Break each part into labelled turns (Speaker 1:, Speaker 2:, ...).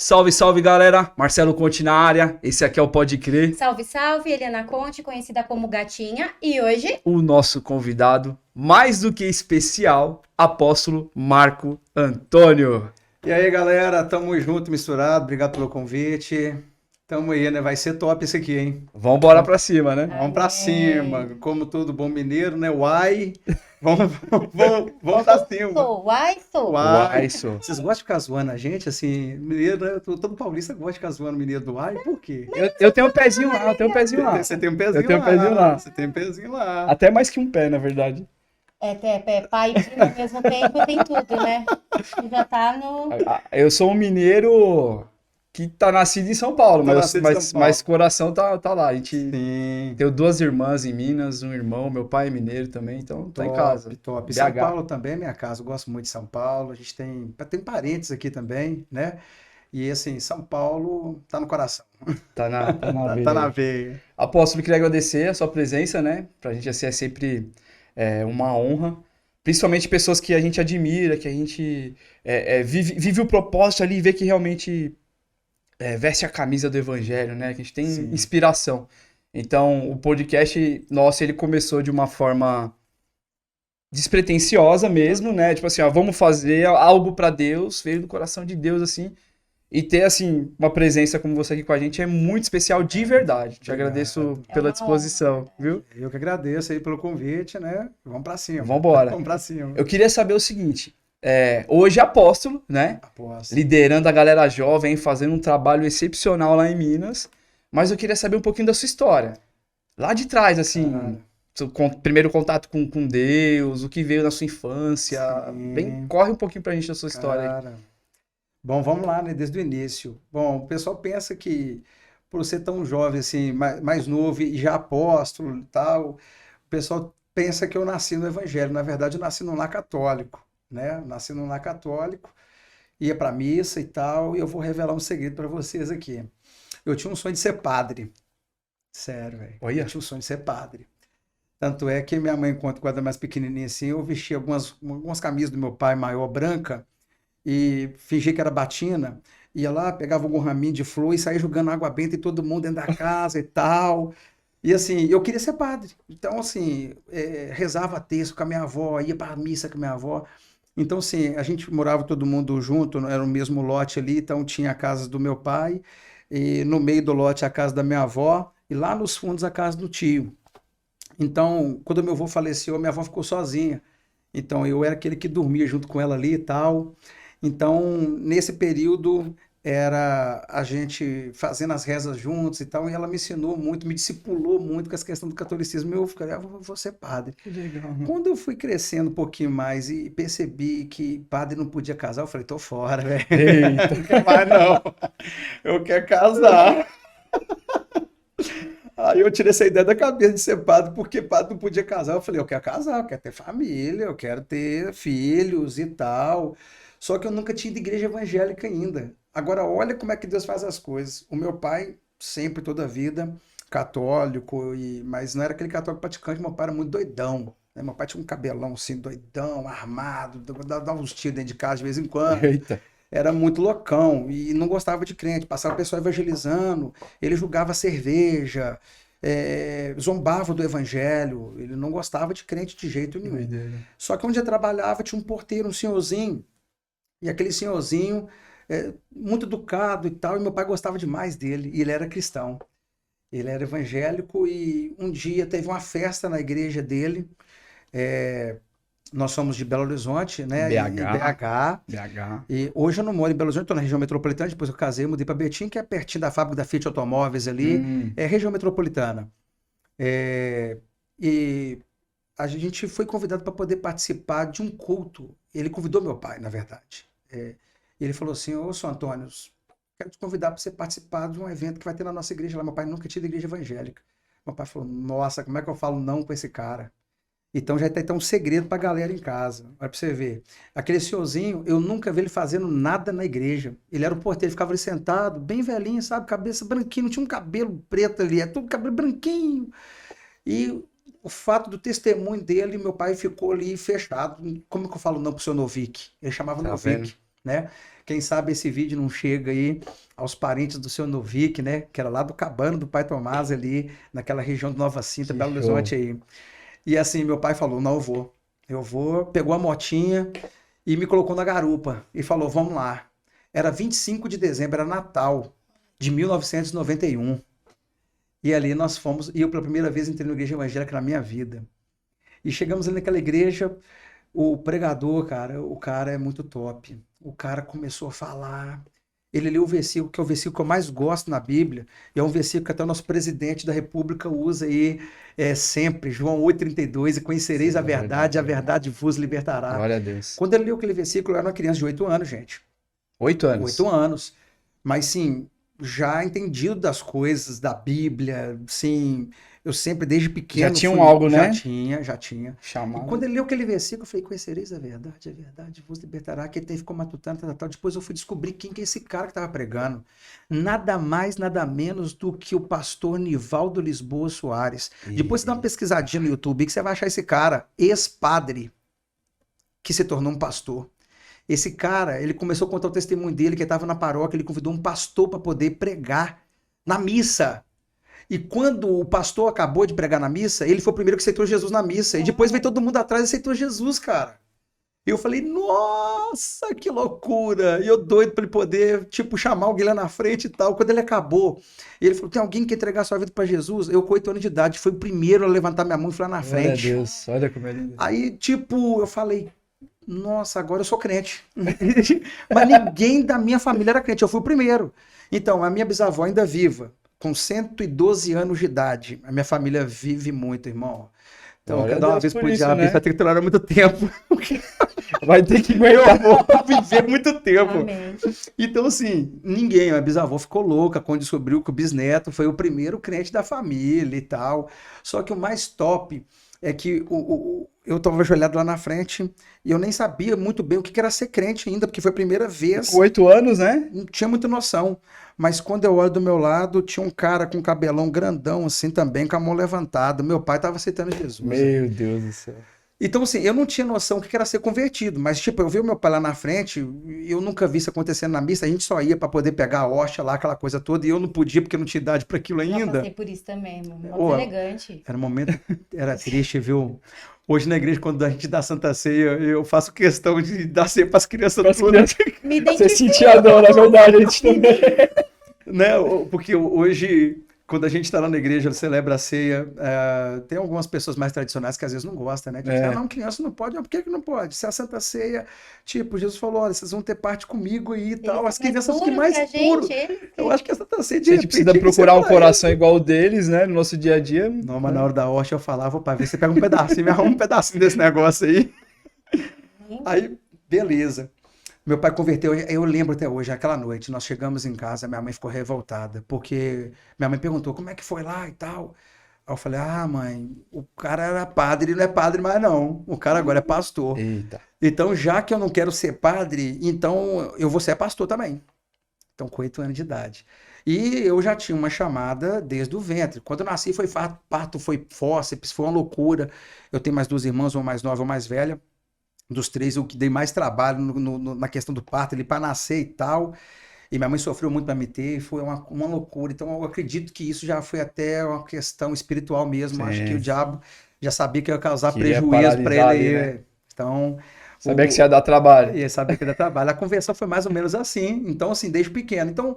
Speaker 1: Salve, salve, galera. Marcelo Conte na área. Esse aqui é o Pode Crer.
Speaker 2: Salve, salve. Eliana Conte, conhecida como Gatinha. E hoje...
Speaker 1: O nosso convidado, mais do que especial, apóstolo Marco Antônio.
Speaker 3: E aí, galera, tamo junto, misturado. Obrigado pelo convite. Tamo aí, né? Vai ser top isso aqui, hein?
Speaker 1: Vamos embora pra cima, né?
Speaker 3: Vamos pra cima. Como todo bom mineiro, né? Uai. Vamos pra cima.
Speaker 2: Uai.
Speaker 3: Vocês gostam de ficar zoando a gente? Assim, mineiro, né? Todo paulista gosta de ficar zoando mineiro do uai. Por quê?
Speaker 1: Eu tenho um pezinho lá,
Speaker 3: Você tem um pezinho
Speaker 1: Eu tenho um
Speaker 3: lá.
Speaker 1: pezinho lá.
Speaker 3: Você tem um pezinho lá.
Speaker 1: Até mais que um pé, na verdade.
Speaker 2: Pai e filho ao mesmo tempo tem tudo, né? Já tá no...
Speaker 1: Eu sou um mineiro que tá nascido em São Paulo, mas coração tá lá. A gente
Speaker 3: Sim.
Speaker 1: tem duas irmãs em Minas, um irmão, meu pai é mineiro também, então tá em casa.
Speaker 3: Top.
Speaker 1: BH.
Speaker 3: São Paulo também é minha casa. Eu gosto muito de São Paulo. A gente tem parentes aqui também, né? E assim, São Paulo tá no coração.
Speaker 1: Tá na veia.
Speaker 3: Tá na veia.
Speaker 1: Apóstolo, queria agradecer a sua presença, né? Pra gente assim, é sempre uma honra. Principalmente pessoas que a gente admira, que a gente vive o propósito ali e vê que realmente veste a camisa do evangelho, né? Que a gente tem
Speaker 3: Sim.
Speaker 1: inspiração. Então, o podcast nosso, ele começou de uma forma despretensiosa mesmo, né? Tipo assim, ó, vamos fazer algo pra Deus, veio do coração de Deus, assim. E ter, assim, uma presença como você aqui com a gente é muito especial de verdade. Te agradeço pela disposição, viu?
Speaker 3: Eu que agradeço aí pelo convite, né? Vamos pra cima.
Speaker 1: Vambora.
Speaker 3: Vamos pra cima.
Speaker 1: Eu queria saber o seguinte, hoje apóstolo, né?
Speaker 3: Aposto.
Speaker 1: Liderando a galera jovem, fazendo um trabalho excepcional lá em Minas, mas eu queria saber um pouquinho da sua história. Lá de trás, assim, seu primeiro contato com Deus, o que veio na sua infância,
Speaker 3: Sim.
Speaker 1: corre um pouquinho pra gente da sua história aí.
Speaker 3: Cara. Bom, vamos lá, né? Desde o início. Bom, o pessoal pensa que por ser tão jovem, assim, mais novo e já apóstolo e tal, o pessoal pensa que eu nasci no evangelho. Na verdade, eu nasci num lar católico, né? Nasci num lar católico, ia pra missa e tal, e eu vou revelar um segredo para vocês aqui. Eu tinha um sonho de ser padre. Sério, velho.
Speaker 1: Olha.
Speaker 3: Eu tinha um sonho de ser padre. Tanto é que minha mãe, quando era mais pequenininha assim, eu vestia algumas camisas do meu pai maior branca e fingia que era batina. Ia lá, pegava algum raminho de flor e saía jogando água benta em todo mundo dentro da casa e tal. E assim, eu queria ser padre. Então, assim, rezava texto com a minha avó, ia para a missa com a minha avó. Então, assim, a gente morava todo mundo junto, era o mesmo lote ali, então tinha a casa do meu pai, e no meio do lote a casa da minha avó, e lá nos fundos a casa do tio. Então, quando meu avô faleceu, minha avó ficou sozinha. Então, eu era aquele que dormia junto com ela ali e tal. Então, nesse período, era a gente fazendo as rezas juntos e tal, e ela me ensinou muito, me discipulou muito com essa questão do catolicismo. Eu falei, vou ser padre.
Speaker 1: Que legal.
Speaker 3: Quando eu fui crescendo um pouquinho mais e percebi que padre não podia casar, eu falei, tô fora, velho.
Speaker 1: Eita.
Speaker 3: Não quero mais não. Eu quero casar. Aí eu tirei essa ideia da cabeça de ser padre, porque padre não podia casar. Eu falei, eu quero casar, eu quero ter família, eu quero ter filhos e tal. Só que eu nunca tinha ido à igreja evangélica ainda. Agora, olha como é que Deus faz as coisas. O meu pai, sempre, toda a vida, católico, mas não era aquele católico praticante, meu pai era muito doidão. Né? Meu pai tinha um cabelão assim, doidão, armado, dava uns tiros dentro de casa de vez em quando.
Speaker 1: Eita.
Speaker 3: Era muito loucão e não gostava de crente, passava o pessoal evangelizando, ele julgava cerveja, zombava do evangelho, ele não gostava de crente de jeito nenhum.
Speaker 1: Doideira.
Speaker 3: Só que onde eu trabalhava tinha um porteiro, um senhorzinho, e aquele senhorzinho, muito educado e tal, e meu pai gostava demais dele, e ele era cristão. Ele era evangélico e um dia teve uma festa na igreja dele, nós somos de Belo Horizonte, né?
Speaker 1: BH.
Speaker 3: E hoje eu não moro em Belo Horizonte, estou na região metropolitana, depois eu casei, mudei para Betim, que é pertinho da fábrica da Fiat Automóveis ali, é região metropolitana. E a gente foi convidado para poder participar de um culto. Ele convidou meu pai, na verdade. Ele falou assim, ô, São Antônio, quero te convidar para você participar de um evento que vai ter na nossa igreja lá. Meu pai nunca tinha ido à igreja evangélica. Meu pai falou, nossa, como é que eu falo não com esse cara? Então já tem um segredo pra galera em casa. Olha pra você ver. Aquele senhorzinho, eu nunca vi ele fazendo nada na igreja. Ele era o porteiro, ele ficava ali sentado, bem velhinho, sabe? Cabeça branquinha, não tinha um cabelo preto ali, é tudo cabelo branquinho. E o fato do testemunho dele, meu pai ficou ali fechado. Como que eu falo não pro seu Novick? Ele chamava
Speaker 1: Tá
Speaker 3: Novick.
Speaker 1: vendo?
Speaker 3: né? Quem sabe esse vídeo não chega aí aos parentes do seu Novick, né? Que era lá do Cabana do Pai Tomás ali, naquela região de Nova Cinta,
Speaker 1: Que
Speaker 3: Belo
Speaker 1: show.
Speaker 3: Horizonte aí. E assim, meu pai falou, não, eu vou, pegou a motinha e me colocou na garupa e falou, vamos lá. Era 25 de dezembro, era Natal de 1991. E ali nós fomos, e eu pela primeira vez entrei na igreja evangélica na minha vida. E chegamos ali naquela igreja, o pregador, cara, o cara é muito top. O cara começou a falar. Ele leu o versículo, que é o versículo que eu mais gosto na Bíblia, e é um versículo que até o nosso presidente da República usa aí sempre, João 8,32, e conhecereis
Speaker 1: Sim,
Speaker 3: a verdade vos libertará.
Speaker 1: Glória a Deus.
Speaker 3: Quando ele leu aquele versículo, eu era uma criança de 8 anos, gente.
Speaker 1: 8 anos.
Speaker 3: 8 anos. Mas sim, já entendido das coisas da Bíblia, sim, eu sempre desde pequeno
Speaker 1: Já tinha algo, né?
Speaker 3: Já tinha. E
Speaker 1: Chamado.
Speaker 3: quando ele leu aquele versículo, eu falei, conhecereis a verdade vos libertará, que ele ficou matutando, tal. Depois eu fui descobrir quem que é esse cara que estava pregando. Nada mais, nada menos do que o pastor Nivaldo Lisboa Soares. Depois você dá uma pesquisadinha no YouTube que você vai achar esse cara, ex-padre, que se tornou um pastor. Esse cara, ele começou a contar o testemunho dele, que ele estava na paróquia, ele convidou um pastor para poder pregar na missa. E quando o pastor acabou de pregar na missa, ele foi o primeiro que aceitou Jesus na missa. E depois veio todo mundo atrás e aceitou Jesus, cara. E eu falei, nossa, que loucura! E eu doido para ele poder, tipo, chamar alguém lá na frente e tal. Quando ele acabou, ele falou, tem alguém que quer entregar sua vida para Jesus? Eu, com 8 anos de idade, fui o primeiro a levantar minha mão e falar na
Speaker 1: Glória a
Speaker 3: frente.
Speaker 1: Deus. Olha como ele...
Speaker 3: Aí, tipo, eu falei, nossa, agora eu sou crente. Mas ninguém da minha família era crente, eu fui o primeiro. Então, a minha bisavó ainda viva, com 112 anos de idade. A minha família vive muito, irmão. Então, eu quero dar uma vez por dia, vai ter que tolerar muito tempo.
Speaker 1: Vai ter que
Speaker 3: Eu vou viver muito tempo.
Speaker 2: Amém.
Speaker 3: Então, assim, ninguém, a bisavó ficou louca quando descobriu que o bisneto foi o primeiro crente da família e tal. Só que o mais top é que eu estava ajoelhado lá na frente e eu nem sabia muito bem o que era ser crente ainda, porque foi a primeira vez.
Speaker 1: Com 8 anos, né?
Speaker 3: Não tinha muita noção. Mas quando eu olho do meu lado, tinha um cara com cabelão grandão, assim também, com a mão levantada. Meu pai estava aceitando Jesus.
Speaker 1: Meu Deus do céu.
Speaker 3: Então, assim, eu não tinha noção do que era ser convertido, mas, tipo, eu vi o meu pai lá na frente, eu nunca vi isso acontecendo na missa, a gente só ia para poder pegar a hóstia lá, aquela coisa toda, e eu não podia porque eu não tinha idade para aquilo
Speaker 2: Já
Speaker 3: ainda.
Speaker 2: passei por isso também, irmão. Muito
Speaker 3: Ô,
Speaker 2: elegante.
Speaker 3: Era um momento, era triste, viu? Hoje na igreja, quando a gente dá Santa Ceia, eu faço questão de dar ceia para as crianças todas.
Speaker 2: Me
Speaker 1: Você
Speaker 2: identifico.
Speaker 1: sentia a dor, na verdade, a gente também.
Speaker 3: Né? Porque hoje, quando a gente está lá na igreja, celebra a ceia, tem algumas pessoas mais tradicionais que às vezes não gostam, né? Tipo, não, criança não pode. Mas por que não pode? Se é a Santa Ceia, tipo, Jesus falou, olha, vocês vão ter parte comigo aí e tal. As crianças que mais puro. Eu acho que a Santa Ceia, de
Speaker 1: A gente precisa procurar um coração igual o deles, né? No nosso dia a dia.
Speaker 3: Não, mas na hora da hóstia eu falava, pai, vê, você pega um pedacinho, me arruma um pedacinho desse negócio aí. Aí, beleza. Meu pai converteu, eu lembro até hoje, aquela noite, nós chegamos em casa, minha mãe ficou revoltada, porque minha mãe perguntou como é que foi lá e tal. Aí eu falei, mãe, o cara era padre, ele não é padre mais não, o cara agora é pastor.
Speaker 1: Eita.
Speaker 3: Então, já que eu não quero ser padre, então eu vou ser pastor também. Então, com 8 anos de idade. E eu já tinha uma chamada desde o ventre. Quando eu nasci, foi parto, foi fórceps, foi uma loucura. Eu tenho mais 2 irmãs, uma mais nova, uma mais velha. Dos 3, eu que dei mais trabalho na questão do parto, ele para nascer e tal. E minha mãe sofreu muito para me ter, foi uma loucura. Então eu acredito que isso já foi até uma questão espiritual mesmo.
Speaker 1: Sim.
Speaker 3: Acho que o diabo já sabia que ia causar
Speaker 1: Queria
Speaker 3: prejuízo para ele
Speaker 1: paralisar
Speaker 3: aí.
Speaker 1: ali, né?
Speaker 3: Então.
Speaker 1: Sabia que você ia dar trabalho.
Speaker 3: Ia saber que ia dar trabalho. A conversão foi mais ou menos assim. Então, assim, desde pequeno. Então,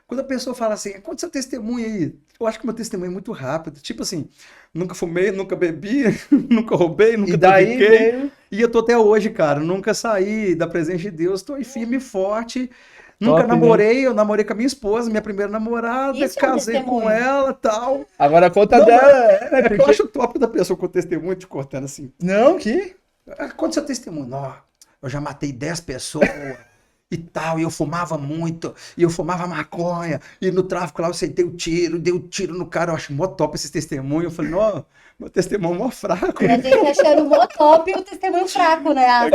Speaker 3: quando a pessoa fala assim, conta seu testemunho aí. Eu acho que meu testemunho é muito rápido. Tipo assim, nunca fumei, nunca bebi, nunca roubei, nunca
Speaker 1: E daí
Speaker 3: trafiquei.
Speaker 1: veio...
Speaker 3: E eu tô até hoje, cara. Nunca saí da presença de Deus. Tô aí firme e forte. Nunca
Speaker 1: Top,
Speaker 3: namorei. Né? Eu namorei com a minha esposa, minha primeira namorada.
Speaker 2: Isso
Speaker 3: casei com ela e tal.
Speaker 1: Agora a conta
Speaker 3: Não,
Speaker 1: dela né?
Speaker 3: Porque eu acho top da pessoa com testemunho te cortando assim.
Speaker 1: Não, que...
Speaker 3: Conta seu testemunho. Ó, eu já matei 10 pessoas. E tal, e eu fumava muito, e eu fumava maconha, e no tráfico lá eu aceitei o tiro, dei o tiro no cara, eu acho mó top esse testemunho, eu falei, não, meu testemunho é mó fraco.
Speaker 2: A gente achando mó top e o testemunho fraco, né?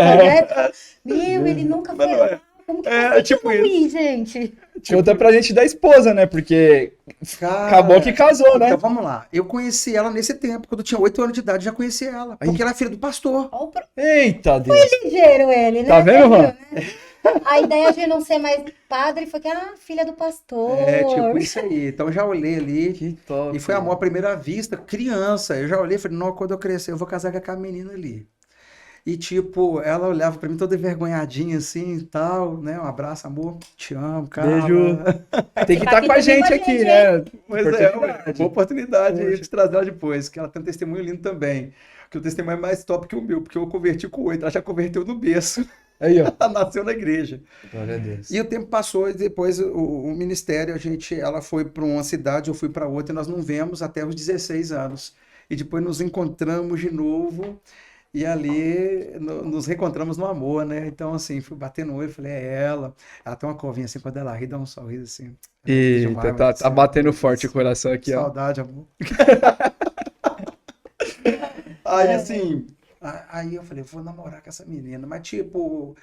Speaker 2: Meu, ele nunca foi lá. Como que foi
Speaker 3: tipo
Speaker 2: isso, gente?
Speaker 1: Conta pra gente da esposa, né? Porque
Speaker 3: Cara,
Speaker 1: acabou que casou, né?
Speaker 3: Então vamos lá, eu conheci ela nesse tempo, quando eu tinha 8 anos de idade, já conheci ela, porque ela é filha do pastor.
Speaker 2: Ó,
Speaker 1: Eita, Deus.
Speaker 2: ligeiro ele, né?
Speaker 1: Tá vendo, mano?
Speaker 2: A ideia de não ser mais padre foi que, filha do pastor.
Speaker 3: Tipo isso aí. Então eu já olhei ali.
Speaker 1: Que top.
Speaker 3: E foi amor à primeira vista, criança. Eu já olhei e falei, não, quando eu crescer, eu vou casar com aquela menina ali. E, tipo, ela olhava pra mim toda envergonhadinha assim e tal, né? Um abraço, amor. Te amo, cara.
Speaker 1: Beijo. Tem que estar com a
Speaker 2: também
Speaker 1: gente
Speaker 2: com a
Speaker 1: aqui,
Speaker 2: gente,
Speaker 1: né?
Speaker 3: Pois é,
Speaker 1: Oportunidade.
Speaker 3: boa oportunidade
Speaker 1: Poxa.
Speaker 3: de trazer ela depois, que ela tem um testemunho lindo também. Que o testemunho é mais top que o meu, porque eu converti com 8, ela já converteu no berço.
Speaker 1: Aí, ó.
Speaker 3: Ela nasceu na igreja.
Speaker 1: Glória a Deus.
Speaker 3: E o tempo passou e depois o ministério, ela foi para uma cidade, eu fui para outra e nós não vemos até os 16 anos. E depois nos encontramos de novo e ali nos reencontramos no amor, né? Então, assim, fui bater no olho, falei, é ela. Ela tem uma covinha assim, quando ela ri, dá um sorriso assim.
Speaker 1: Eita, tá batendo forte o coração aqui, ó.
Speaker 3: Saudade, amor. Aí, assim, aí eu falei, vou namorar com essa menina. Mas, tipo,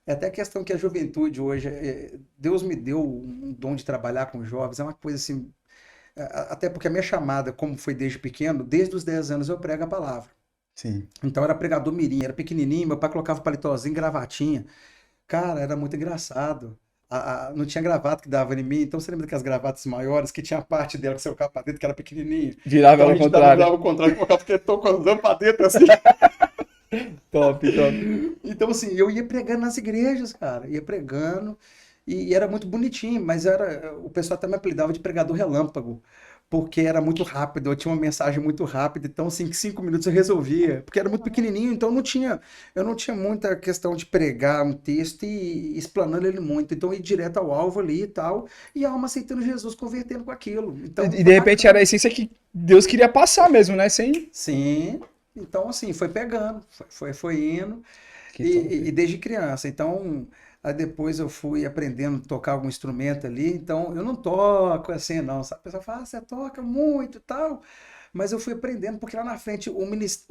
Speaker 3: é até questão que a juventude hoje, Deus me deu um dom de trabalhar com jovens, é uma coisa assim, até porque a minha chamada, como foi desde pequeno, desde os 10 anos eu prego a palavra.
Speaker 1: Sim.
Speaker 3: Então era pregador mirim, era pequenininho, meu pai colocava paletózinho, gravatinha. Cara, era muito engraçado. Não tinha gravata que dava em mim, então você lembra daquelas gravatas maiores que tinha a parte dela que você colocava pra dentro, que era pequenininha?
Speaker 1: Virava
Speaker 3: Então a
Speaker 1: ao
Speaker 3: gente
Speaker 1: contrário.
Speaker 3: virava ao contrário, colocava aquele tocãozão pra dentro, assim.
Speaker 1: Top, top.
Speaker 3: Então, assim, eu ia pregando nas igrejas, cara, ia pregando, e era muito bonitinho, mas o pessoal até me apelidava de pregador relâmpago, porque era muito rápido, eu tinha uma mensagem muito rápida, então, assim, em 5 minutos eu resolvia, porque era muito pequenininho, então eu não tinha muita questão de pregar um texto e explanando ele muito, então eu ia direto ao alvo ali e tal, e a alma aceitando Jesus, convertendo com aquilo. Então,
Speaker 1: E de repente era a essência que Deus queria passar mesmo, né? Sem.
Speaker 3: sim, então, assim, foi pegando, foi indo.
Speaker 1: Que top.
Speaker 3: E desde criança. Então, aí depois eu fui aprendendo a tocar algum instrumento ali. Então, eu não toco assim, não. Sabe? A pessoa fala, você toca muito e tal. Mas eu fui aprendendo, porque lá na frente o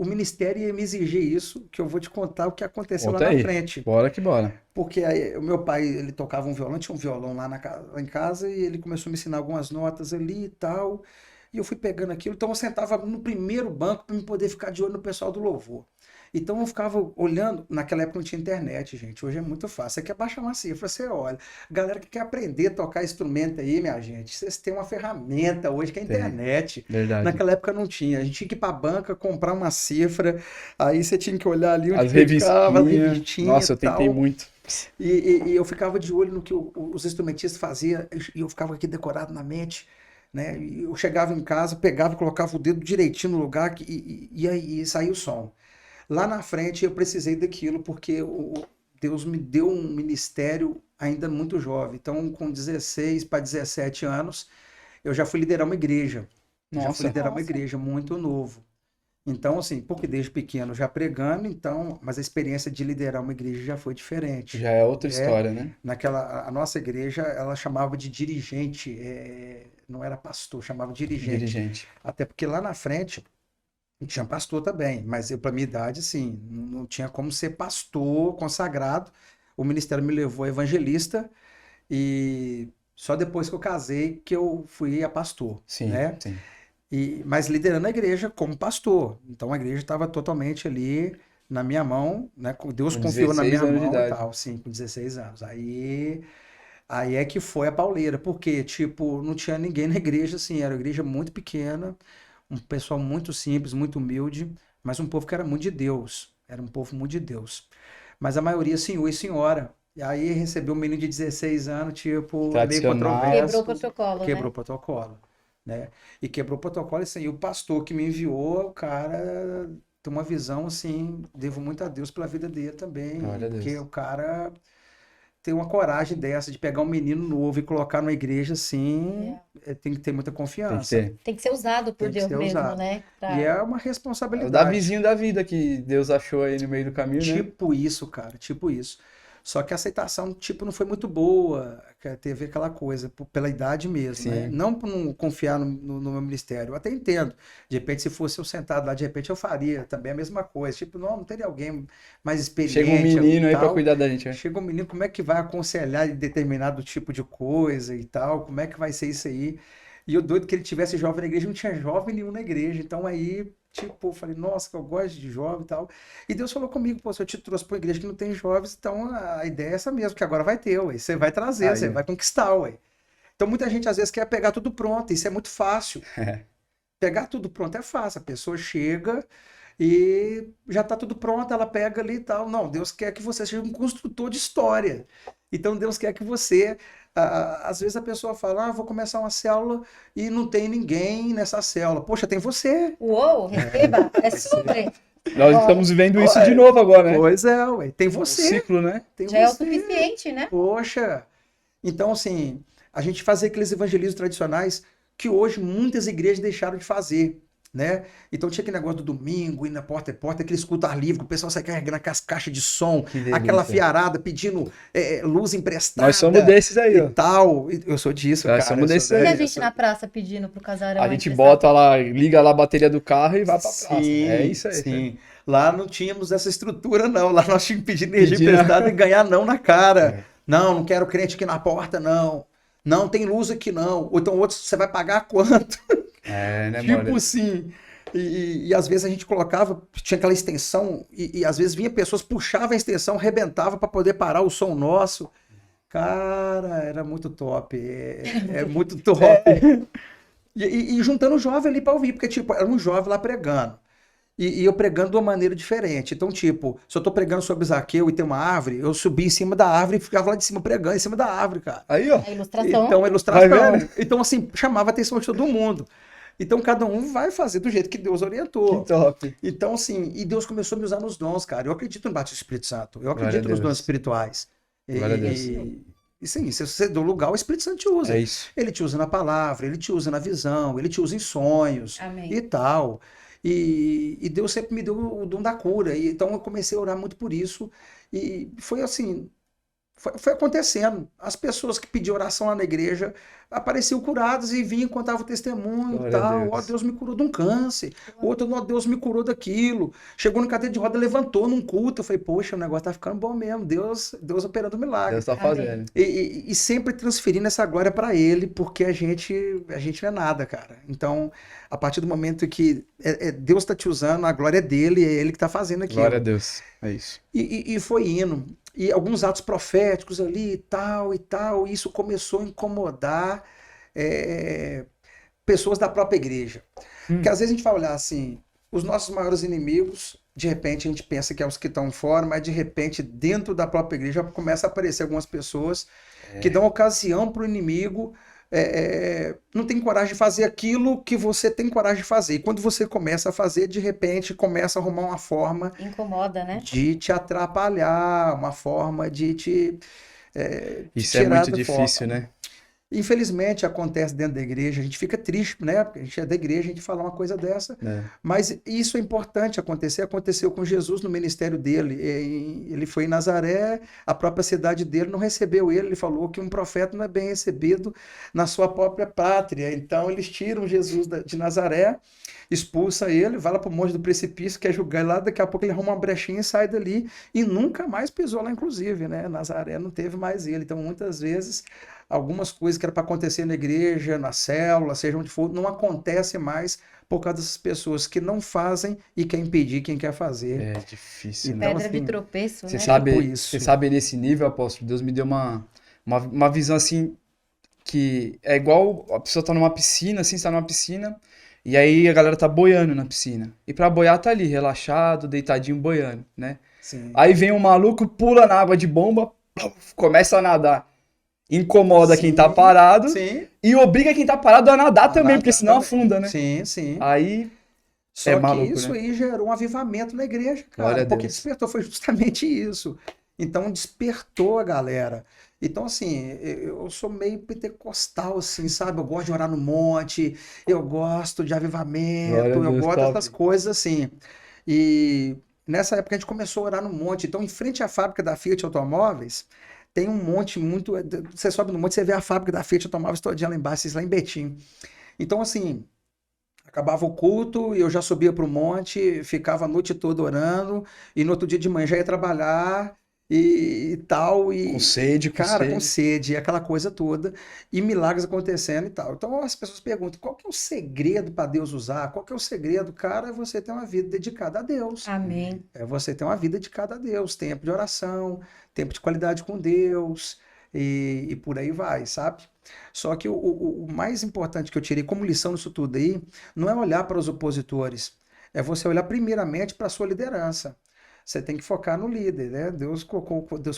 Speaker 3: ministério ia me exigir isso, que eu vou te contar o que aconteceu
Speaker 1: Conta
Speaker 3: lá na
Speaker 1: aí.
Speaker 3: frente.
Speaker 1: Bora que bora.
Speaker 3: Porque aí, o meu pai, ele tocava um violão, tinha um violão lá lá em casa, e ele começou a me ensinar algumas notas ali e tal. E eu fui pegando aquilo. Então eu sentava no primeiro banco para me poder ficar de olho no pessoal do louvor. Então eu ficava olhando, naquela época não tinha internet, gente. Hoje é muito fácil. Você quer baixar uma cifra, você olha. Galera que quer aprender a tocar instrumento aí, minha gente, vocês têm uma ferramenta hoje que é a
Speaker 1: Tem.
Speaker 3: internet.
Speaker 1: Verdade.
Speaker 3: Naquela época não tinha. A gente tinha que ir pra banca, comprar uma cifra, aí você tinha que olhar ali onde
Speaker 1: As
Speaker 3: ficava, as
Speaker 1: revistinhas.
Speaker 3: revistinhas
Speaker 1: Nossa, eu
Speaker 3: e tal.
Speaker 1: tentei muito.
Speaker 3: E eu ficava de olho no que os instrumentistas faziam, e eu ficava aqui decorado na mente, né? E eu chegava em casa, pegava, colocava o dedo direitinho no lugar e aí saía o som. Lá na frente eu precisei daquilo porque Deus me deu um ministério ainda muito jovem. Então, com 16 para 17 anos, eu já fui liderar uma igreja. Já fui
Speaker 1: Nossa.
Speaker 3: liderar uma
Speaker 2: Nossa.
Speaker 3: igreja muito novo. Então, assim, porque desde pequeno já pregando, então, mas a experiência de liderar uma igreja já foi diferente.
Speaker 1: Já é outra história, né?
Speaker 3: A nossa igreja, ela chamava de dirigente, não era pastor, chamava dirigente.
Speaker 1: Dirigente.
Speaker 3: Até porque lá na frente tinha pastor também, mas eu, para minha idade, assim, não tinha como ser pastor consagrado. O ministério me levou a evangelista e só depois que eu casei que eu fui a pastor,
Speaker 1: Sim,
Speaker 3: né?
Speaker 1: sim.
Speaker 3: Mas liderando a igreja como pastor. Então a igreja estava totalmente ali na minha mão, né? Deus
Speaker 1: Com
Speaker 3: confiou na
Speaker 1: 16
Speaker 3: minha
Speaker 1: anos de
Speaker 3: mão e
Speaker 1: idade.
Speaker 3: tal, sim, com 16 anos. Aí é que foi a pauleira, porque, tipo, não tinha ninguém na igreja, assim, era uma igreja muito pequena, um pessoal muito simples, muito humilde, mas um povo que era muito de Deus, era um povo muito de Deus. Mas a maioria, senhor e senhora. E aí recebeu um menino de 16 anos, tipo, meio
Speaker 1: Tradicional.
Speaker 3: controverso.
Speaker 2: Quebrou o protocolo,
Speaker 3: Quebrou
Speaker 2: né?
Speaker 3: o protocolo, né? E quebrou o protocolo, assim, e o pastor que me enviou, o cara tem uma visão, assim, devo muito a Deus pela vida dele também,
Speaker 1: Glória a Deus.
Speaker 3: porque o cara tem uma coragem dessa de pegar um menino novo e colocar numa igreja, assim, tem que ter muita
Speaker 1: Tem que
Speaker 3: confiança.
Speaker 1: ter.
Speaker 2: Tem que ser usado por
Speaker 3: Tem que
Speaker 2: Deus
Speaker 3: ser
Speaker 2: mesmo,
Speaker 3: usado.
Speaker 2: né?
Speaker 3: E é uma
Speaker 1: É o
Speaker 3: responsabilidade.
Speaker 1: Davizinho da vida que Deus achou aí no meio do caminho, né?
Speaker 3: Tipo isso, cara, tipo isso. Só que a aceitação, tipo, não foi muito boa, que teve aquela coisa, pela idade mesmo, né?
Speaker 1: Sim.
Speaker 3: Não por não confiar no meu ministério, eu até entendo. De repente, se fosse eu sentado lá, de repente eu faria também a mesma coisa. Tipo, não teria alguém mais experiente
Speaker 1: Chega um menino
Speaker 3: e
Speaker 1: aí pra
Speaker 3: tal.
Speaker 1: cuidar da gente, né?
Speaker 3: Chega um menino, como é que vai aconselhar em determinado tipo de coisa e tal? Como é que vai ser isso aí? E o doido que ele tivesse jovem na igreja, não tinha jovem nenhum na igreja. Então aí tipo, eu falei, nossa, que eu gosto de jovem e tal. E Deus falou comigo, pô, se eu te trouxe pra uma igreja que não tem jovens, então a ideia é essa mesmo, que agora vai ter, ué. Você vai trazer,
Speaker 1: Aí.
Speaker 3: você vai conquistar, ué. Então muita gente às vezes quer pegar tudo pronto, isso é muito fácil. Pegar tudo pronto é fácil, a pessoa chega e já está tudo pronto, ela pega ali e tal. Não, Deus quer que você seja um construtor de história. Então Deus quer que você. Às vezes a pessoa fala, vou começar uma célula e não tem ninguém nessa célula. Poxa, tem você.
Speaker 2: Uou, receba, é sobre.
Speaker 1: Nós estamos vivendo isso de novo agora, né?
Speaker 3: Pois é, ué. Tem
Speaker 1: O
Speaker 3: você.
Speaker 1: ciclo, né?
Speaker 3: Tem
Speaker 2: Já é o
Speaker 3: você.
Speaker 2: suficiente, né?
Speaker 3: Poxa. Então, assim, a gente fazia aqueles evangelismos tradicionais que hoje muitas igrejas deixaram de fazer, né? Então tinha aquele negócio do domingo, ir na porta e porta, aquele escuta ar livre, o pessoal sai carregando aquelas caixas de som,
Speaker 1: Que delícia.
Speaker 3: aquela fiarada pedindo luz emprestada
Speaker 1: Nós somos desses aí,
Speaker 3: e
Speaker 1: ó.
Speaker 3: tal. Eu sou disso,
Speaker 1: Nós
Speaker 3: cara.
Speaker 1: somos
Speaker 3: eu sou
Speaker 1: desses
Speaker 2: E
Speaker 1: aí.
Speaker 2: a
Speaker 3: desse,
Speaker 2: gente na praça pedindo pro casarão.
Speaker 1: A gente
Speaker 2: emprestar?
Speaker 1: bota lá, liga lá a bateria do carro e vai pra praça.
Speaker 3: Sim,
Speaker 1: É isso aí.
Speaker 3: sim. Lá não tínhamos essa estrutura, não. Lá nós tínhamos que pedir energia
Speaker 1: Pedir, né?
Speaker 3: emprestada e ganhar não na cara.
Speaker 1: É.
Speaker 3: Não quero crente aqui na porta, não. Não tem luz aqui, não. Ou então outros, você vai pagar quanto?
Speaker 1: É, né,
Speaker 3: Tipo
Speaker 1: mano?
Speaker 3: assim. E às vezes a gente colocava, tinha aquela extensão, e às vezes vinha pessoas, puxava a extensão, arrebentava para poder parar o som nosso. Cara, era muito top. É muito top. E juntando o jovem ali para ouvir, porque tipo, era um jovem lá pregando. E eu pregando de uma maneira diferente. Então, tipo, se eu tô pregando sobre Zaqueu e tem uma árvore, eu subi em cima da árvore e ficava lá de cima pregando em cima da árvore, cara.
Speaker 1: Aí, ó.
Speaker 2: A ilustração.
Speaker 3: Então, a ilustração.
Speaker 1: Vai vendo?
Speaker 3: Então, assim, chamava a atenção de todo mundo. Então, cada um vai fazer do jeito que Deus orientou.
Speaker 1: Que top.
Speaker 3: Então, assim, e Deus começou a me usar nos dons, cara. Eu acredito no batismo do Espírito Santo. Eu
Speaker 1: Glória
Speaker 3: acredito
Speaker 1: a
Speaker 3: nos
Speaker 1: Deus.
Speaker 3: dons espirituais.
Speaker 1: Glória a Deus.
Speaker 3: E sim, se você deu lugar, o Espírito Santo te usa.
Speaker 1: É isso.
Speaker 3: Ele te usa na palavra, ele te usa na visão, ele te usa em sonhos
Speaker 2: Amém.
Speaker 3: e tal. E Deus sempre me deu o dom da cura. E, então eu comecei a orar muito por isso. E foi assim, foi acontecendo. As pessoas que pediam oração lá na igreja apareciam curadas e vinham e contavam testemunho
Speaker 1: Glória
Speaker 3: e
Speaker 1: a
Speaker 3: tal.
Speaker 1: Deus.
Speaker 3: Ó, Deus me curou de um câncer. Outro, ó, Deus me curou daquilo. Chegou no cadeira de roda, levantou num culto. Eu falei, poxa, o negócio tá ficando bom mesmo. Deus operando milagre.
Speaker 1: Deus tá fazendo.
Speaker 3: E sempre transferindo essa glória para ele, porque a gente não é nada, cara. Então, a partir do momento que Deus está te usando, a glória é dele, é ele que está fazendo aquilo.
Speaker 1: Glória a Deus. É isso.
Speaker 3: E foi indo. E alguns atos proféticos ali e tal, e isso começou a incomodar pessoas da própria igreja. Porque às vezes a gente vai olhar assim, os nossos maiores inimigos, de repente a gente pensa que é os que estão fora, mas de repente dentro da própria igreja começa a aparecer algumas pessoas que dão ocasião para o inimigo, não tem coragem de fazer aquilo que você tem coragem de fazer. E quando você começa a fazer, de repente começa a arrumar uma forma
Speaker 2: Incomoda, né?
Speaker 3: de te atrapalhar, uma forma de te
Speaker 1: Isso é
Speaker 3: tirar
Speaker 1: muito
Speaker 3: do
Speaker 1: difícil,
Speaker 3: foco.
Speaker 1: né?
Speaker 3: Infelizmente acontece dentro da igreja, a gente fica triste, né? Porque a gente é da igreja, a gente fala uma coisa dessa.
Speaker 1: É.
Speaker 3: Mas isso é importante acontecer. Aconteceu com Jesus no ministério dele. Ele foi em Nazaré, a própria cidade dele não recebeu ele. Ele falou que um profeta não é bem recebido na sua própria pátria. Então eles tiram Jesus de Nazaré, expulsa ele, vai lá para o monte do precipício, quer julgar ele lá, daqui a pouco ele arruma uma brechinha e sai dali. E nunca mais pisou lá, inclusive, né? Nazaré não teve mais ele. Então muitas vezes algumas coisas que era para acontecer na igreja, na célula, seja onde for, não acontece mais por causa dessas pessoas que não fazem e quer impedir quem quer fazer.
Speaker 1: É difícil, né?
Speaker 3: Então,
Speaker 2: Pedra de
Speaker 3: assim,
Speaker 2: tropeço,
Speaker 1: Você
Speaker 2: né?
Speaker 1: sabe,
Speaker 3: Tipo isso.
Speaker 1: você sabe nesse nível, apóstolo, Deus me deu uma visão assim, que é igual a pessoa tá numa piscina, assim, está numa piscina, e aí a galera tá boiando na piscina. E pra boiar tá ali, relaxado, deitadinho, boiando, né?
Speaker 3: Sim.
Speaker 1: Aí vem um maluco, pula na água de bomba, começa a nadar. Incomoda quem tá parado
Speaker 3: Sim.
Speaker 1: e obriga quem tá parado a nadar também,
Speaker 3: nadar
Speaker 1: porque senão
Speaker 3: também.
Speaker 1: afunda, né?
Speaker 3: Sim, sim.
Speaker 1: Aí,
Speaker 3: Só
Speaker 1: é
Speaker 3: que
Speaker 1: maluco,
Speaker 3: isso
Speaker 1: né?
Speaker 3: aí gerou um avivamento na igreja,
Speaker 1: Glória
Speaker 3: cara.
Speaker 1: a
Speaker 3: Porque
Speaker 1: Deus.
Speaker 3: despertou foi justamente isso. Então despertou a galera. Então, assim, eu sou meio pentecostal, assim, sabe? Eu gosto de orar no monte, eu gosto de
Speaker 1: Glória a
Speaker 3: avivamento, eu
Speaker 1: Deus,
Speaker 3: gosto
Speaker 1: top.
Speaker 3: dessas coisas, assim. E nessa época a gente começou a orar no monte. Então, em frente à fábrica da Fiat Automóveis, tem um monte muito. Você sobe no monte, você vê a fábrica da Fiat Automóveis todinha lá embaixo, lá em Betim. Então, assim, acabava o culto e eu já subia para o monte, ficava a noite toda orando, e no outro dia de manhã já ia trabalhar. e tal, e
Speaker 1: Com sede, com
Speaker 3: cara, com
Speaker 1: sede.
Speaker 3: sede, aquela coisa toda, e milagres acontecendo e tal. Então as pessoas perguntam, qual que é o segredo para Deus usar? Qual que é o segredo? Cara, é você ter uma vida dedicada a Deus.
Speaker 2: Amém.
Speaker 3: É você ter uma vida dedicada a Deus, tempo de oração, tempo de qualidade com Deus, e por aí vai, sabe? Só que o mais importante que eu tirei como lição nisso tudo aí, não é olhar para os opositores, é você olhar primeiramente para a sua liderança. Você tem que focar no líder, né? Deus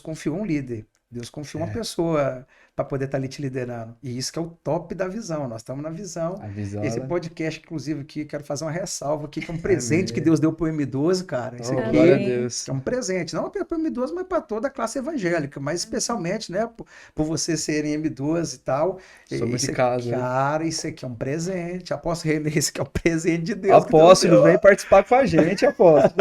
Speaker 3: confiou um líder, Deus confiou uma
Speaker 1: É,
Speaker 3: pessoa para poder estar ali te liderando. E isso que é o top da visão. Nós estamos na visão.
Speaker 1: a visão,
Speaker 3: Esse
Speaker 1: ela
Speaker 3: podcast, inclusive, aqui, quero fazer uma ressalva aqui, que é um
Speaker 1: é
Speaker 3: presente que
Speaker 1: mesmo.
Speaker 3: Deus deu para o M12, cara. Isso
Speaker 1: Oh,
Speaker 3: aqui
Speaker 1: glória a
Speaker 2: Amém.
Speaker 1: Deus.
Speaker 3: é um presente, não apenas para o M12, mas para toda a classe evangélica, mas especialmente, né, por vocês serem M12 e tal.
Speaker 1: Somos de
Speaker 3: Isso,
Speaker 1: casa, né?
Speaker 3: cara, isso aqui é um presente. Apóstolo René, esse aqui é um presente de Deus que Deus
Speaker 1: Apóstolo,
Speaker 3: deu.
Speaker 1: vem participar com a gente, apóstolo.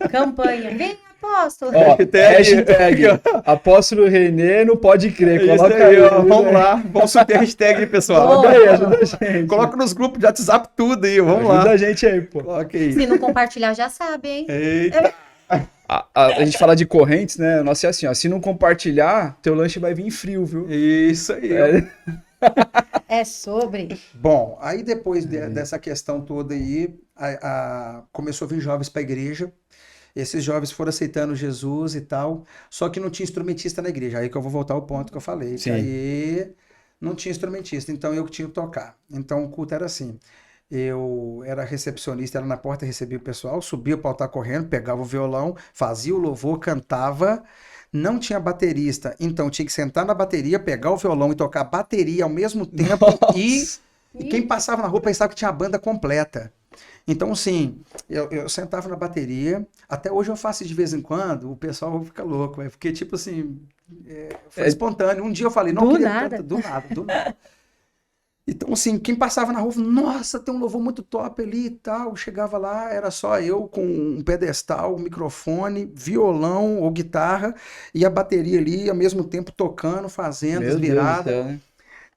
Speaker 2: Campanha. Vem, apóstolo.
Speaker 1: Ó,
Speaker 3: Hashtag-
Speaker 1: hashtag apóstolo Renê não pode crer.
Speaker 3: É isso
Speaker 1: Coloca
Speaker 3: aí, ó.
Speaker 1: aí,
Speaker 3: Vamos
Speaker 1: né?
Speaker 3: lá. Vamos subir a hashtag aí, pessoal.
Speaker 2: Boa.
Speaker 1: Ajuda aí, ajuda a gente.
Speaker 3: Coloca nos grupos de WhatsApp tudo aí, vamos
Speaker 1: Ajuda
Speaker 3: lá.
Speaker 1: a gente aí, pô.
Speaker 3: Coloca aí.
Speaker 2: Se não compartilhar, já sabe, hein?
Speaker 3: Eita.
Speaker 1: A gente fala de correntes, né? Nossa, é assim, ó. Se não compartilhar, teu lanche vai vir frio, viu?
Speaker 3: Isso aí.
Speaker 1: É,
Speaker 2: É sobre.
Speaker 3: Bom, aí depois dessa questão toda aí, começou a vir jovens para a igreja. Esses jovens foram aceitando Jesus e tal, só que não tinha instrumentista na igreja. Aí que eu vou voltar ao ponto que eu falei. Que
Speaker 1: Sim.
Speaker 3: aí não tinha instrumentista, então eu que tinha que tocar. Então o culto era assim. Eu era recepcionista, era na porta, recebia o pessoal, subia para o altar correndo, pegava o violão, fazia o louvor, cantava. Não tinha baterista, então tinha que sentar na bateria, pegar o violão e tocar bateria ao mesmo tempo. E quem passava na rua pensava que tinha a banda completa. Então, assim, eu sentava na bateria, até hoje eu faço isso de vez em quando, o pessoal fica louco, porque, tipo assim, foi espontâneo. Um dia eu falei, não
Speaker 2: Do
Speaker 3: queria
Speaker 2: nada.
Speaker 3: tanto, do nada. Então, assim, quem passava na rua, nossa, tem um louvor muito top ali e tal. Chegava lá, era só eu com um pedestal, um microfone, violão ou guitarra e a bateria ali, ao mesmo tempo tocando, fazendo as
Speaker 1: Meu Deus do
Speaker 3: viradas.
Speaker 1: céu, né?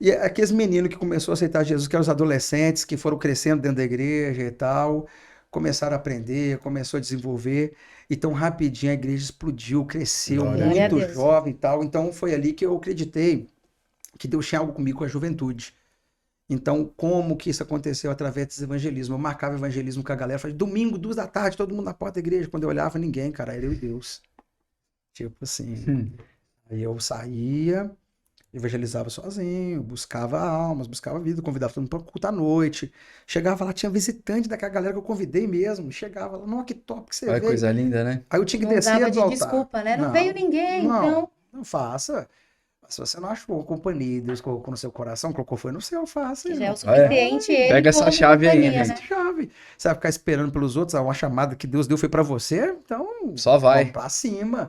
Speaker 3: E aqueles meninos que começaram a aceitar Jesus, que eram os adolescentes, que foram crescendo dentro da igreja e tal, começaram a aprender, começou a desenvolver. Então, rapidinho, a igreja explodiu, cresceu,
Speaker 1: Glória a
Speaker 3: muito
Speaker 2: Deus.
Speaker 3: jovem e tal. Então, foi ali que eu acreditei que Deus tinha algo comigo com a juventude. Então, como que isso aconteceu através desse evangelismo? Eu marcava evangelismo com a galera, falei, domingo, 2 da tarde, todo mundo na porta da igreja. Quando eu olhava, ninguém, cara, era eu e Deus. Tipo assim. Aí eu saía, evangelizava sozinho, buscava almas, buscava vida, convidava todo mundo para culto à noite. Chegava lá, tinha visitante daquela galera que eu convidei mesmo. Chegava lá, não, que top que você
Speaker 1: Olha que
Speaker 3: veio.
Speaker 1: coisa linda, né?
Speaker 3: Aí eu tinha que
Speaker 2: Não
Speaker 3: descer
Speaker 2: dava
Speaker 3: do
Speaker 2: de
Speaker 3: altar.
Speaker 2: desculpa, né? Não
Speaker 3: Não,
Speaker 2: veio ninguém,
Speaker 3: não,
Speaker 2: então.
Speaker 3: não faça. Se você não achou companhia, Deus colocou no seu coração, colocou foi no seu, faça.
Speaker 2: Que já é o
Speaker 3: irmão.
Speaker 2: suficiente ele
Speaker 1: Pega essa
Speaker 2: como
Speaker 1: chave aí,
Speaker 2: companhia,
Speaker 1: né?
Speaker 2: né?
Speaker 3: Essa chave. Você vai ficar esperando pelos outros, uma chamada que Deus deu foi pra você, então
Speaker 1: Só vai.
Speaker 3: vamos pra cima.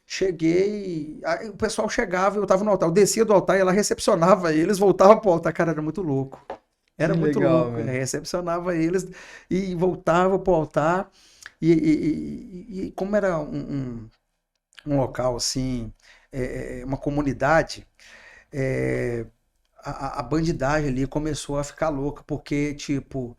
Speaker 3: Cheguei, aí o pessoal chegava, eu tava no altar, eu descia do altar e ela recepcionava eles, voltava pro altar, cara, era muito louco. Era
Speaker 1: Que
Speaker 3: muito
Speaker 1: legal,
Speaker 3: louco,
Speaker 1: velho.
Speaker 3: recepcionava eles e voltava pro altar e como era um local assim, uma comunidade, é, a bandidagem ali começou a ficar louca, porque, tipo,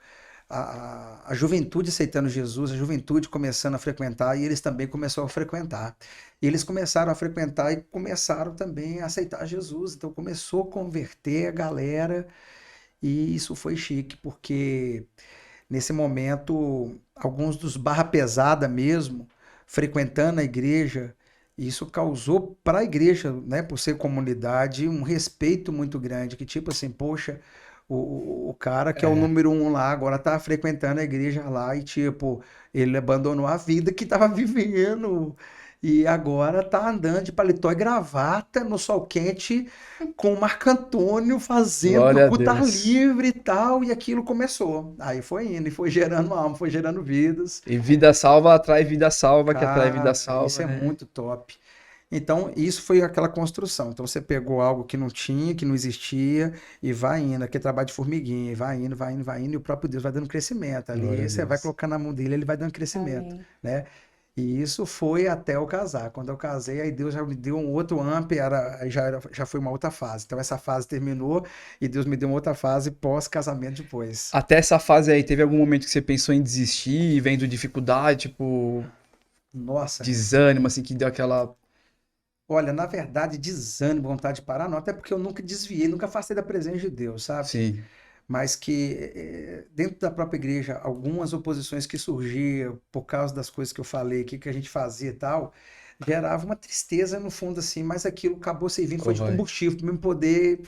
Speaker 3: a juventude aceitando Jesus, a juventude começando a frequentar, e eles também começaram a frequentar. E eles começaram a frequentar e começaram também a aceitar Jesus. Então começou a converter a galera, e isso foi chique, porque nesse momento, alguns dos barra pesada mesmo, frequentando a igreja, isso causou para a igreja, né, por ser comunidade, um respeito muito grande, que tipo assim, poxa, o cara que é o número 1 lá, agora tá frequentando a igreja lá e tipo, ele abandonou a vida que tava vivendo e agora tá andando de paletó e gravata no sol quente com o Marco Antônio fazendo
Speaker 1: Glória a
Speaker 3: culto ar
Speaker 1: Deus.
Speaker 3: livre e tal, e aquilo começou. Aí foi indo, e foi gerando alma, foi gerando vidas.
Speaker 1: E vida salva atrai vida salva, que atrai vida
Speaker 3: Cara,
Speaker 1: salva,
Speaker 3: isso é
Speaker 1: né?
Speaker 3: muito top. Então, isso foi aquela construção. Então, você pegou algo que não tinha, que não existia, e vai indo. Aquele trabalho de formiguinha, e vai indo, vai indo, vai indo, e o próprio Deus vai dando crescimento. Ali,
Speaker 1: Glória a
Speaker 3: você vai
Speaker 1: Deus.
Speaker 3: colocando na mão dele, ele vai dando crescimento,
Speaker 2: Amém.
Speaker 3: né? E isso foi até eu casar. Quando eu casei, aí Deus já me deu um outro amp, já foi uma outra fase. Então, essa fase terminou, e Deus me deu uma outra fase pós-casamento depois.
Speaker 1: Até essa fase aí, teve algum momento que você pensou em desistir, vendo dificuldade, tipo,
Speaker 3: Nossa,
Speaker 1: desânimo, assim, que deu aquela
Speaker 3: olha, na verdade, desânimo, vontade de parar, não, até porque eu nunca desviei, nunca afastei da presença de Deus, sabe?
Speaker 1: Sim.
Speaker 3: Mas que dentro da própria igreja, algumas oposições que surgiam por causa das coisas que eu falei aqui, que a gente fazia e tal, gerava uma tristeza no fundo, assim, mas aquilo acabou servindo, foi de
Speaker 1: Corrói.
Speaker 3: combustível para eu poder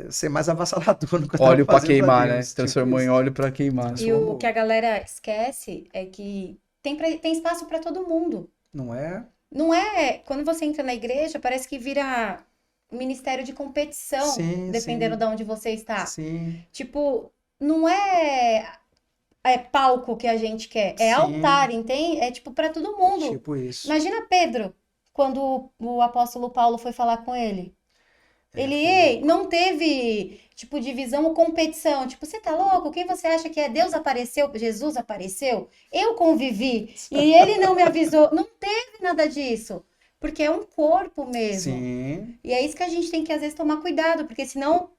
Speaker 3: ser mais avassalador no que eu estava
Speaker 1: Óleo pra
Speaker 3: fazendo para
Speaker 1: queimar, né?
Speaker 3: Deus. Tipo
Speaker 1: Transformou em
Speaker 3: isso.
Speaker 1: óleo pra queimar.
Speaker 2: E o
Speaker 3: Transformou.
Speaker 2: que a galera esquece é que tem espaço para todo mundo.
Speaker 3: Não é?
Speaker 2: Não é, quando você entra na igreja, parece que vira um ministério de competição,
Speaker 3: Sim,
Speaker 2: dependendo
Speaker 3: sim,
Speaker 2: de onde você está.
Speaker 3: sim,
Speaker 2: Tipo, não é palco que a gente quer, é
Speaker 3: sim,
Speaker 2: altar, entende? É tipo para todo mundo.
Speaker 3: tipo isso.
Speaker 2: Imagina Pedro, quando o apóstolo Paulo foi falar com ele. Ele
Speaker 3: ficou
Speaker 2: ei, não teve, tipo, divisão ou competição. Tipo, você tá louco? Quem você acha que é? Deus apareceu? Jesus apareceu? Eu convivi e ele não me avisou. Não teve nada disso. Porque é um corpo mesmo.
Speaker 3: Sim,
Speaker 2: E é isso que a gente tem que, às vezes, tomar cuidado. Porque senão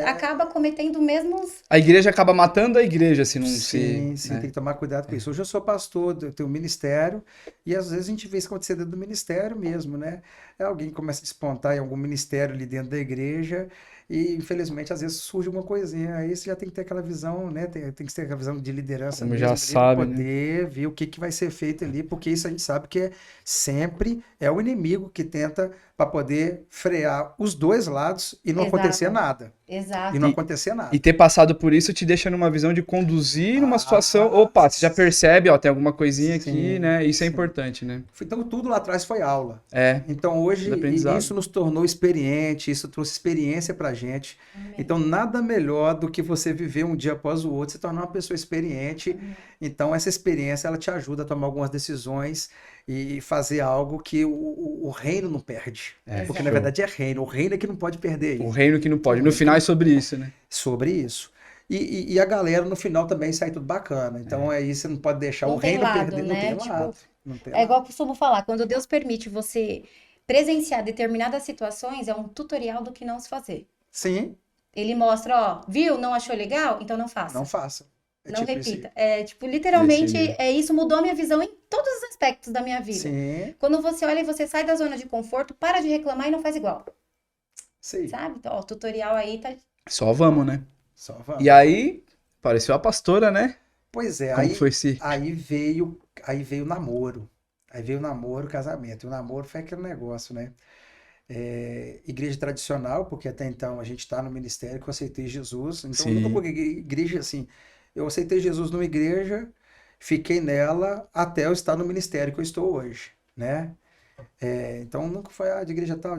Speaker 2: acaba cometendo os mesmos...
Speaker 1: A igreja acaba matando a igreja se não
Speaker 3: sim,
Speaker 1: se.
Speaker 3: sim, tem
Speaker 1: Né?
Speaker 3: que tomar cuidado com isso. Hoje eu sou pastor, eu tenho um ministério, e às vezes a gente vê isso acontecer dentro do ministério mesmo, né? Alguém começa a despontar em algum ministério ali dentro da igreja, e infelizmente às vezes surge uma coisinha. Aí você já tem que ter aquela visão, né? Tem que ter aquela visão de liderança
Speaker 1: Como
Speaker 3: mesmo
Speaker 1: já
Speaker 3: ali, para
Speaker 1: sabe, né?
Speaker 3: poder ver o que que vai ser feito ali, porque isso a gente sabe que sempre é o inimigo que tenta para poder frear os dois lados e não acontecer
Speaker 2: Exato.
Speaker 3: nada. E
Speaker 2: Exato.
Speaker 3: não acontecer nada.
Speaker 1: E ter passado por isso te deixa numa visão de conduzir numa situação.
Speaker 3: Ah,
Speaker 1: Opa, você já percebe, ó, tem alguma coisinha aqui,
Speaker 3: sim,
Speaker 1: né? Isso é
Speaker 3: sim.
Speaker 1: importante, né?
Speaker 3: Então tudo lá atrás foi aula.
Speaker 1: É,
Speaker 3: Então hoje
Speaker 1: tudo aprendizado.
Speaker 3: isso nos tornou experiente, isso trouxe experiência pra gente. Então nada melhor do que você viver um dia após o outro, se tornar uma pessoa experiente. Então essa experiência ela te ajuda a tomar algumas decisões e fazer algo que o reino não perde. Porque na
Speaker 1: show.
Speaker 3: verdade é reino, o reino é que não pode perder
Speaker 1: O
Speaker 3: isso.
Speaker 1: reino que não pode.
Speaker 3: O
Speaker 1: No
Speaker 3: reino
Speaker 1: final
Speaker 3: que
Speaker 1: é sobre isso, né?
Speaker 3: sobre isso. E a galera no final também sai tudo bacana. Então aí você não pode deixar
Speaker 2: Não
Speaker 3: o
Speaker 2: tem
Speaker 3: reino
Speaker 2: lado,
Speaker 3: perder, não
Speaker 2: né?
Speaker 3: tem
Speaker 2: Tipo,
Speaker 3: lado. Não tem
Speaker 2: é igual
Speaker 3: lado.
Speaker 2: eu costumo falar, quando Deus permite você presenciar determinadas situações, é um tutorial do que não se fazer.
Speaker 3: Sim,
Speaker 2: Ele mostra, ó, viu? Não achou legal? Então não faça.
Speaker 3: não faça. É
Speaker 2: Não
Speaker 3: tipo isso aí.
Speaker 2: repita. É, tipo,
Speaker 1: Desse
Speaker 2: literalmente,
Speaker 1: nível.
Speaker 2: isso mudou a minha visão em todos os aspectos da minha vida.
Speaker 3: Sim,
Speaker 2: Quando você olha e você sai da zona de conforto, para de reclamar e não faz igual,
Speaker 3: isso aí.
Speaker 2: sabe? Então, ó, o tutorial aí tá...
Speaker 1: Só vamos, né?
Speaker 3: Só vamos.
Speaker 1: E aí, apareceu a pastora, né?
Speaker 3: Pois é,
Speaker 1: Como
Speaker 3: aí,
Speaker 1: foi esse.
Speaker 3: aí veio o namoro. Aí veio o namoro, o casamento. E o namoro foi aquele negócio, né? Igreja tradicional, porque até então a gente está no ministério que eu aceitei Jesus. Então eu nunca
Speaker 1: Sim.
Speaker 3: peguei igreja assim. Eu aceitei Jesus numa igreja, fiquei nela até eu estar no ministério que eu estou hoje, né? Então nunca foi de igreja tal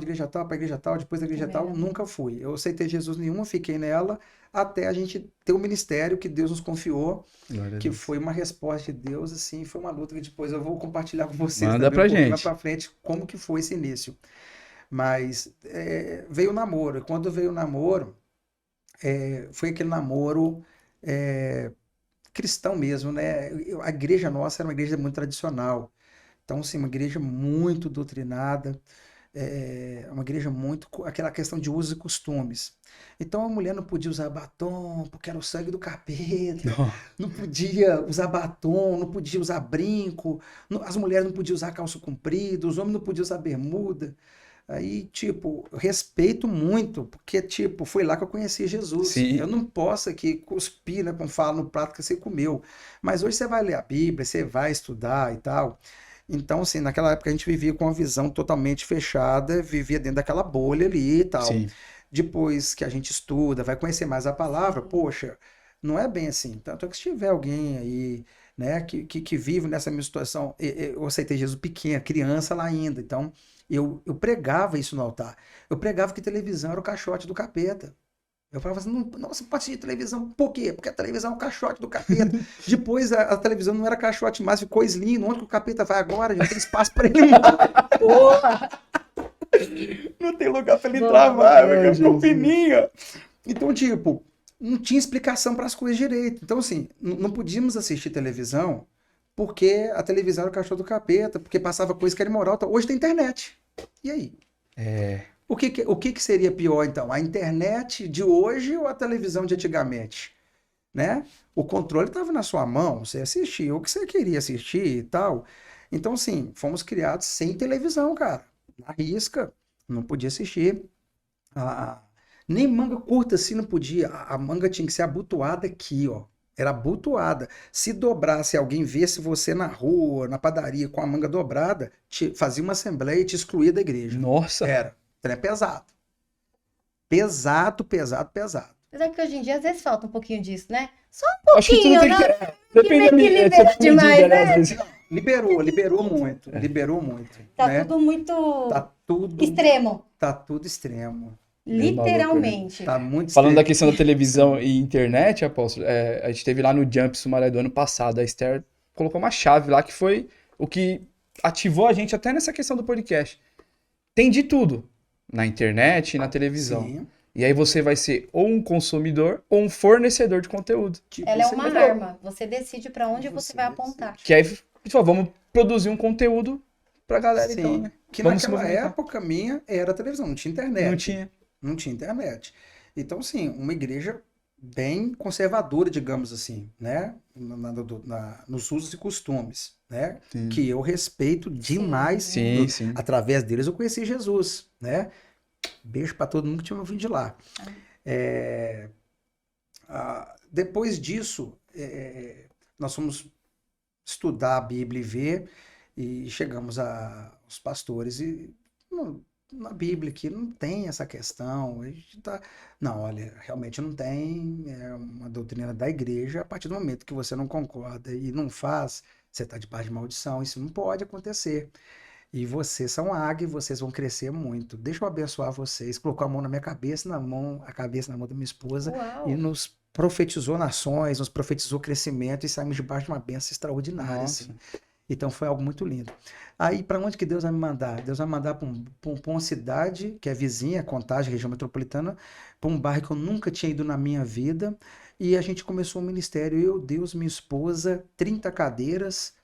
Speaker 3: para igreja tal, depois da igreja tal, nunca fui. Eu aceitei Jesus nenhuma, fiquei nela até a gente ter o ministério que Deus nos confiou,
Speaker 1: Glória a
Speaker 3: que
Speaker 1: Deus.
Speaker 3: foi uma resposta de Deus, assim, foi uma luta que depois eu vou compartilhar com vocês
Speaker 1: Manda
Speaker 3: também
Speaker 1: pra
Speaker 3: um pouquinho
Speaker 1: gente.
Speaker 3: mais pra frente como que foi esse início. Mas veio o namoro, e quando veio o namoro, foi aquele namoro cristão mesmo, né? A igreja nossa era uma igreja muito tradicional. Então, assim, uma igreja muito doutrinada, uma igreja muito aquela questão de usos e costumes. Então a mulher não podia usar batom porque era o sangue do capeta, não podia usar batom, não podia usar brinco, as mulheres não podiam usar calça comprida, os homens não podiam usar bermuda. Aí, tipo, eu respeito muito, porque, tipo, foi lá que eu conheci Jesus.
Speaker 1: Sim.
Speaker 3: Eu não posso aqui cuspir, né, como fala no prato que você comeu. Mas hoje você vai ler a Bíblia, você vai estudar e tal. Então, assim, naquela época a gente vivia com uma visão totalmente fechada, vivia dentro daquela bolha ali e tal.
Speaker 1: Sim.
Speaker 3: Depois que a gente estuda, vai conhecer mais a palavra, poxa, não é bem assim. Tanto é que se tiver alguém aí, né, que vive nessa minha situação, eu aceitei Jesus pequeno, criança lá ainda, então eu pregava isso no altar. Eu pregava que televisão era o caixote do capeta. Eu falava assim, nossa, pode assistir televisão. Por quê? Porque a televisão é o caixote do capeta. Depois a televisão não era caixote mais, ficou slim. Onde que o capeta vai agora? Já tem espaço para ele mais.
Speaker 2: Boa!
Speaker 3: Não tem lugar para ele
Speaker 2: Boa,
Speaker 3: travar,
Speaker 1: boa,
Speaker 3: ficou
Speaker 1: Jesus.
Speaker 3: fininha. Então, tipo, não tinha explicação para as coisas direito. Então, assim, não podíamos assistir televisão porque a televisão era o cachorro do capeta, porque passava coisa que era imoral. Então, hoje tem internet. E aí? O que seria pior, então? A internet de hoje ou a televisão de antigamente? Né? O controle estava na sua mão, você assistia o que você queria assistir e tal. Então, assim, fomos criados sem televisão, cara. na risca, não podia assistir. Nem manga curta assim não podia. A manga tinha que ser abotoada aqui, ó. Era abotoada. Se dobrasse, alguém visse você na rua, na padaria, com a manga dobrada, fazia uma assembleia e te excluía da igreja.
Speaker 1: Nossa.
Speaker 3: Era. Então é pesado. Pesado, pesado, pesado.
Speaker 2: Mas é que hoje em dia, às vezes, falta um pouquinho disso, né? Só um
Speaker 1: Acho que tudo
Speaker 2: pouquinho,
Speaker 1: tem
Speaker 2: né?
Speaker 1: que. Depende da
Speaker 2: libera
Speaker 1: medida,
Speaker 2: demais,
Speaker 1: né?
Speaker 2: né?
Speaker 1: Às vezes.
Speaker 3: Liberou muito. Liberou muito.
Speaker 2: Tá
Speaker 3: né?
Speaker 2: tudo muito
Speaker 3: Tá tudo,
Speaker 2: extremo.
Speaker 3: tá tudo extremo.
Speaker 2: Literalmente.
Speaker 3: Tá muito
Speaker 1: Falando da
Speaker 3: extremo.
Speaker 1: questão da televisão e internet, Apóstolo, a gente teve lá no Jump Sumaré do ano passado, a Esther colocou uma chave lá que foi o que ativou a gente até nessa questão do podcast. Tem de tudo, na internet e na televisão.
Speaker 3: Sim.
Speaker 1: E aí você vai ser ou um consumidor ou um fornecedor de conteúdo.
Speaker 3: Tipo,
Speaker 2: Ela é
Speaker 3: você
Speaker 2: uma
Speaker 3: vai-
Speaker 2: arma. Você decide pra onde você vai apontar.
Speaker 1: Que aí, tipo, vamos produzir um conteúdo pra galera,
Speaker 3: Sim.
Speaker 1: então, né?
Speaker 3: Que
Speaker 1: Vamos se
Speaker 3: naquela
Speaker 1: movimentar.
Speaker 3: época minha era televisão, não tinha internet.
Speaker 1: Não tinha.
Speaker 3: Não tinha internet. Então, assim, uma igreja bem conservadora, digamos assim, né? Nos usos e costumes, né?
Speaker 1: Sim.
Speaker 3: Que eu respeito demais.
Speaker 1: Sim, sim.
Speaker 3: Através deles eu conheci Jesus, né? Beijo para todo mundo que tinha ouvido de lá. Depois disso, nós fomos estudar a Bíblia e ver, e chegamos aos pastores e na Bíblia aqui não tem essa questão. A gente não, olha, realmente não tem, é uma doutrina da igreja. A partir do momento que você não concorda e não faz, você está debaixo de maldição, isso não pode acontecer. E vocês são águia, vocês vão crescer muito. Deixa eu abençoar vocês. Colocou a mão na minha cabeça, a cabeça na mão da minha esposa,
Speaker 2: Uau.
Speaker 3: e nos profetizou nações, nos profetizou crescimento, e saímos debaixo de uma bênção extraordinária.
Speaker 1: Nossa.
Speaker 3: Assim. Então foi algo muito lindo. Aí, para onde que Deus vai me mandar? Deus vai me mandar para uma cidade que é vizinha, Contagem, região metropolitana, para um bairro que eu nunca tinha ido na minha vida. E a gente começou um ministério, eu, Deus, minha esposa, 30 cadeiras,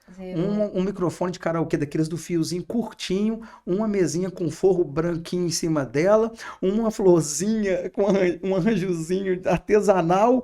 Speaker 3: um microfone de karaokê daqueles do fiozinho curtinho, uma mesinha com forro branquinho em cima dela, uma florzinha com um arranjozinho artesanal.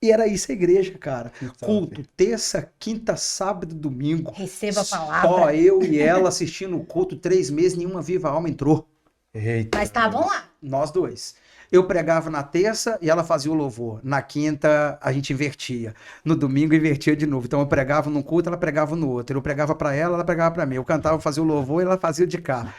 Speaker 3: E era isso a igreja, cara. Culto, terça, quinta, sábado e domingo.
Speaker 2: Receba a palavra.
Speaker 3: Só eu e ela assistindo o culto 3 meses, nenhuma viva alma entrou.
Speaker 1: Eita.
Speaker 2: Mas estavam lá.
Speaker 3: Nós dois. Eu pregava na terça e ela fazia o louvor. Na quinta, a gente invertia. No domingo, invertia de novo. Então, eu pregava num culto, ela pregava no outro. Eu pregava pra ela pregava pra mim. Eu cantava, fazia o louvor e ela fazia o de cá.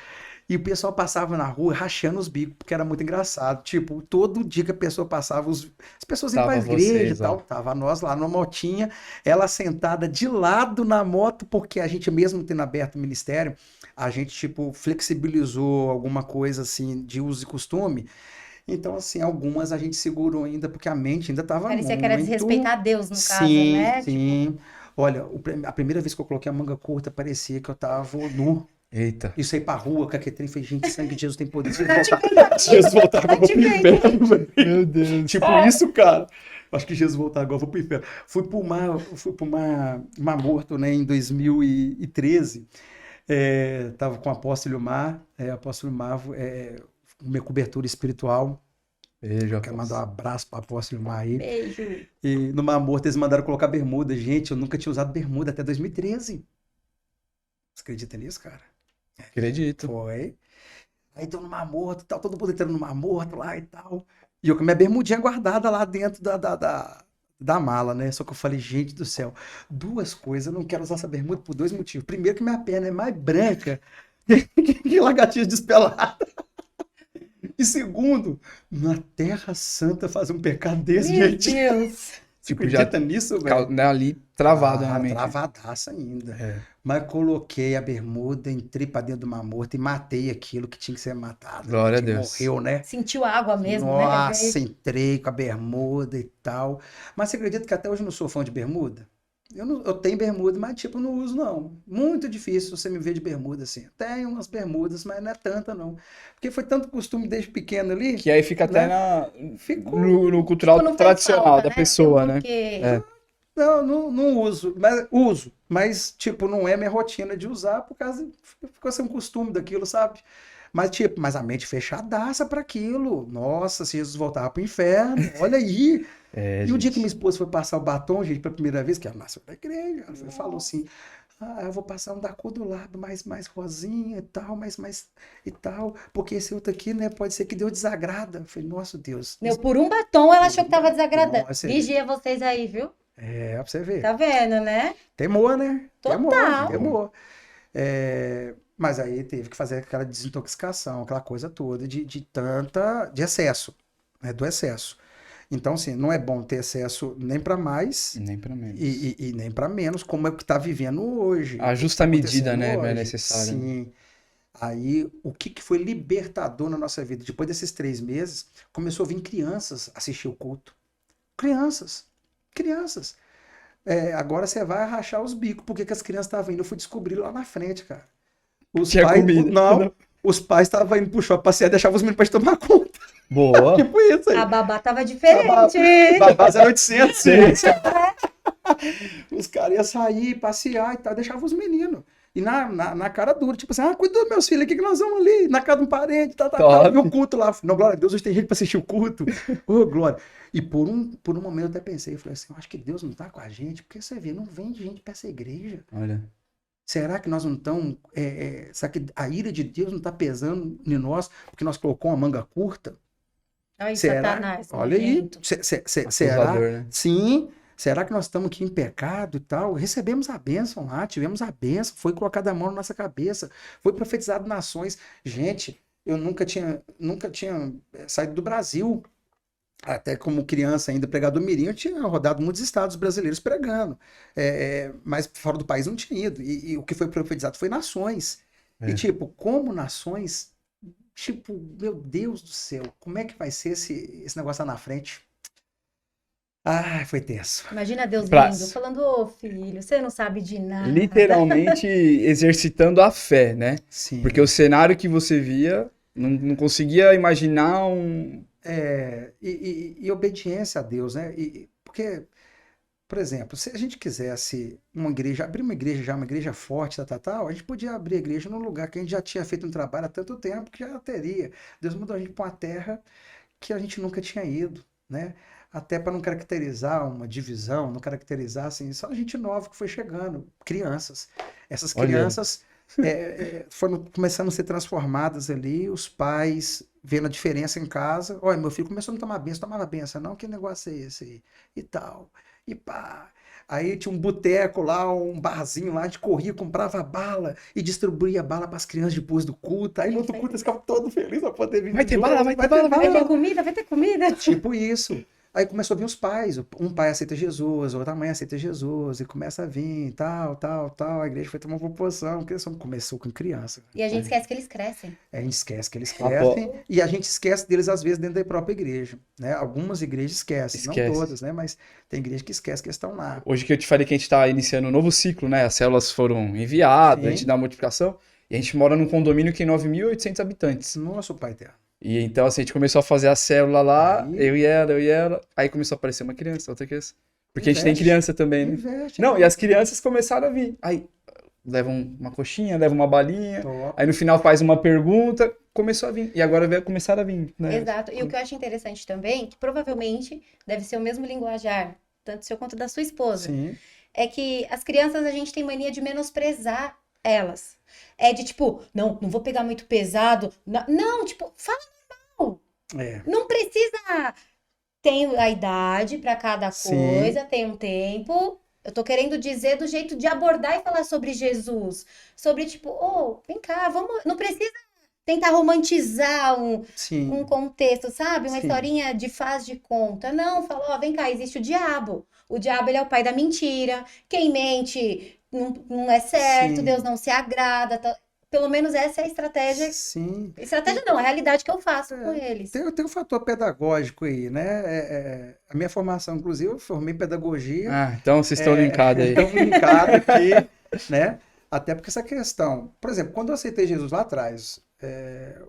Speaker 3: E o pessoal passava na rua rachando os bicos, porque era muito engraçado. Tipo, todo dia que a pessoa passava, as pessoas iam pra
Speaker 1: Tava
Speaker 3: igreja
Speaker 1: vocês,
Speaker 3: e tal.
Speaker 1: ó.
Speaker 3: Tava nós lá numa motinha, ela sentada de lado na moto, porque a gente mesmo tendo aberto o ministério, a gente, tipo, flexibilizou alguma coisa, assim, de uso e costume. Então, assim, algumas a gente segurou ainda, porque a mente ainda tava
Speaker 2: Parecia
Speaker 3: muito...
Speaker 2: que era desrespeitar Deus, no caso,
Speaker 3: Sim,
Speaker 2: né?
Speaker 3: sim. Olha, a primeira vez que eu coloquei a manga curta, parecia que eu tava nu.
Speaker 1: Eita.
Speaker 3: Isso aí pra rua, com aquele trem, falei, gente, sangue de Jesus tem poder. Jesus voltar agora, eu vou pro
Speaker 2: Ativei.
Speaker 3: inferno, velho.
Speaker 1: Meu Deus.
Speaker 3: Tipo isso, cara. Acho que Jesus voltar agora, eu vou pro inferno. Fui pro Mar Morto, né, em 2013. Tava com o apóstolo Mar, minha cobertura espiritual.
Speaker 1: Beijo,
Speaker 3: Quero mandar um abraço pro apóstolo Mar aí.
Speaker 2: Beijo.
Speaker 3: E no Mar Morto eles mandaram colocar bermuda. Gente, eu nunca tinha usado bermuda até 2013. Você acredita nisso, cara?
Speaker 1: Acredito.
Speaker 3: Foi. Aí tô no Mar Morto, tal, todo mundo entrando no Mar Morto lá e tal. E eu com minha bermudinha guardada lá dentro da mala, né? Só que eu falei, gente do céu, duas coisas, eu não quero usar essa bermuda por 2 motivos. Primeiro que minha perna é mais branca que lagartixa despelada. E segundo, na Terra Santa fazer um pecado desse,
Speaker 2: Meu
Speaker 3: gente.
Speaker 2: Deus.
Speaker 3: Você
Speaker 1: Tipo, já
Speaker 3: acredita nisso, velho?
Speaker 1: né, ali travado, realmente.
Speaker 3: Travadaça ainda.
Speaker 1: É.
Speaker 3: Mas coloquei a bermuda, entrei pra dentro do Mar Morto e matei aquilo que tinha que ser matado.
Speaker 1: Glória a
Speaker 3: Que
Speaker 1: Deus.
Speaker 3: morreu, né?
Speaker 2: Sentiu a água mesmo,
Speaker 3: Nossa,
Speaker 2: né?
Speaker 3: entrei com a bermuda e tal. Mas você acredita que até hoje eu não sou fã de bermuda? Eu tenho bermuda, mas tipo, não uso não. Muito difícil você me ver de bermuda assim. Tenho umas bermudas, mas não é tanta não. Porque foi tanto costume desde pequeno ali.
Speaker 1: Que aí fica até
Speaker 3: Ficou.
Speaker 1: no cultural
Speaker 2: Tipo, não fez
Speaker 1: tradicional
Speaker 2: falta,
Speaker 1: da
Speaker 2: né?
Speaker 1: pessoa, né?
Speaker 2: Porque
Speaker 3: Não uso, mas uso. Mas, tipo, não é minha rotina de usar por causa. Ficou sem um costume daquilo, sabe? Mas, tipo, mas a mente fechadaça para aquilo. Nossa, se Jesus voltava pro inferno, olha aí.
Speaker 1: É,
Speaker 3: E o dia
Speaker 1: gente.
Speaker 3: que minha esposa foi passar o batom, gente, pela primeira vez, que ela nasceu da igreja, ela falou assim: Ah, eu vou passar um da cor do lábio mais rosinha e tal, e tal, porque esse outro aqui, né, pode ser que Deus desagrada. Eu falei, nossa Deus.
Speaker 2: Meu, por um batom ela achou que tava
Speaker 3: Nossa,
Speaker 2: desagradando.
Speaker 3: você
Speaker 2: Vigia vocês aí, viu?
Speaker 3: pra você ver.
Speaker 2: Tá vendo, né?
Speaker 3: Temor, né?
Speaker 2: Total.
Speaker 3: Temor. Mas aí teve que fazer aquela desintoxicação, aquela coisa toda de excesso, né? Do excesso. Então, assim, não é bom ter excesso nem para mais
Speaker 1: Nem pra menos.
Speaker 3: e nem para menos, como é o que está vivendo hoje.
Speaker 1: A justa
Speaker 3: Tá
Speaker 1: medida, né,
Speaker 3: acontecendo
Speaker 1: é
Speaker 3: hoje.
Speaker 1: necessária.
Speaker 3: Sim. Aí, o que foi libertador na nossa vida? Depois desses 3 meses, começou a vir crianças assistir o culto. Crianças. Crianças. Agora você vai rachar os bicos. Por que que as crianças estavam indo? Eu fui descobrir lá na frente, cara. Os
Speaker 1: Tinha
Speaker 3: pais.
Speaker 1: comida.
Speaker 3: Não, os pais estavam indo pro shopping passear e deixavam os meninos pra gente tomar conta.
Speaker 1: Boa.
Speaker 3: Tipo isso aí.
Speaker 2: A babá tava diferente.
Speaker 3: Babá 0800. Os caras iam sair, passear e tal, deixavam os meninos. E na cara dura, tipo assim, cuida dos meus filhos aqui que nós vamos ali, na casa de um parente,
Speaker 1: Top.
Speaker 3: E o culto lá. Não, glória a Deus, hoje tem gente pra assistir o culto. Ô, glória. E por um momento eu até pensei, eu falei assim, eu acho que Deus não tá com a gente, porque você vê, não vem gente pra essa igreja.
Speaker 1: Olha.
Speaker 3: Será que nós não estamos. Será que a ira de Deus não está pesando em nós porque nós colocamos uma manga curta?
Speaker 2: Ai,
Speaker 3: Será?
Speaker 2: Satanás.
Speaker 3: Olha aí.
Speaker 2: nojento.
Speaker 3: Será?
Speaker 1: Acusador, né?
Speaker 3: Sim. Será que nós estamos aqui em pecado e tal? Recebemos a bênção lá, tivemos a bênção, foi colocada a mão na nossa cabeça, foi profetizado nações. Gente, eu nunca tinha saído do Brasil. Até como criança ainda, pregador mirim, eu tinha rodado muitos estados brasileiros pregando. Mas fora do país não tinha ido. E o que foi profetizado foi nações. E tipo, como nações, tipo, meu Deus do céu, como é que vai ser esse negócio lá na frente? Ah, foi tenso.
Speaker 2: Imagina Deus
Speaker 1: Pra-
Speaker 2: vindo, falando, ô filho, você não sabe de nada.
Speaker 1: Literalmente exercitando a fé, né?
Speaker 3: Sim.
Speaker 1: Porque o cenário que você via, não conseguia imaginar um.
Speaker 3: E obediência a Deus, né? Porque, por exemplo, se a gente quisesse abrir uma igreja forte, a gente podia abrir a igreja num lugar que a gente já tinha feito um trabalho há tanto tempo que já teria. Deus mandou a gente para uma terra que a gente nunca tinha ido, né? Até para não caracterizar uma divisão, não caracterizar assim, só gente nova que foi chegando, crianças. Essas
Speaker 1: Olha.
Speaker 3: crianças foram começando a ser transformadas ali, os pais vendo a diferença em casa. Olha, meu filho começou a não tomava benção, não, que negócio é esse aí? E tal, e pá. Aí tinha um boteco lá, um barzinho lá, a gente corria, comprava bala e distribuía bala para as crianças depois do culto. Aí no outro culto eles ficavam todos felizes para poder vir.
Speaker 1: Vai
Speaker 3: de
Speaker 1: ter
Speaker 3: novo,
Speaker 1: bala, vai ter bala,
Speaker 2: Vai ter comida, vai ter comida.
Speaker 3: Tipo isso. Aí começou a vir os pais. Um pai aceita Jesus, outra mãe aceita Jesus, e começa a vir, tal. A igreja foi tomar uma proporção, porque começou com criança.
Speaker 2: E a gente esquece que eles crescem.
Speaker 3: A gente esquece que eles
Speaker 1: Ah,
Speaker 3: crescem, e a gente esquece deles, às vezes, dentro da própria igreja, né? Algumas igrejas esquecem, não
Speaker 1: Esquece.
Speaker 3: todas, né? Mas tem igreja que esquece que eles estão lá.
Speaker 1: Hoje que eu te falei que a gente está iniciando um novo ciclo, né? As células foram enviadas, a gente
Speaker 3: Sim.
Speaker 1: dá a multiplicação. E a gente mora num condomínio que tem 9.800 habitantes.
Speaker 3: Nosso Pai Eterno.
Speaker 1: E então, assim, a gente começou a fazer a célula lá,
Speaker 3: Aí.
Speaker 1: eu e ela. Aí começou a aparecer uma criança, outra criança. Porque a gente tem
Speaker 3: Investe.
Speaker 1: criança também, né?
Speaker 3: Investe.
Speaker 1: Não, e as crianças começaram a vir. Aí levam uma coxinha, levam uma balinha.
Speaker 3: Top.
Speaker 1: Aí no final faz uma pergunta, começou a vir. E agora vai começar a vir, né?
Speaker 2: Exato. E o que eu acho interessante também, que provavelmente deve ser o mesmo linguajar, tanto seu quanto da sua esposa,
Speaker 3: Sim.
Speaker 2: é que as crianças a gente tem mania de menosprezar elas. É de tipo, não vou pegar muito pesado. Não, tipo, fala normal.
Speaker 3: É.
Speaker 2: Não precisa. Tem a idade para cada
Speaker 3: Sim.
Speaker 2: coisa, tem um tempo. Eu tô querendo dizer do jeito de abordar e falar sobre Jesus. Sobre tipo, vem cá, vamos. Não precisa tentar romantizar um
Speaker 3: Sim.
Speaker 2: contexto, sabe? Uma
Speaker 3: Sim.
Speaker 2: historinha de faz de conta. Não, fala, vem cá, existe o diabo. O diabo, ele é o pai da mentira. Quem mente não é certo,
Speaker 3: Sim.
Speaker 2: Deus não se agrada. Pelo menos essa é a estratégia.
Speaker 3: Sim.
Speaker 2: Estratégia não, é a realidade que eu faço com eles.
Speaker 3: Tem um fator pedagógico aí, né? A minha formação, inclusive, eu formei em pedagogia.
Speaker 1: Ah, então vocês estão linkados aí.
Speaker 3: Estamos linkados aqui, né? Até porque essa questão... Por exemplo, quando eu aceitei Jesus lá atrás,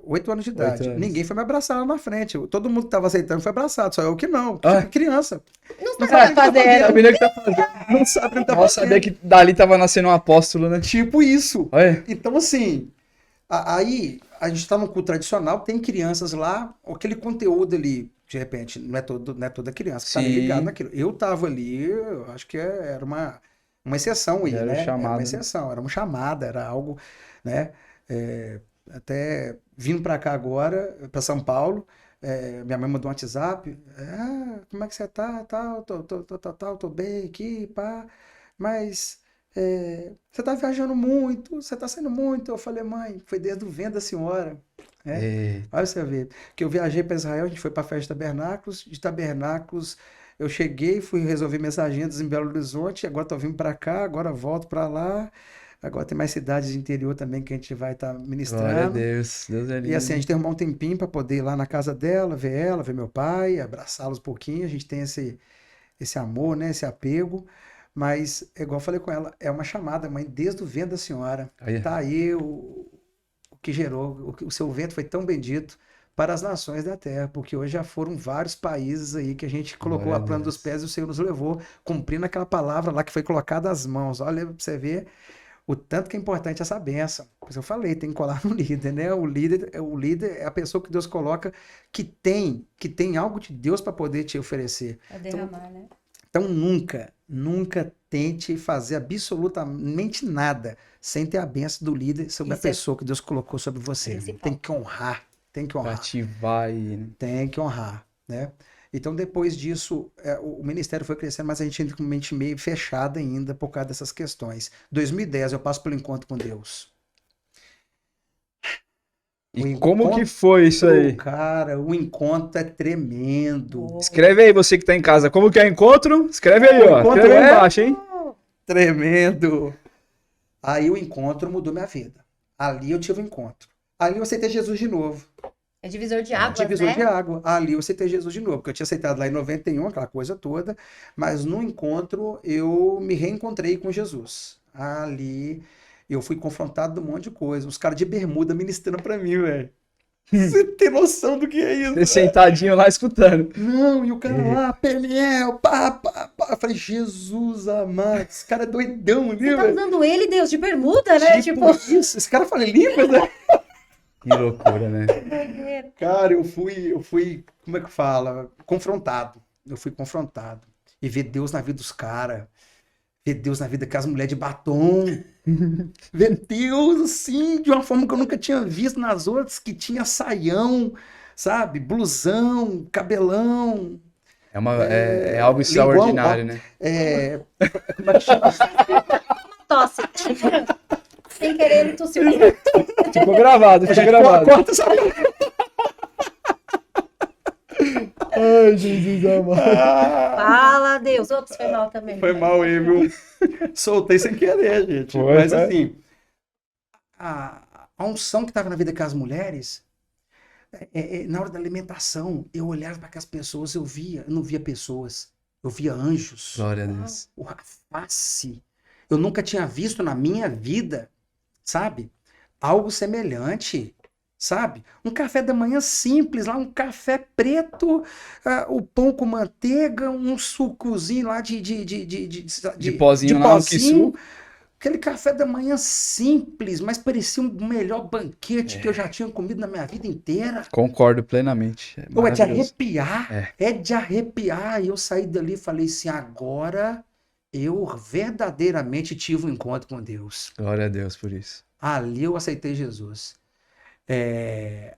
Speaker 3: 8 anos de idade,
Speaker 1: 8 anos.
Speaker 3: ninguém foi me abraçar lá na frente. Todo mundo que estava aceitando foi abraçado, só eu que não.
Speaker 1: Ah.
Speaker 3: Criança.
Speaker 2: Não
Speaker 3: sabe
Speaker 2: sabe
Speaker 3: o que tá
Speaker 2: fazer.
Speaker 1: Sabe nem o que tá fazendo.
Speaker 3: Não sabe o que tá
Speaker 1: Mal
Speaker 3: fazendo.
Speaker 1: sabia que dali tava nascendo um apóstolo, né?
Speaker 3: Tipo isso.
Speaker 1: Olha.
Speaker 3: Então, assim, aí a gente está no culto tradicional, tem crianças lá, aquele conteúdo ali, de repente, não é toda criança que está
Speaker 1: Sim.
Speaker 3: ligada naquilo. Eu estava ali, eu acho que era uma exceção aí,
Speaker 1: Era o
Speaker 3: né? Era
Speaker 1: chamado,
Speaker 3: uma
Speaker 1: né?
Speaker 3: exceção, era uma chamada, era algo, né? É, até vindo para cá agora, para São Paulo, minha mãe mandou um WhatsApp, como é que você tá? Tal, tô bem aqui, pá, mas você tá viajando muito, você tá saindo muito. Eu falei, mãe, foi desde o vento da senhora, né?
Speaker 1: Eita,
Speaker 3: Olha você ver, que eu viajei para Israel, a gente foi para a festa de Tabernáculos, de Tabernáculos eu cheguei, fui resolver minhas agendas em Belo Horizonte, agora tô vindo para cá, agora volto para lá. Agora tem mais cidades de interior também que a gente vai estar
Speaker 1: glória a
Speaker 3: ministrando.
Speaker 1: Deus. Deus é
Speaker 3: E assim, a
Speaker 1: lindo.
Speaker 3: gente tem que arrumar um tempinho para poder ir lá na casa dela, ver meu pai, abraçá-los um pouquinho. A gente tem esse amor, né? Esse apego. Mas, é igual eu falei com ela, é uma chamada, mãe, desde o vento da senhora.
Speaker 1: Aí,
Speaker 3: Tá aí o que gerou, o seu vento foi tão bendito para as nações da terra, porque hoje já foram vários países aí que a gente colocou
Speaker 1: glória a
Speaker 3: a planta dos
Speaker 1: Deus.
Speaker 3: pés e o Senhor nos levou, cumprindo aquela palavra lá que foi colocada às mãos. Olha para você ver o tanto que é importante essa bênção. Por isso eu falei, tem que colar no líder, né? O líder é a pessoa que Deus coloca que tem algo de Deus para poder te oferecer.
Speaker 2: Pra derramar, né?
Speaker 3: Então nunca tente fazer absolutamente nada sem ter a bênção do líder sobre a
Speaker 2: Isso é
Speaker 3: pessoa que Deus colocou sobre você.
Speaker 2: principal.
Speaker 3: Tem que honrar, tem que
Speaker 1: Pra
Speaker 3: honrar,
Speaker 1: ativar aí, né?
Speaker 3: tem que honrar, né? Então depois disso, o ministério foi crescendo, mas a gente ainda com mente meio fechada ainda por causa dessas questões. 2010 eu passo pelo encontro com Deus. O
Speaker 1: E como que
Speaker 3: encontro,
Speaker 1: foi isso aí?
Speaker 3: cara, o encontro é tremendo.
Speaker 2: Boa.
Speaker 1: Escreve aí, você que tá em casa. Como que é encontro? Escreve aí, ó.
Speaker 3: Encontro
Speaker 1: Escreve aí
Speaker 3: é-
Speaker 1: embaixo, hein?
Speaker 3: Tremendo. Aí o encontro mudou minha vida. Ali eu tive um encontro. Ali eu aceitei Jesus de novo.
Speaker 2: É divisor de águas,
Speaker 3: Divisor
Speaker 2: né?
Speaker 3: de água. Ali eu aceitei Jesus de novo, porque eu tinha aceitado lá em 91, aquela coisa toda, mas no encontro eu me reencontrei com Jesus. Ali eu fui confrontado de um monte de coisa. Os caras de bermuda ministrando pra mim, velho. Você tem noção do que é isso?
Speaker 1: Você sentadinho lá escutando.
Speaker 3: Não, e o cara lá, Peniel, pá, pá, pá. Eu falei, Jesus amado, esse cara é doidão ali,
Speaker 2: Você tá
Speaker 3: velho.
Speaker 2: usando ele, Deus, de bermuda, né? Tipo,
Speaker 3: Isso, esse cara fala língua, né?
Speaker 1: Que loucura, né?
Speaker 2: doideira.
Speaker 3: Cara, eu fui, como é que fala? Confrontado. Eu fui confrontado. E ver Deus na vida dos caras. Ver Deus na vida daquelas mulheres de batom. Ver Deus, assim, de uma forma que eu nunca tinha visto nas outras, que tinha saião, sabe? Blusão, cabelão.
Speaker 1: É algo
Speaker 3: linguão,
Speaker 1: extraordinário, né?
Speaker 3: Como é que chama?
Speaker 2: Tosse. Sem querer, ele tossiu.
Speaker 1: Ficou gravado, ficou gravado.
Speaker 3: Corta essa...
Speaker 1: Ai, Jesus amado.
Speaker 2: Fala, Deus. Outros foi mal também.
Speaker 3: Foi mal aí, viu? Soltei sem querer, gente.
Speaker 1: Foi,
Speaker 3: Mas
Speaker 1: foi.
Speaker 3: assim, a unção que estava na vida daquelas mulheres, na hora da alimentação, eu olhava para aquelas pessoas, eu não via pessoas, eu via anjos.
Speaker 1: Glória a Deus.
Speaker 3: A face. Eu nunca tinha visto na minha vida, sabe? Algo semelhante. Sabe? Um café da manhã simples, lá um café preto, o pão com manteiga, um sucozinho lá
Speaker 1: De pozinho lá, um
Speaker 3: pozinho.
Speaker 1: quiçu.
Speaker 3: Aquele café da manhã simples, mas parecia o melhor banquete que eu já tinha comido na minha vida inteira.
Speaker 1: Concordo plenamente. É
Speaker 3: Pô, é de
Speaker 1: maravilhoso.
Speaker 3: arrepiar, é de arrepiar. E eu saí dali e falei assim, agora eu verdadeiramente tive um encontro com Deus.
Speaker 1: Glória a Deus por isso.
Speaker 3: Ali eu aceitei Jesus.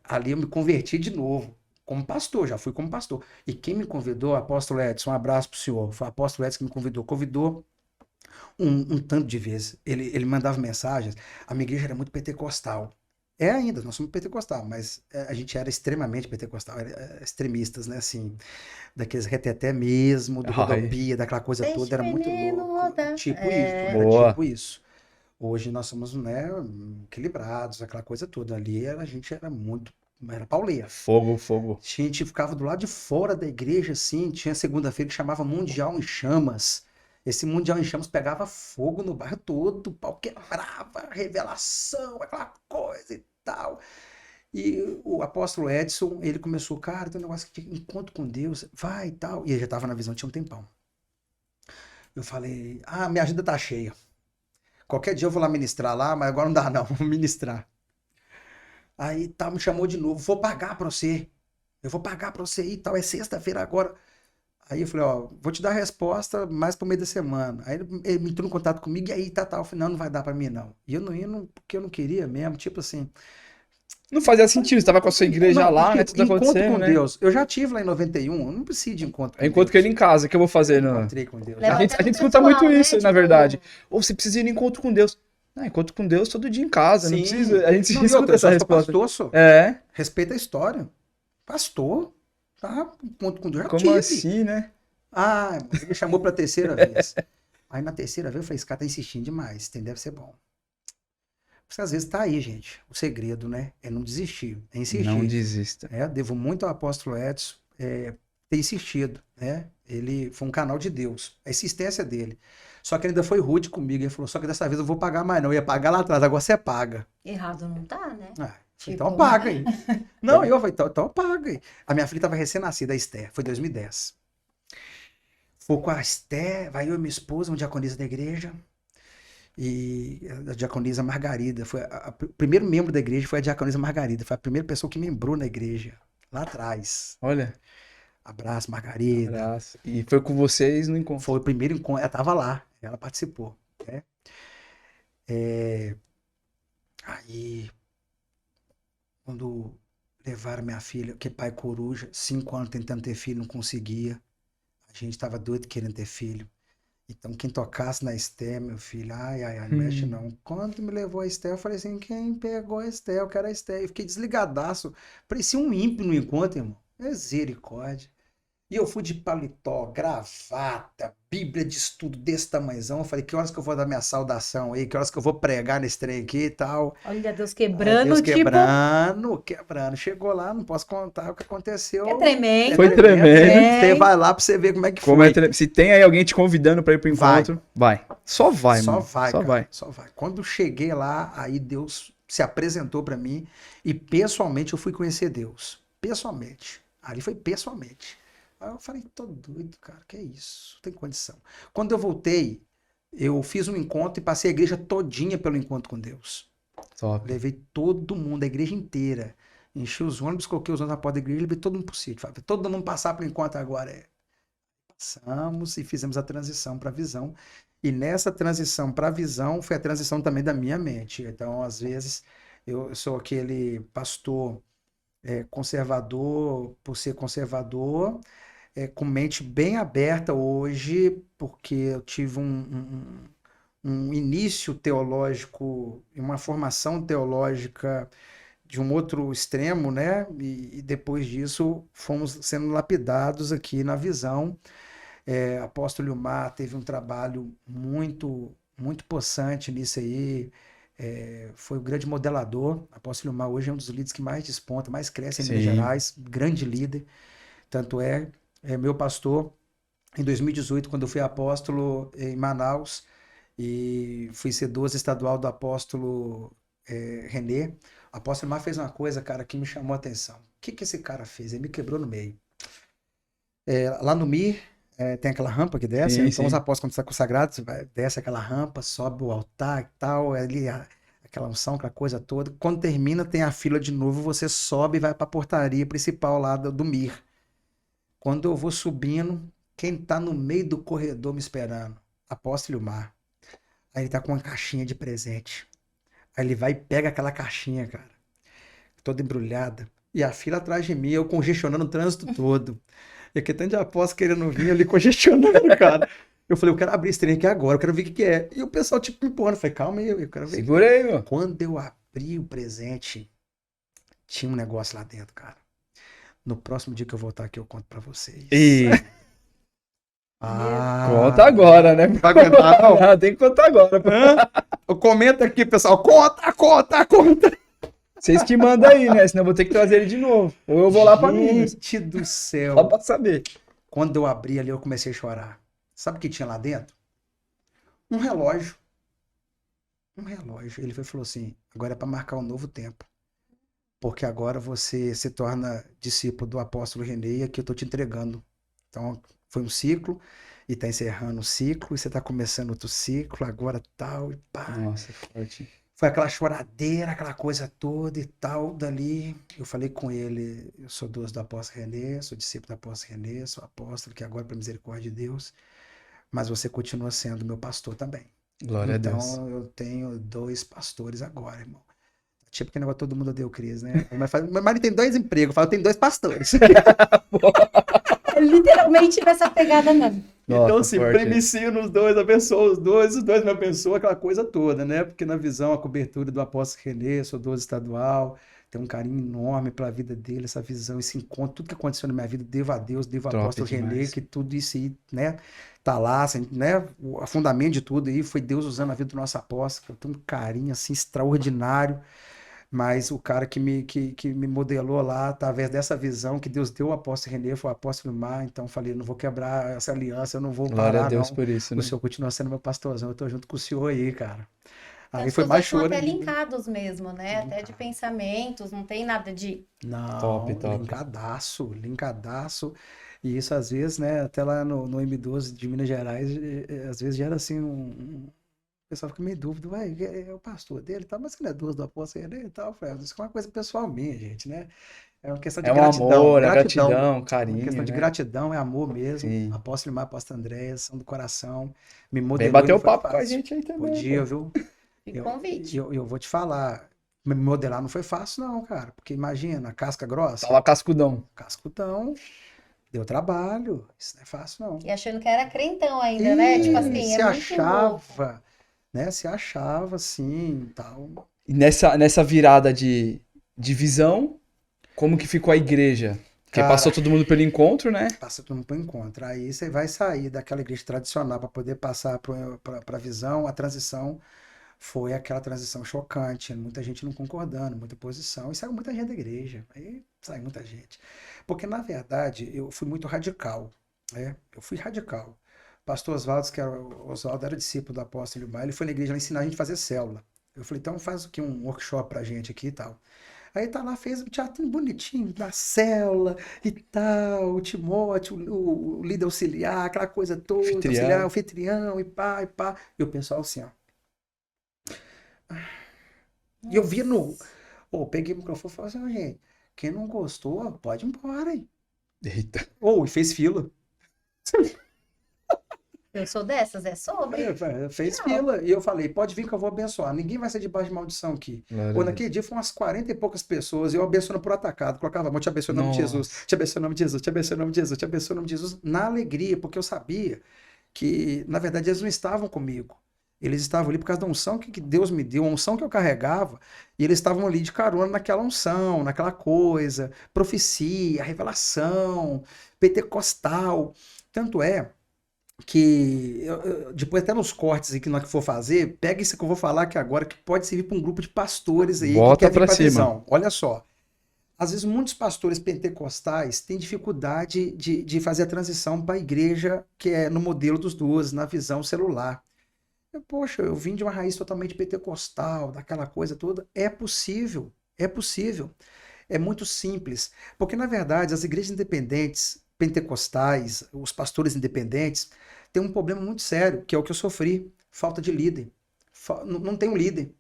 Speaker 3: Ali eu me converti de novo, como pastor, já fui como pastor. E quem me convidou, o apóstolo Edson, um abraço pro senhor, foi o apóstolo Edson que me convidou um tanto de vezes. Ele mandava mensagens, a minha igreja era muito pentecostal. É ainda, nós somos pentecostal, mas a gente era extremamente pentecostal, extremistas, né, assim, daqueles reteté mesmo, do
Speaker 1: Ai.
Speaker 3: rodopia, daquela coisa
Speaker 2: Deixa
Speaker 3: toda, era
Speaker 2: o
Speaker 3: muito
Speaker 2: menino
Speaker 3: louco.
Speaker 2: rodar.
Speaker 3: Tipo
Speaker 2: É.
Speaker 3: isso, era
Speaker 1: Boa.
Speaker 3: tipo isso. Hoje nós somos, né, equilibrados, aquela coisa toda. Ali a gente era pauleira.
Speaker 1: Fogo, fogo.
Speaker 3: A gente ficava do lado de fora da igreja, assim, tinha segunda-feira que chamava Mundial em Chamas. Esse Mundial em Chamas pegava fogo no bairro todo, o pau quebrava, revelação, aquela coisa e tal. E o apóstolo Edson, ele começou, cara, tem um negócio que encontro com Deus, vai e tal. E ele já estava na visão, tinha um tempão. Eu falei, minha agenda tá cheia. Qualquer dia eu vou lá ministrar lá, mas agora não dá não, vou ministrar. Aí me chamou de novo, vou pagar pra você. Eu vou pagar pra você e tal, é sexta-feira agora. Aí eu falei, ó, vou te dar a resposta mais pro meio da semana. Aí ele me entrou em contato comigo e aí tá. Eu falei, não, não vai dar pra mim, não. E eu não ia porque eu não queria mesmo, tipo assim.
Speaker 1: Não fazia sentido, você tava com a sua igreja
Speaker 3: Não,
Speaker 1: lá,
Speaker 3: porque
Speaker 1: né? Tudo
Speaker 3: encontro
Speaker 1: acontecendo,
Speaker 3: com
Speaker 1: né?
Speaker 3: Deus. Eu já tive lá em 91, eu não preciso de encontro com
Speaker 1: Enquanto que ele
Speaker 3: Deus.
Speaker 1: em casa, o que eu vou fazer? No...
Speaker 3: Encontrei com Deus.
Speaker 2: Leva
Speaker 1: A gente,
Speaker 2: até
Speaker 1: a
Speaker 2: pro
Speaker 1: gente escuta
Speaker 2: pessoal,
Speaker 1: muito
Speaker 2: né?
Speaker 1: isso, na
Speaker 2: Tipo,
Speaker 1: verdade. Ou você precisa ir no encontro com Deus. Não, encontro com Deus todo dia em casa, não precisa. A gente
Speaker 3: Não, e
Speaker 1: escuta
Speaker 3: outra,
Speaker 1: essa
Speaker 3: sou
Speaker 1: resposta.
Speaker 3: pastor, sou.
Speaker 1: É,
Speaker 3: Respeita a história. Pastor, tá? Encontro com Deus, já
Speaker 1: como
Speaker 3: tive.
Speaker 1: assim, né?
Speaker 3: Ah, ele me chamou pra terceira vez. Aí na terceira vez eu falei, esse cara tá insistindo demais, tem, deve ser bom. Porque às vezes tá aí, gente. O segredo, né? É não desistir, é insistir.
Speaker 1: Não desista.
Speaker 3: Devo muito ao apóstolo Edson ter insistido, né? Ele foi um canal de Deus, a insistência dele. Só que ele ainda foi rude comigo. Ele falou, só que dessa vez eu vou pagar mais não. Eu ia pagar lá atrás, agora você paga.
Speaker 2: errado não tá, né?
Speaker 3: Ah,
Speaker 2: Tipo,
Speaker 3: então paga aí. Não, eu falei, então paga aí. A minha filha estava recém-nascida, a Esther, foi 2010. Fui com a Esther, vai eu e minha esposa, uma diaconisa da igreja, e a diaconisa Margarida, o primeiro membro da igreja foi a diaconisa Margarida, foi a primeira pessoa que membrou na igreja, lá atrás.
Speaker 1: Olha,
Speaker 3: Abraço, Margarida.
Speaker 1: abraço. E foi com vocês no encontro.
Speaker 3: Foi o primeiro encontro, ela estava lá, ela participou, né? Aí, quando levaram minha filha, que é pai coruja, 5 anos tentando ter filho, não conseguia. A gente tava doido querendo ter filho. Então, quem tocasse na Esté, meu filho, ai, não mexe não. Quando me levou a Esté, eu falei assim, quem pegou a Esté? Eu quero a Esté. Eu fiquei desligadaço. Parecia um ímpio no encontro, irmão. Misericórdia. E eu fui de paletó, gravata, bíblia de estudo desse tamanhozão. Eu falei, que horas que eu vou dar minha saudação aí? Que horas que eu vou pregar nesse trem aqui e tal?
Speaker 2: Olha, Deus
Speaker 3: Aí
Speaker 2: quebrando,
Speaker 3: Deus
Speaker 2: tipo,
Speaker 3: quebrando. Chegou lá, não posso contar o que aconteceu.
Speaker 2: é tremendo.
Speaker 1: Foi tremendo.
Speaker 3: Você vai lá pra você ver como é que
Speaker 1: Como
Speaker 3: foi.
Speaker 1: Se tem aí alguém te convidando pra ir pro
Speaker 3: Vai.
Speaker 1: encontro, vai. Só vai,
Speaker 3: Só
Speaker 1: mano.
Speaker 3: vai,
Speaker 1: Só
Speaker 3: cara,
Speaker 1: vai.
Speaker 3: só vai. Quando eu cheguei lá, aí Deus se apresentou pra mim e pessoalmente eu fui conhecer Deus. Pessoalmente. Ali foi pessoalmente. Aí eu falei, tô doido, cara, que é isso? Não tem condição. Quando eu voltei, eu fiz um encontro e passei a igreja todinha pelo encontro com Deus.
Speaker 1: Top.
Speaker 3: Levei todo mundo, a igreja inteira. Enchi os ônibus, coloquei os ônibus na porta da igreja, levei todo mundo pro sítio. Falei, todo mundo passar pelo encontro agora. Passamos e fizemos a transição para a visão. E nessa transição para a visão foi a transição também da minha mente. Então, às vezes, eu sou aquele pastor conservador por ser conservador, com mente bem aberta hoje, porque eu tive um início teológico e uma formação teológica de um outro extremo, né? E depois disso fomos sendo lapidados aqui na visão. Apóstolo Ilmar teve um trabalho muito, muito possante nisso aí. Foi o grande modelador. Apóstolo Ilmar hoje é um dos líderes que mais desponta, mais cresce em Minas
Speaker 1: Sim.
Speaker 3: Gerais, grande líder. Tanto é meu pastor, em 2018, quando eu fui apóstolo em Manaus, e fui ser 12 estadual do apóstolo Renê. O apóstolo Ilmar fez uma coisa, cara, que me chamou a atenção. O que esse cara fez? Ele me quebrou no meio. Lá no MIR, tem aquela rampa que desce,
Speaker 1: Sim,
Speaker 3: então os
Speaker 1: sim.
Speaker 3: apóstolos, quando você está consagrado, você desce aquela rampa, sobe o altar e tal, ali aquela unção, aquela coisa toda. Quando termina, tem a fila de novo, você sobe e vai para a portaria principal lá do MIR. Quando eu vou subindo, quem tá no meio do corredor me esperando? Apóstolo Ilmar. Aí ele tá com uma caixinha de presente. Aí ele vai e pega aquela caixinha, cara, toda embrulhada. E a fila atrás de mim, eu congestionando o trânsito todo. E aqui tanto de apóstolo querendo vir ali, congestionando, cara. Eu falei, eu quero abrir esse trem aqui agora, eu quero ver o que é. E o pessoal, tipo, me empurrando. Eu falei, calma aí, eu quero ver.
Speaker 1: Segura aí, meu.
Speaker 3: Quando eu abri o presente, tinha um negócio lá dentro, cara. No próximo dia que eu voltar aqui, eu conto pra vocês.
Speaker 1: E
Speaker 3: Ah,
Speaker 1: conta agora, né?
Speaker 3: Não vai aguentar, não?
Speaker 1: Ah, tem que contar agora.
Speaker 3: Comenta aqui, pessoal. Conta!
Speaker 1: Vocês que mandam aí, né? Senão eu vou ter que trazer ele de novo. Ou eu vou lá pra Minas.
Speaker 3: Gente do céu.
Speaker 1: Só pra saber.
Speaker 3: Quando eu abri ali, eu comecei a chorar. Sabe o que tinha lá dentro? Um relógio. Um relógio. Ele falou assim, agora é para marcar um novo tempo. Porque agora você se torna discípulo do apóstolo Renê e aqui eu tô te entregando. Então, foi um ciclo e tá encerrando o ciclo e você tá começando outro ciclo, agora tal e pá.
Speaker 1: Nossa, forte.
Speaker 3: Foi aquela choradeira, aquela coisa toda e tal. Dali, eu falei com ele, eu sou doce do apóstolo Renê, sou discípulo do apóstolo Renê, sou apóstolo que agora, pela misericórdia de Deus, mas você continua sendo meu pastor também.
Speaker 1: Glória a Deus.
Speaker 3: Então, eu tenho 2 pastores agora, irmão. Tipo que negócio todo mundo odeia o Cris, né? Meu marido tem 2 empregos, eu falo, tem 2 pastores.
Speaker 2: É literalmente nessa pegada mesmo.
Speaker 3: Então,
Speaker 1: Nossa,
Speaker 3: assim,
Speaker 1: forte.
Speaker 3: premicio nos 2, abençoo os dois me abençoam, aquela coisa toda, né? Porque na visão, a cobertura do apóstolo Renê, sou 12 estadual, tenho um carinho enorme pela vida dele, essa visão, esse encontro, tudo que aconteceu na minha vida, devo a Deus, devo ao
Speaker 1: Top
Speaker 3: apóstolo Renê,
Speaker 1: demais.
Speaker 3: que tudo isso aí, né, tá lá, assim, né? O fundamento de tudo aí foi Deus usando a vida do nosso apóstolo, que eu tenho um carinho, assim, extraordinário. Mas o cara que me modelou lá, através dessa visão que Deus deu ao apóstolo Renê, foi o apóstolo Mar. Então, falei, não vou quebrar essa aliança, eu não vou
Speaker 1: Glória a
Speaker 3: parar,
Speaker 1: Deus
Speaker 3: não.
Speaker 1: por isso,
Speaker 3: O
Speaker 1: né?
Speaker 3: senhor continua sendo meu pastorzão, eu tô junto com o senhor aí, cara.
Speaker 2: Então,
Speaker 3: Aí
Speaker 2: os
Speaker 3: foi
Speaker 2: seus
Speaker 3: mais
Speaker 2: dois são
Speaker 3: choro
Speaker 2: até
Speaker 3: ainda.
Speaker 2: linkados mesmo, né? Até de
Speaker 3: Linkado.
Speaker 2: pensamentos, não tem nada de.
Speaker 1: Top,
Speaker 3: Não,
Speaker 1: top.
Speaker 3: linkadaço, linkadaço. E isso, às vezes, né, até lá no M12 de Minas Gerais, às vezes gera assim o pessoal fica meio dúvida, ué, é o pastor dele e tal, mas ele é do apóstolo Renê e tal. Eu falei, isso é uma coisa pessoal minha, gente, né? É uma questão de
Speaker 1: É um
Speaker 3: gratidão,
Speaker 1: amor, é
Speaker 3: gratidão.
Speaker 1: gratidão,
Speaker 3: Uma questão
Speaker 1: carinho,
Speaker 3: de
Speaker 1: né?
Speaker 3: gratidão, é amor mesmo.
Speaker 1: Sim.
Speaker 3: Apóstolo Mar, apóstolo André, são do coração. Me
Speaker 1: Vem
Speaker 3: modelou e
Speaker 1: bater
Speaker 3: não
Speaker 1: o
Speaker 3: foi
Speaker 1: papo com a
Speaker 3: fácil.
Speaker 1: gente aí também,
Speaker 3: Podia,
Speaker 1: pô.
Speaker 3: viu?
Speaker 2: De convite.
Speaker 3: Eu vou te falar, me modelar não foi fácil não, cara. Porque imagina, casca grossa,
Speaker 1: Tá lá cascudão.
Speaker 3: cascudão, deu trabalho. Isso não é fácil não.
Speaker 2: E achando que era crentão ainda, né? Tipo
Speaker 3: E
Speaker 2: assim, é
Speaker 3: se
Speaker 2: muito louco.
Speaker 3: achava, né? Se achava assim, tal.
Speaker 1: E nessa virada de visão, como que ficou a igreja? Porque
Speaker 3: Cara,
Speaker 1: passou todo mundo pelo encontro, né?
Speaker 3: passa todo mundo para o encontro. Aí você vai sair daquela igreja tradicional para poder passar para a visão. A transição foi aquela transição chocante. Muita gente não concordando, muita oposição. E saiu muita gente da igreja. Aí saiu muita gente. Porque, na verdade, eu fui muito radical. Né? Eu fui radical. Pastor Oswaldo, Oswaldo era discípulo do apóstolo Ilmar, ele foi na igreja lá ensinar a gente a fazer célula. Eu falei, então faz aqui um workshop pra gente aqui e tal. Aí tá lá, fez um teatro bonitinho, da célula e tal, o Timóteo, o líder auxiliar, aquela coisa toda, auxiliar,
Speaker 1: Anfitrião.
Speaker 3: anfitrião e pá, e pá. E o pessoal assim, ó. E eu via no. Pô, peguei o microfone e falei assim, ó, gente, quem não gostou, pode ir embora, hein?
Speaker 1: Eita.
Speaker 3: Ou, e fez fila.
Speaker 2: Eu sou dessas, é sobre.
Speaker 3: Fez
Speaker 2: Não.
Speaker 3: fila. E eu falei, pode vir que eu vou abençoar. Ninguém vai ser debaixo de maldição aqui.
Speaker 1: Glória
Speaker 3: Pô,
Speaker 1: a
Speaker 3: naquele
Speaker 1: Deus.
Speaker 3: dia foram umas 40 e poucas pessoas. E eu abençoando por atacado. Colocava a mão, te abençoe em nome de Jesus.
Speaker 1: Nossa.
Speaker 3: Te abençoe em nome de Jesus. Te abençoe em nome de Jesus. Te abençoe em nome de Jesus. Na alegria, porque eu sabia que, na verdade, eles não estavam comigo. Eles estavam ali por causa da unção que Deus me deu, a unção que eu carregava. E eles estavam ali de carona naquela unção, naquela coisa. Profecia, revelação, pentecostal. Tanto é que depois até nos cortes aí que nós for fazer, pega isso que eu vou falar aqui agora, que pode servir para um grupo de pastores aí que
Speaker 1: Bota
Speaker 3: quer vir
Speaker 1: pra
Speaker 3: para a
Speaker 1: cima.
Speaker 3: visão. Olha só, às vezes muitos pastores pentecostais têm dificuldade de fazer a transição para a igreja que é no modelo dos 12, na visão celular. Poxa, eu vim de uma raiz totalmente pentecostal, daquela coisa toda. É possível, é possível. É muito simples, porque na verdade as igrejas independentes, pentecostais, os pastores independentes, têm um problema muito sério, que é o que eu sofri, falta de líder. Não tem um líder.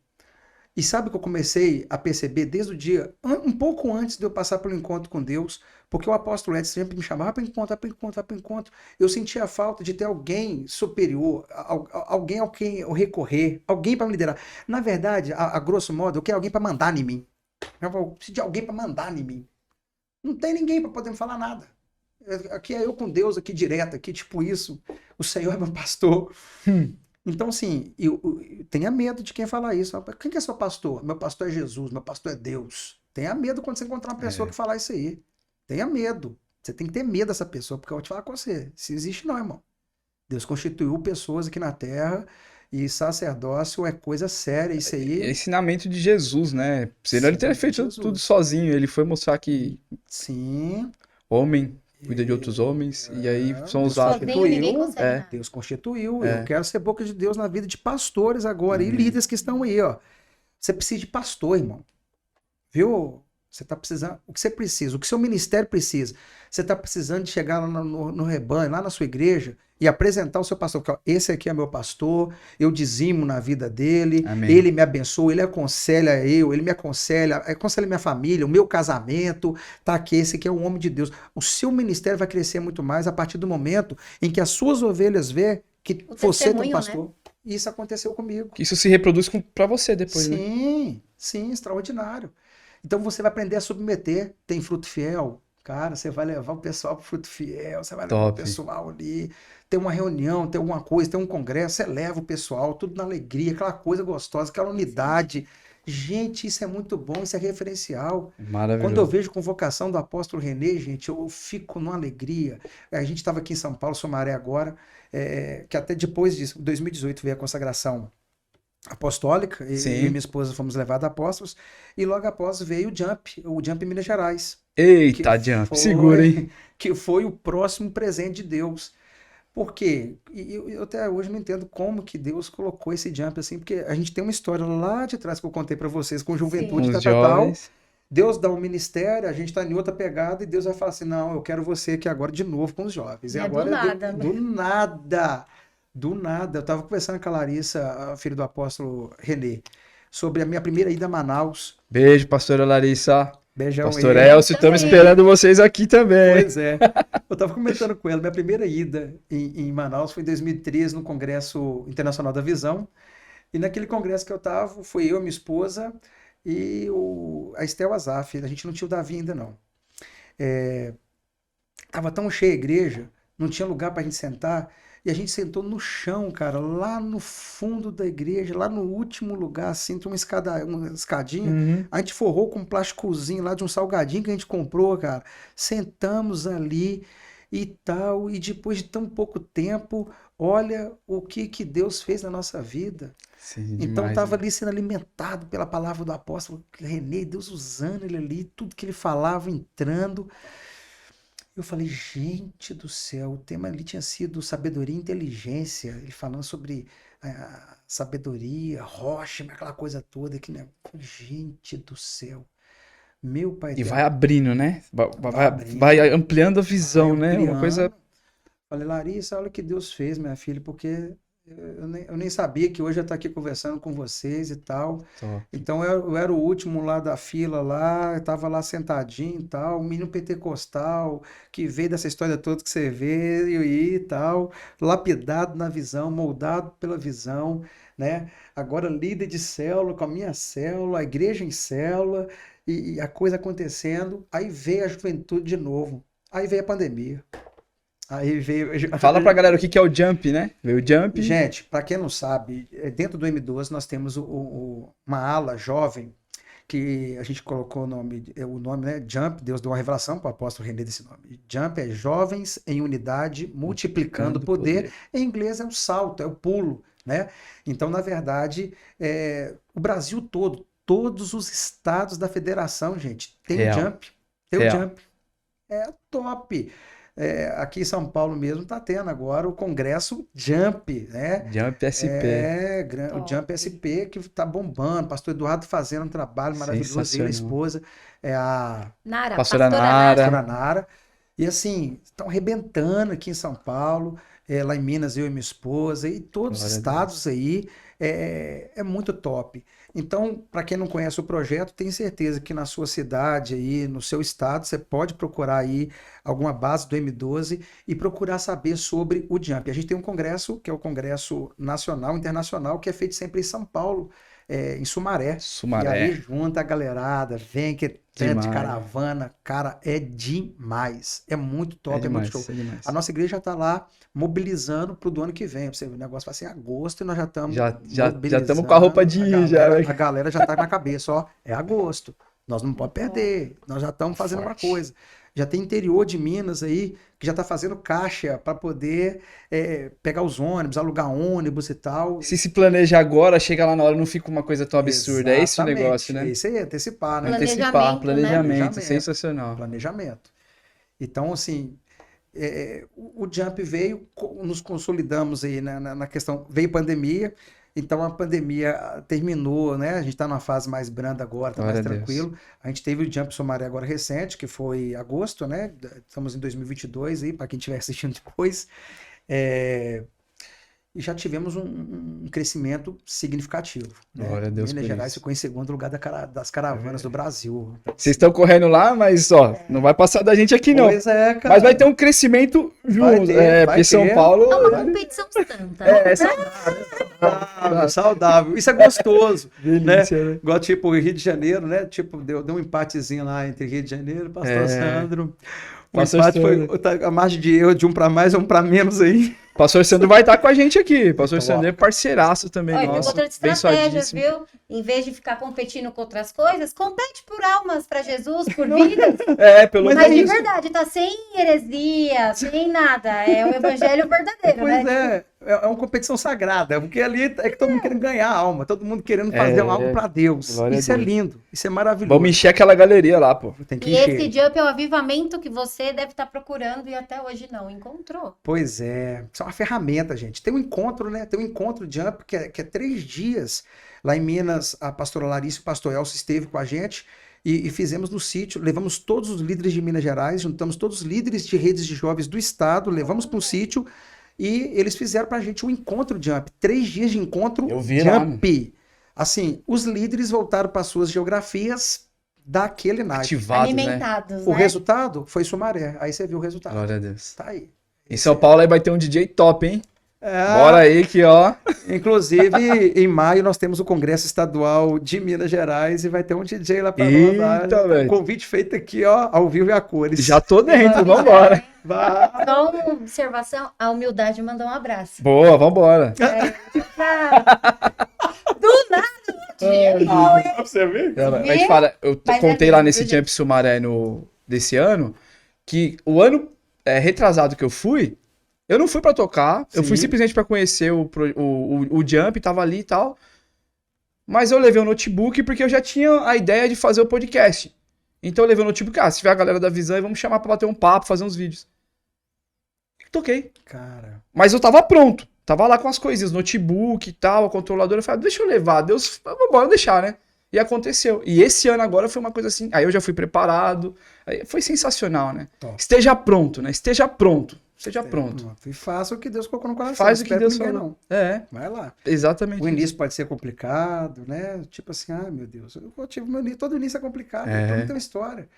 Speaker 3: E sabe que eu comecei a perceber desde o dia, um pouco antes de eu passar pelo encontro com Deus, porque o apóstolo Edson sempre me chamava para encontro, para encontro, para encontro. Eu sentia a falta de ter alguém superior, alguém ao quem eu recorrer, alguém para me liderar. Na verdade, a grosso modo, eu quero alguém para mandar em mim. Eu preciso de alguém para mandar em mim. Não tem ninguém para poder me falar nada. Aqui é eu com Deus, aqui direto, aqui tipo isso. O Senhor é meu pastor. Então, assim, eu tenha medo de quem falar isso. Quem que é seu pastor? Meu pastor é Jesus, meu pastor é Deus. Tenha medo quando você encontrar uma pessoa que falar isso aí. Tenha medo. Você tem que ter medo dessa pessoa, porque eu vou te falar com você. Se existe não, irmão. Deus constituiu pessoas aqui na terra e sacerdócio é coisa séria. Isso
Speaker 1: É
Speaker 3: aí,
Speaker 1: ensinamento de Jesus, né? Senão ele teria feito
Speaker 3: Jesus.
Speaker 1: tudo sozinho. Ele foi mostrar que
Speaker 3: Sim.
Speaker 1: homem cuida de outros homens. E aí são
Speaker 3: Deus
Speaker 1: usados.
Speaker 2: Sozinho ninguém
Speaker 3: constituiu.
Speaker 2: consegue nada.
Speaker 3: Deus constituiu.
Speaker 1: É.
Speaker 3: Eu quero ser boca de Deus na vida de pastores agora e
Speaker 1: Amém.
Speaker 3: líderes que estão aí, ó. Você precisa de pastor, irmão. Viu? Você está precisando. O que você precisa, o que seu ministério precisa. Você está precisando de chegar lá no rebanho, lá na sua igreja, e apresentar o seu pastor. Porque, ó, esse aqui é meu pastor, eu dizimo na vida dele,
Speaker 1: Amém.
Speaker 3: ele me abençoa, ele aconselha ele me aconselha minha família, o meu casamento, tá aqui, esse aqui é o homem de Deus. O seu ministério vai crescer muito mais a partir do momento em que as suas ovelhas vê que
Speaker 2: O
Speaker 3: você tem um
Speaker 2: testemunho,
Speaker 3: pastor. Isso aconteceu comigo.
Speaker 1: Que isso se reproduz pra você depois, né?
Speaker 3: Sim, sim, extraordinário. Então você vai aprender a submeter. Tem fruto fiel? Cara, você vai levar o pessoal pro fruto fiel, você vai levar o
Speaker 1: Top.
Speaker 3: pessoal ali. Tem uma reunião, tem alguma coisa, tem um congresso, você leva o pessoal, tudo na alegria, aquela coisa gostosa, aquela unidade. Gente, isso é muito bom, isso é referencial. Quando eu
Speaker 1: Maravilhoso.
Speaker 3: vejo convocação do apóstolo Renê, gente, eu fico numa alegria. A gente estava aqui em São Paulo, Sumaré agora, que até depois disso, em 2018, veio a consagração apostólica, e
Speaker 1: Sim.
Speaker 3: minha esposa fomos levados a apóstolos, e logo após veio o Jump em Minas Gerais,
Speaker 1: Eita,
Speaker 3: que
Speaker 1: Jump,
Speaker 3: foi,
Speaker 1: segura, hein?
Speaker 3: que foi o próximo presente de Deus. Por quê? E eu até hoje não entendo como que Deus colocou esse Jump assim, porque a gente tem uma história lá de trás que eu contei para vocês, com
Speaker 1: Com
Speaker 3: juventude,
Speaker 1: os
Speaker 3: tal.
Speaker 1: jovens.
Speaker 3: Deus dá um ministério, a gente está em outra pegada, e Deus vai falar assim, não, eu quero você aqui agora de novo com os jovens. E
Speaker 2: Não é do
Speaker 3: agora
Speaker 2: nada,
Speaker 3: do nada. Do nada. Eu estava conversando com a Larissa, a filha do apóstolo Renê, sobre a minha primeira ida a Manaus.
Speaker 1: Beijo, pastora Larissa.
Speaker 3: Beijão
Speaker 1: Pastor
Speaker 3: aí.
Speaker 1: Elcio, estamos
Speaker 2: Também.
Speaker 1: esperando vocês aqui também.
Speaker 3: Pois é. Eu estava comentando com ela, minha primeira ida em Manaus foi em 2013, no Congresso Internacional da Visão. E naquele congresso que eu estava, foi eu, minha esposa e a Estel Azaf. A gente não tinha o Davi ainda, não. Tava tão cheia a igreja, não tinha lugar pra gente sentar, e a gente sentou no chão, cara, lá no fundo da igreja, lá no último lugar, assim, tem uma escadinha.
Speaker 1: Uhum.
Speaker 3: A gente forrou com um plásticozinho lá de um salgadinho que a gente comprou, cara. Sentamos ali e tal, e depois de tão pouco tempo, olha o que Deus fez na nossa vida.
Speaker 1: Sim,
Speaker 3: Então
Speaker 1: demais,
Speaker 3: estava
Speaker 1: né?
Speaker 3: ali sendo alimentado pela palavra do apóstolo Renê, Deus usando ele ali, tudo que ele falava entrando. Eu falei, gente do céu, o tema ali tinha sido sabedoria e inteligência, ele falando sobre sabedoria, rocha, aquela coisa toda, que, né? Gente do céu, meu pai
Speaker 1: E
Speaker 3: eterno,
Speaker 1: vai abrindo, né?
Speaker 3: vai abrindo,
Speaker 1: Vai ampliando a visão,
Speaker 3: vai
Speaker 1: né? Uma coisa.
Speaker 3: ampliando. Falei, Larissa, olha o que Deus fez, minha filha, porque eu nem sabia que hoje eu estou aqui conversando com vocês e tal.
Speaker 1: Top.
Speaker 3: Então eu era o último lá da fila lá, eu tava lá sentadinho e tal, um menino pentecostal que veio dessa história toda que você veio e tal, lapidado na visão, moldado pela visão, né? Agora líder de célula, com a minha célula, a igreja em célula, e a coisa acontecendo, aí veio a juventude de novo, aí veio a pandemia. Aí veio.
Speaker 1: Fala pra galera o que é o Jump, né? Veio o Jump.
Speaker 3: Gente, para quem não sabe, dentro do M12 nós temos uma ala jovem que a gente colocou o nome, né? Jump, Deus deu uma revelação para o apóstolo Renê desse nome. Jump é Jovens em Unidade Multiplicando Poder. Em inglês é o salto, é o pulo, né? Então, na verdade, o Brasil todo, todos os estados da federação, gente, tem o
Speaker 1: Real.
Speaker 3: Jump. Tem o
Speaker 1: Real.
Speaker 3: Jump. É top. Aqui em São Paulo mesmo está tendo agora o Congresso Jump, né?
Speaker 1: Jump SP.
Speaker 3: O
Speaker 2: Top.
Speaker 3: Jump SP que está bombando. Pastor Eduardo fazendo um trabalho maravilhoso, ele e a
Speaker 1: Sensacional.
Speaker 3: esposa, a
Speaker 2: Nara,
Speaker 1: Pastora
Speaker 2: pastora
Speaker 1: Nara.
Speaker 3: pastora Nara. E assim, estão arrebentando aqui em São Paulo, lá em Minas, eu e minha esposa, e todos os
Speaker 1: Glória a
Speaker 3: estados aí, é muito top. Então, para quem não conhece o projeto, tenho certeza que na sua cidade aí, no seu estado, você pode procurar aí alguma base do M12 e procurar saber sobre o Jump. A gente tem um congresso, que é o Congresso Nacional, Internacional, que é feito sempre em São Paulo, em Sumaré. E
Speaker 1: Sumaré.
Speaker 3: aí junta a galerada, vem que tanto de
Speaker 1: Demais.
Speaker 3: caravana, cara, é demais. É muito top, é muito
Speaker 1: demais,
Speaker 3: show.
Speaker 1: é demais.
Speaker 3: A nossa igreja já está lá mobilizando para o do ano que vem. O negócio vai ser em agosto e nós já estamos
Speaker 1: Já
Speaker 3: mobilizando.
Speaker 1: estamos com a roupa de ir, já, né?
Speaker 3: A galera já está na cabeça, ó, é agosto. Nós não podemos perder. Nós já estamos fazendo
Speaker 1: Forte.
Speaker 3: uma coisa. Já tem interior de Minas aí que já está fazendo caixa para poder pegar os ônibus, alugar ônibus e tal.
Speaker 1: Se planeja agora, chega lá na hora, não fica uma coisa tão absurda. É esse o
Speaker 3: Exatamente.
Speaker 1: negócio, né?
Speaker 3: Isso aí, antecipar, né?
Speaker 1: Antecipar,
Speaker 2: Planejamento, né?
Speaker 1: planejamento, sensacional.
Speaker 3: Planejamento. Então, assim, o Jump veio, nos consolidamos aí na questão, veio pandemia, então a pandemia terminou, né? A gente está numa fase mais branda agora, está mais
Speaker 1: Glória a Deus.
Speaker 3: tranquilo. A gente teve o Jump Sumaré agora recente, que foi agosto, né? Estamos em 2022 aí, para quem estiver assistindo depois. E já tivemos um crescimento significativo, né?
Speaker 1: Glória a Deus
Speaker 3: Minas
Speaker 1: por
Speaker 3: Gerais
Speaker 1: isso.
Speaker 3: ficou em segundo lugar das caravanas do Brasil.
Speaker 1: Vocês estão correndo lá, mas ó, não vai passar da gente aqui não.
Speaker 3: Pois é, cara.
Speaker 1: Mas vai ter um crescimento junto.
Speaker 3: ter, vai
Speaker 1: Porque São
Speaker 3: ter.
Speaker 1: Paulo.
Speaker 2: É uma competição santa.
Speaker 1: É
Speaker 3: Saudável. Isso é gostoso.
Speaker 1: delícia, né?
Speaker 3: Igual, tipo, o Rio de Janeiro, né? Tipo, deu um empatezinho lá entre Rio de Janeiro e Pastor Sandro. O
Speaker 1: Pastor
Speaker 3: empate
Speaker 1: Sandro.
Speaker 3: foi a margem de erro de um para mais, um para menos aí.
Speaker 1: Pastor Sandro vai estar com a gente aqui. Pastor
Speaker 3: Então,
Speaker 1: Sandro é parceiraço também,
Speaker 2: Olha, tem
Speaker 1: nosso.
Speaker 2: outra estratégia,
Speaker 1: Abençoadíssimo.
Speaker 2: viu? Em vez de ficar competindo com outras coisas, compete por almas para Jesus, por vidas.
Speaker 1: Pelo
Speaker 3: Mas
Speaker 2: Mas
Speaker 1: menos.
Speaker 2: de
Speaker 3: isso.
Speaker 2: verdade, tá sem heresia, sem nada. É o evangelho verdadeiro,
Speaker 3: Pois
Speaker 2: né?
Speaker 3: é uma competição sagrada, porque ali é que todo mundo querendo ganhar a alma, todo mundo querendo fazer algo para Deus.
Speaker 1: Glória a
Speaker 3: Isso é
Speaker 1: Deus.
Speaker 3: lindo, isso é maravilhoso.
Speaker 1: Vamos encher aquela galeria lá, pô.
Speaker 3: Tem que
Speaker 2: E
Speaker 3: encher.
Speaker 2: esse jump é o avivamento que você deve estar procurando e até hoje não encontrou.
Speaker 3: Pois é, isso é uma ferramenta, gente. Tem um encontro, né? Tem um encontro jump que é 3 dias. Lá em Minas, a pastora Larissa e o pastor Elcio esteve com a gente e fizemos no sítio. Levamos todos os líderes de Minas Gerais, juntamos todos os líderes de redes de jovens do estado, levamos para o sítio e eles fizeram para a gente um encontro jump. 3 dias de encontro
Speaker 1: Eu vi lá,
Speaker 3: jump. Assim, os líderes voltaram para suas geografias daquele naipe.
Speaker 1: Ativado, né?
Speaker 2: Alimentados,
Speaker 3: O
Speaker 2: né?
Speaker 3: resultado foi Sumaré. Aí você viu o resultado.
Speaker 1: Glória a Deus.
Speaker 3: Tá aí.
Speaker 1: Em São Paulo aí vai ter um DJ top, hein?
Speaker 3: É,
Speaker 1: Bora aí que, ó.
Speaker 3: inclusive, em maio nós temos o Congresso Estadual de Minas Gerais e vai ter um DJ lá pra nós. lá.
Speaker 1: Eita, velho.
Speaker 3: Convite feito aqui, ó, ao vivo e a cores.
Speaker 1: Já tô dentro, vambora.
Speaker 3: Vai.
Speaker 2: Só uma observação, a humildade mandou um abraço.
Speaker 1: Boa, vambora.
Speaker 2: Do nada!
Speaker 3: Você vê?
Speaker 1: A gente fala, eu
Speaker 2: Mas
Speaker 1: contei
Speaker 2: é
Speaker 1: lá
Speaker 2: lindo,
Speaker 1: nesse
Speaker 2: gente.
Speaker 1: Jump Sumaré desse ano, que o ano retrasado que eu fui, eu não fui pra tocar, eu fui
Speaker 3: Sim.
Speaker 1: simplesmente pra conhecer o Jump, tava ali e tal. Mas eu levei o notebook porque eu já tinha a ideia de fazer o podcast. Então eu levei o notebook, se tiver a galera da Visão, vamos chamar pra bater um papo, fazer uns vídeos. E toquei.
Speaker 3: Cara,
Speaker 1: Mas eu tava pronto. Tava lá com as coisinhas, notebook e tal, a controladora. Eu falei, deixa eu levar. Deus, vamos deixar, né? E aconteceu. E esse ano agora foi uma coisa assim. Aí eu já fui preparado. Aí foi sensacional, né?
Speaker 3: Top.
Speaker 1: Esteja pronto, né? Esteja pronto. Esteja pronto.
Speaker 3: E faça o que Deus colocou no coração.
Speaker 1: Faz
Speaker 3: não
Speaker 1: o que
Speaker 3: espere
Speaker 1: Deus
Speaker 3: por ninguém,
Speaker 1: falou.
Speaker 3: não.
Speaker 1: É,
Speaker 3: Vai lá.
Speaker 1: exatamente.
Speaker 3: O início pode ser complicado, né? Tipo assim, meu Deus, eu tive meu início, todo início é complicado, todo tem uma história.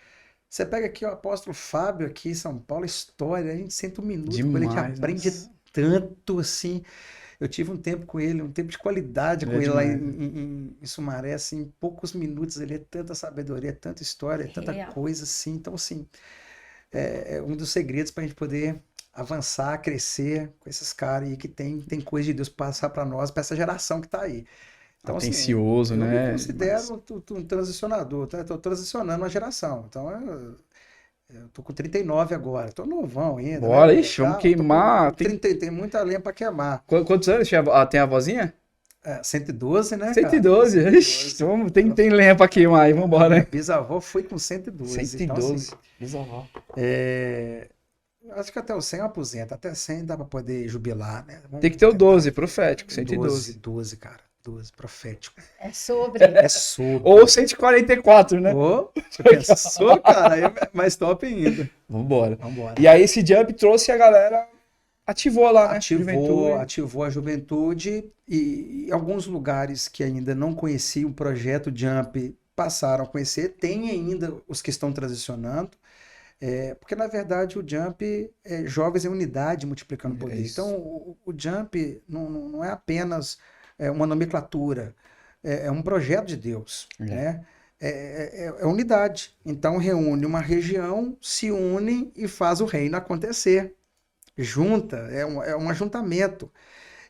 Speaker 3: Você pega aqui o apóstolo Fábio aqui em São Paulo, história, a gente senta um minuto com ele, a gente
Speaker 1: Demais,
Speaker 3: aprende
Speaker 1: nossa.
Speaker 3: tanto assim. Eu tive um tempo com ele, um tempo de qualidade com
Speaker 1: É
Speaker 3: ele lá
Speaker 1: demais.
Speaker 3: em Sumaré, assim, em poucos minutos ele é tanta sabedoria, tanta história, tanta
Speaker 2: Real.
Speaker 3: coisa assim. Então, assim, é um dos segredos para a gente poder avançar, crescer com esses caras aí que tem coisa de Deus pra passar para nós, para essa geração que tá aí. Então, assim,
Speaker 1: Atencioso,
Speaker 3: eu
Speaker 1: né?
Speaker 3: me considero um transicionador, tá? Estou transicionando uma geração. Então, eu tô com 39 agora, tô novão ainda.
Speaker 1: Bora,
Speaker 3: né?
Speaker 1: ixi, vamos
Speaker 3: Tô com
Speaker 1: queimar.
Speaker 3: 30, tem muita lenha para queimar.
Speaker 1: Quantos anos tem a vozinha?
Speaker 3: 112, né, cara?
Speaker 1: 112. Ixi, tem lenha pra queimar aí, vambora,
Speaker 3: Minha
Speaker 1: né?
Speaker 3: bisavó foi com 112. Então,
Speaker 1: 112.
Speaker 3: assim,
Speaker 1: Bisavó.
Speaker 3: acho que até o 100 eu aposento. Até 100 dá para poder jubilar, né? Vamos
Speaker 1: Tem que ter o
Speaker 3: tentar.
Speaker 1: 12, profético, 112.
Speaker 3: 12, cara. 12, profético.
Speaker 2: É sobre.
Speaker 3: É sobre.
Speaker 1: Ou 144, né?
Speaker 3: Ô, você pensou, cara? Aí é mais top ainda.
Speaker 1: Vambora.
Speaker 3: Vambora.
Speaker 1: E aí esse jump trouxe a galera, ativou lá, né?
Speaker 3: Ativou a juventude e alguns lugares que ainda não conheciam o projeto Jump passaram a conhecer. Tem ainda os que estão transicionando, porque na verdade o Jump é jovens em unidade multiplicando poder.
Speaker 1: isso.
Speaker 3: Então o Jump não é apenas uma nomenclatura, é um projeto de Deus, né? É unidade. Então reúne uma região, se une e faz o reino acontecer. Junta, é um ajuntamento.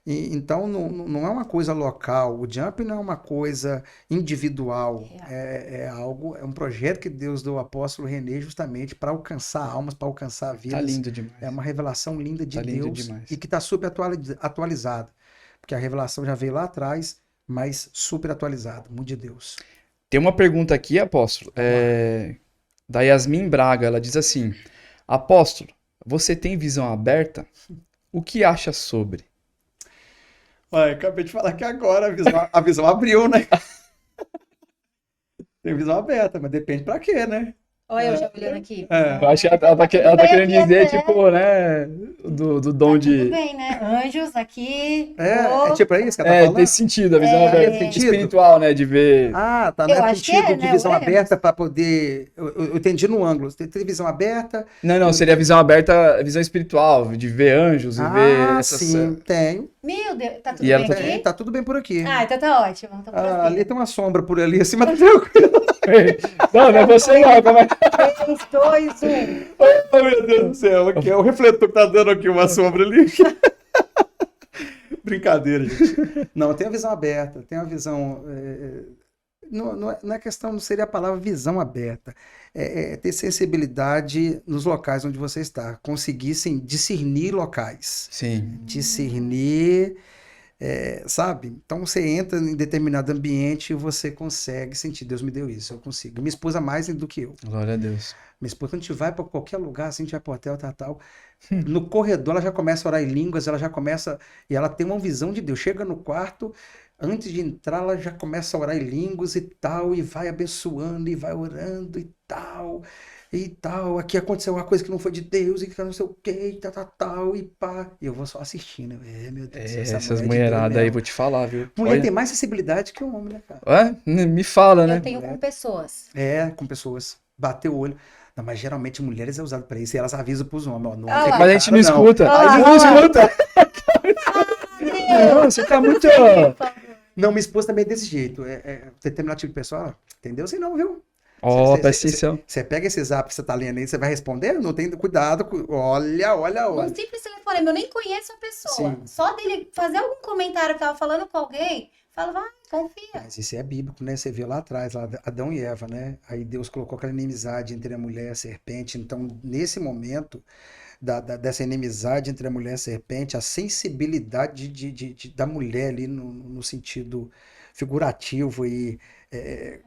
Speaker 3: Então não é uma coisa local, o Jump não é uma coisa individual, é um projeto que Deus deu ao apóstolo Renê justamente para alcançar almas, para alcançar vidas.
Speaker 1: Tá lindo demais.
Speaker 3: É uma revelação linda de
Speaker 1: Tá lindo
Speaker 3: Deus
Speaker 1: demais.
Speaker 3: e que está super atualizada, porque a revelação já veio lá atrás, mas super atualizada, muito de Deus.
Speaker 1: Tem uma pergunta aqui, apóstolo, da Yasmin Braga, ela diz assim, apóstolo, você tem visão aberta? O que acha sobre?
Speaker 3: Olha, acabei de falar que agora a visão abriu, né? Tem visão aberta, mas depende pra quê, né?
Speaker 2: Olha, eu já olhando aqui.
Speaker 1: Eu acho que ela tá querendo dizer, tipo, né? do
Speaker 2: Tá
Speaker 1: dom
Speaker 2: tudo
Speaker 1: de.
Speaker 2: bem, né? Anjos aqui.
Speaker 3: É
Speaker 2: ô,
Speaker 3: tipo isso que ela tá
Speaker 1: É,
Speaker 3: falando?
Speaker 1: desse sentido, a visão
Speaker 2: É,
Speaker 1: aberta
Speaker 3: sentido?
Speaker 1: espiritual, né? De ver.
Speaker 3: Ah, tá, não
Speaker 2: Eu
Speaker 3: é
Speaker 2: acho que
Speaker 3: sentido
Speaker 2: é,
Speaker 3: de
Speaker 2: né?
Speaker 3: visão
Speaker 2: Ué.
Speaker 3: aberta para poder. Eu entendi no ângulo. Tem televisão aberta.
Speaker 1: Não, seria a visão aberta, a visão espiritual, de ver anjos e ver
Speaker 3: Ah,
Speaker 1: essas.
Speaker 3: sim, tenho.
Speaker 2: Meu Deus, tá tudo
Speaker 1: E ela
Speaker 2: bem
Speaker 1: tá-
Speaker 3: Tem,
Speaker 2: aqui?
Speaker 3: tá tudo bem por aqui.
Speaker 2: Ah, então tá ótimo. Então
Speaker 3: Ah, ali
Speaker 2: prossiga.
Speaker 3: tem uma sombra por ali, assim, mas tá tranquilo.
Speaker 1: Não, não é você não, como é?
Speaker 2: 3, 2, 1.
Speaker 3: Oh, meu Deus do céu, aqui é o refletor que tá dando aqui uma sombra ali. Brincadeira, gente. Não, tem a visão aberta, tem a visão. Não é questão, não seria a palavra visão aberta. É ter sensibilidade nos locais onde você está. Conseguir, sim, discernir locais.
Speaker 1: Sim.
Speaker 3: Discernir, sabe? Então você entra em determinado ambiente e você consegue sentir. Deus me deu isso, eu consigo. Minha esposa mais do que eu.
Speaker 1: Glória a Deus.
Speaker 3: Minha esposa, quando a gente vai para qualquer lugar, assim, a gente vai para hotel, tal. No corredor, ela já começa a orar em línguas, ela já começa. E ela tem uma visão de Deus. Chega no quarto, antes de entrar, ela já começa a orar em línguas e tal, e vai abençoando, e vai orando e tal. E tal, aqui aconteceu uma coisa que não foi de Deus, e que não sei o que, e tal, e pá. E eu vou só assistindo. Meu Deus do céu, essa
Speaker 1: Essas
Speaker 3: mulher é de Deus
Speaker 1: mulheradas aí,
Speaker 3: mesmo.
Speaker 1: vou te falar, viu?
Speaker 3: Mulher
Speaker 1: Olha.
Speaker 3: tem mais sensibilidade que o homem, né, cara?
Speaker 1: Me fala, né?
Speaker 2: Eu tenho com pessoas.
Speaker 3: Com pessoas. Bater o olho. Não, mas geralmente mulheres é usado pra isso e elas avisam pros homens, ó, não
Speaker 2: Ah
Speaker 3: tem
Speaker 2: lá.
Speaker 1: Mas a gente não
Speaker 3: cara,
Speaker 1: escuta.
Speaker 2: Ah
Speaker 1: A gente
Speaker 2: lá,
Speaker 1: não
Speaker 2: ah lá.
Speaker 1: escuta. Não, você tá muito.
Speaker 3: Não, minha esposa também é desse jeito. Determinado tipo de pessoa, entendeu? Assim não, viu?
Speaker 1: Ó,
Speaker 3: Cê-
Speaker 1: presta
Speaker 3: cê-
Speaker 1: atenção.
Speaker 3: Você pega esse zap que você tá lendo aí, você vai responder? Não tem cuidado. Olha.
Speaker 2: Um simples telefonema, eu nem conheço a pessoa.
Speaker 3: Sim.
Speaker 2: Só dele fazer algum comentário que tava falando com alguém, fala, vai, confia.
Speaker 3: Mas isso é bíblico, né? Você viu lá atrás, lá, Adão e Eva, né? Aí Deus colocou aquela inimizade entre a mulher e a serpente. Então, nesse momento dessa inimizade entre a mulher e a serpente, a sensibilidade da mulher ali no sentido figurativo e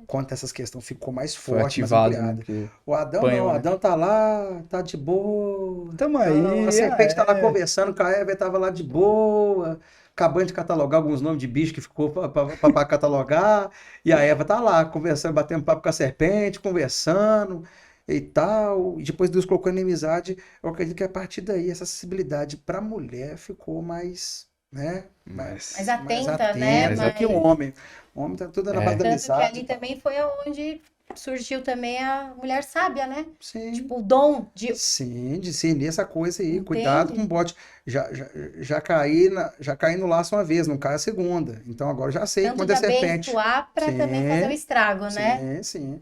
Speaker 3: quanto a essas questões ficou mais
Speaker 1: Foi
Speaker 3: forte, mais
Speaker 1: ativado, né?
Speaker 3: ampliada.
Speaker 1: Porque
Speaker 3: O Adão
Speaker 1: apanhou,
Speaker 3: não, o
Speaker 1: né?
Speaker 3: Adão tá lá, tá de boa.
Speaker 1: Tamo
Speaker 3: tal.
Speaker 1: aí,
Speaker 3: A serpente tá lá
Speaker 1: é.
Speaker 3: conversando com a Eva, tava lá de boa, acabando de catalogar alguns nomes de bicho que ficou para catalogar, e a Eva tá lá conversando, batendo papo com a serpente, conversando e tal. E depois Deus colocou a inimizade. Eu acredito que a partir daí essa sensibilidade para a mulher ficou mais, né?
Speaker 1: Mas.
Speaker 2: Mais atenta, né?
Speaker 3: Mais que o homem. O homem tá tudo na base da
Speaker 2: Tanto que
Speaker 3: amizade.
Speaker 2: ali também foi onde surgiu também a mulher sábia, né?
Speaker 3: Sim.
Speaker 2: Tipo, o dom de.
Speaker 3: Sim, discernir essa coisa aí.
Speaker 2: Entende?
Speaker 3: Cuidado com o bote. Já caí no laço uma vez, não cai a segunda. Então agora eu já sei
Speaker 2: Tanto
Speaker 3: quando
Speaker 2: de
Speaker 3: é serpente.
Speaker 2: abençoar pra também
Speaker 3: Sim,
Speaker 2: fazer o estrago, né?
Speaker 3: Sim.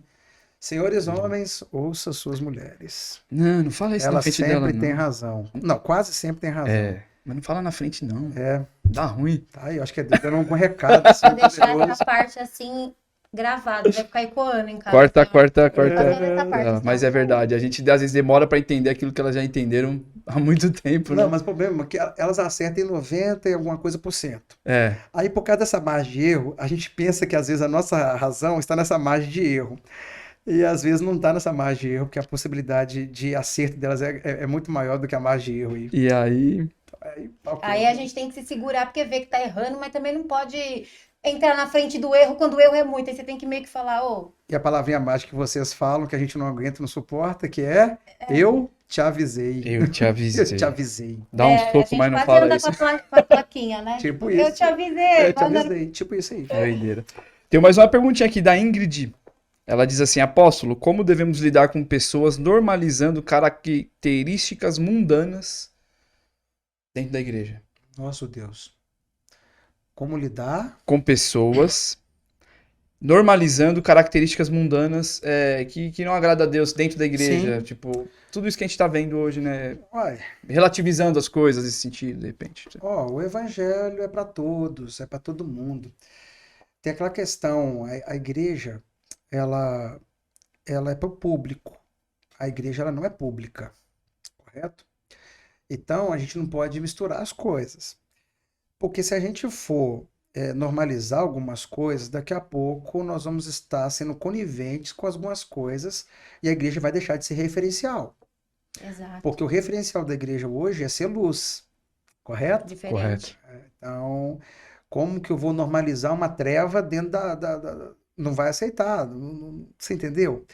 Speaker 3: Senhores homens, ouça suas mulheres.
Speaker 1: Não fala isso na
Speaker 3: Ela
Speaker 1: frente dela,
Speaker 3: sempre tem
Speaker 1: não.
Speaker 3: razão. Não, quase sempre tem razão.
Speaker 1: Mas não fala na frente, não.
Speaker 3: É.
Speaker 1: Dá ruim.
Speaker 3: Tá aí, eu acho que é Deus dando um recado assim,
Speaker 2: Vou deixar
Speaker 3: poderoso.
Speaker 2: essa parte assim gravada, vai ficar ecoando em casa.
Speaker 1: Corta.
Speaker 2: Fazendo essa parte,
Speaker 1: Não, mas
Speaker 2: então.
Speaker 1: é verdade. A gente às vezes demora pra entender aquilo que elas já entenderam há muito tempo, né?
Speaker 3: Não, mas o problema é que elas acertam em 90 e alguma coisa por cento.
Speaker 1: É.
Speaker 3: Aí, por causa dessa margem de erro, a gente pensa que às vezes a nossa razão está nessa margem de erro. E às vezes não está nessa margem de erro, porque a possibilidade de acerto delas é muito maior do que a margem de erro.
Speaker 1: E aí.
Speaker 2: Aí a gente tem que se segurar porque vê que tá errando, mas também não pode entrar na frente do erro quando o erro é muito. Aí você tem que meio que falar, ô,
Speaker 3: E a palavrinha mágica que vocês falam, que a gente não aguenta, não suporta, que é eu te avisei.
Speaker 1: Eu te avisei.
Speaker 3: Eu te avisei.
Speaker 1: Dá um
Speaker 2: a
Speaker 1: soco,
Speaker 2: gente
Speaker 1: mas não
Speaker 2: quase
Speaker 1: fala
Speaker 2: anda
Speaker 1: isso.
Speaker 2: com a plaquinha, né?
Speaker 3: Tipo
Speaker 2: Eu
Speaker 3: isso.
Speaker 2: te avisei.
Speaker 3: Eu te avisei. Tipo isso aí.
Speaker 1: Doideira. Tem mais uma perguntinha aqui da Ingrid. Ela diz assim: Apóstolo, como devemos lidar com pessoas normalizando características mundanas dentro da igreja?
Speaker 3: Nosso Deus. Como lidar?
Speaker 1: Com pessoas normalizando características mundanas que não agrada a Deus dentro da igreja.
Speaker 3: Sim.
Speaker 1: Tipo, tudo isso que a gente tá vendo hoje, né?
Speaker 3: Uai,
Speaker 1: Relativizando as coisas nesse sentido, de repente.
Speaker 3: o evangelho é para todos, é para todo mundo. Tem aquela questão, a igreja, ela é para o público. A igreja, ela não é pública, correto? Então, a gente não pode misturar as coisas. Porque se a gente for normalizar algumas coisas, daqui a pouco nós vamos estar sendo coniventes com algumas coisas e a igreja vai deixar de ser referencial.
Speaker 2: Exato.
Speaker 3: Porque o referencial da igreja hoje é ser luz, correto?
Speaker 2: Diferente.
Speaker 3: Então, como que eu vou normalizar uma treva dentro não vai aceitar, você entendeu?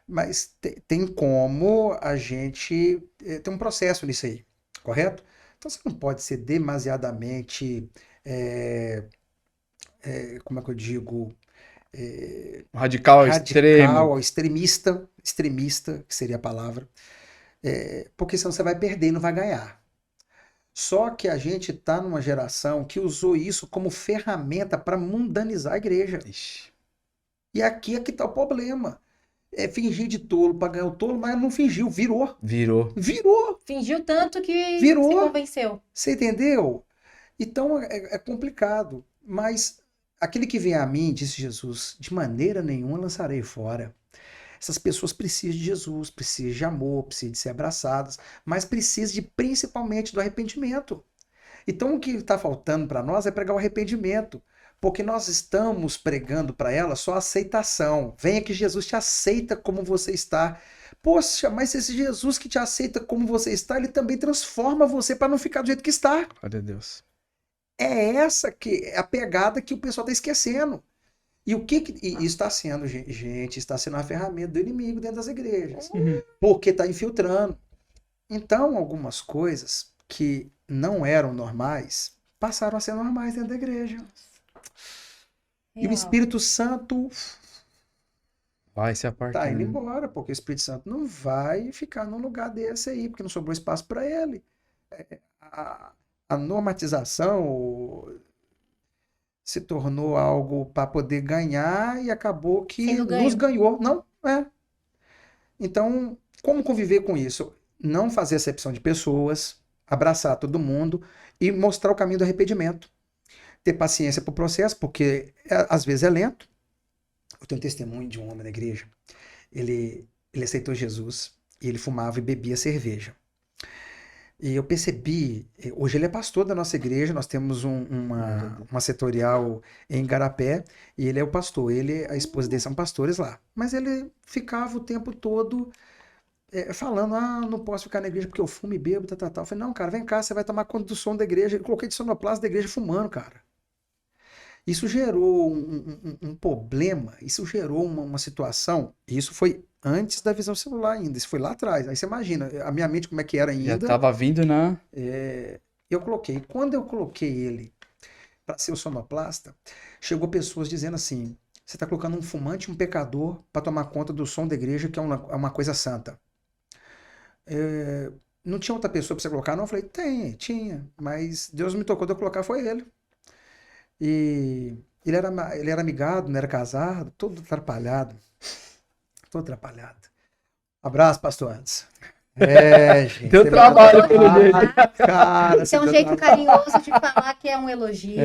Speaker 3: Mas tem como a gente tem um processo nisso aí, correto? Então você não pode ser demasiadamente, como é que eu digo,
Speaker 1: Radical ao extremo.
Speaker 3: radical, extremista, que seria a palavra, porque senão você vai perder e não vai ganhar. Só que a gente está numa geração que usou isso como ferramenta para mundanizar a igreja.
Speaker 1: Ixi,
Speaker 3: E aqui é que está o problema. É fingir de tolo para ganhar o tolo, mas não fingiu, virou.
Speaker 1: virou.
Speaker 3: Virou,
Speaker 2: Fingiu tanto que
Speaker 3: Virou.
Speaker 2: se convenceu.
Speaker 3: você entendeu? Então é complicado. Mas aquele que vem a mim, disse Jesus, de maneira nenhuma lançarei fora. Essas pessoas precisam de Jesus, precisam de amor, precisam de ser abraçadas, mas precisam principalmente do arrependimento. Então o que está faltando para nós é pregar o arrependimento, porque nós estamos pregando para ela só aceitação. Venha que Jesus te aceita como você está. Poxa, mas esse Jesus que te aceita como você está, ele também transforma você para não ficar do jeito que está.
Speaker 1: Glória a Deus.
Speaker 3: É essa que é a pegada que o pessoal está esquecendo. E o que isso está sendo, gente, está sendo uma ferramenta do inimigo dentro das igrejas, porque está infiltrando. Então, algumas coisas que não eram normais passaram a ser normais dentro da igreja. E o
Speaker 2: Real.
Speaker 3: Espírito Santo
Speaker 1: Vai se
Speaker 3: está
Speaker 1: apartando.
Speaker 3: indo embora, porque o Espírito Santo não vai ficar num lugar desse aí, porque não sobrou espaço para ele. A normatização se tornou algo para poder ganhar e acabou que
Speaker 2: Sendo ganho.
Speaker 3: nos ganhou. Não, é. Então, como conviver com isso? Não fazer acepção de pessoas, abraçar todo mundo e mostrar o caminho do arrependimento. Ter paciência para o processo, porque às vezes é lento. Eu tenho um testemunho de um homem na igreja. Ele aceitou Jesus e ele fumava e bebia cerveja. E eu percebi, hoje ele é pastor da nossa igreja, nós temos uma setorial em Igarapé, e ele é o pastor, ele e a esposa dele são pastores lá. Mas ele ficava o tempo todo falando, não posso ficar na igreja porque eu fumo e bebo, tal. Eu falei, não, cara, vem cá, você vai tomar conta do som da igreja. Eu coloquei de sonoplasta da igreja fumando, cara. Isso gerou um problema, isso gerou uma situação, e isso foi antes da visão celular ainda, isso foi lá atrás. Aí você imagina, a minha mente como é que era
Speaker 1: Já
Speaker 3: ainda.
Speaker 1: tava vindo na.
Speaker 3: Quando eu coloquei ele para ser o sonoplasta, chegou pessoas dizendo assim, você está colocando um fumante e um pecador para tomar conta do som da igreja, que é uma coisa santa. Não tinha outra pessoa para você colocar, não? Eu falei, tinha, mas Deus me tocou de eu colocar, foi ele. E ele era amigado, não era casado, todo atrapalhado. Abraço, pastor Anderson. Gente.
Speaker 1: Deu
Speaker 3: você
Speaker 1: trabalho
Speaker 3: me-
Speaker 1: pelo jeito.
Speaker 3: Cara,
Speaker 2: Esse é um
Speaker 3: deu
Speaker 2: jeito
Speaker 3: trabalho.
Speaker 2: carinhoso de falar que é um elogio.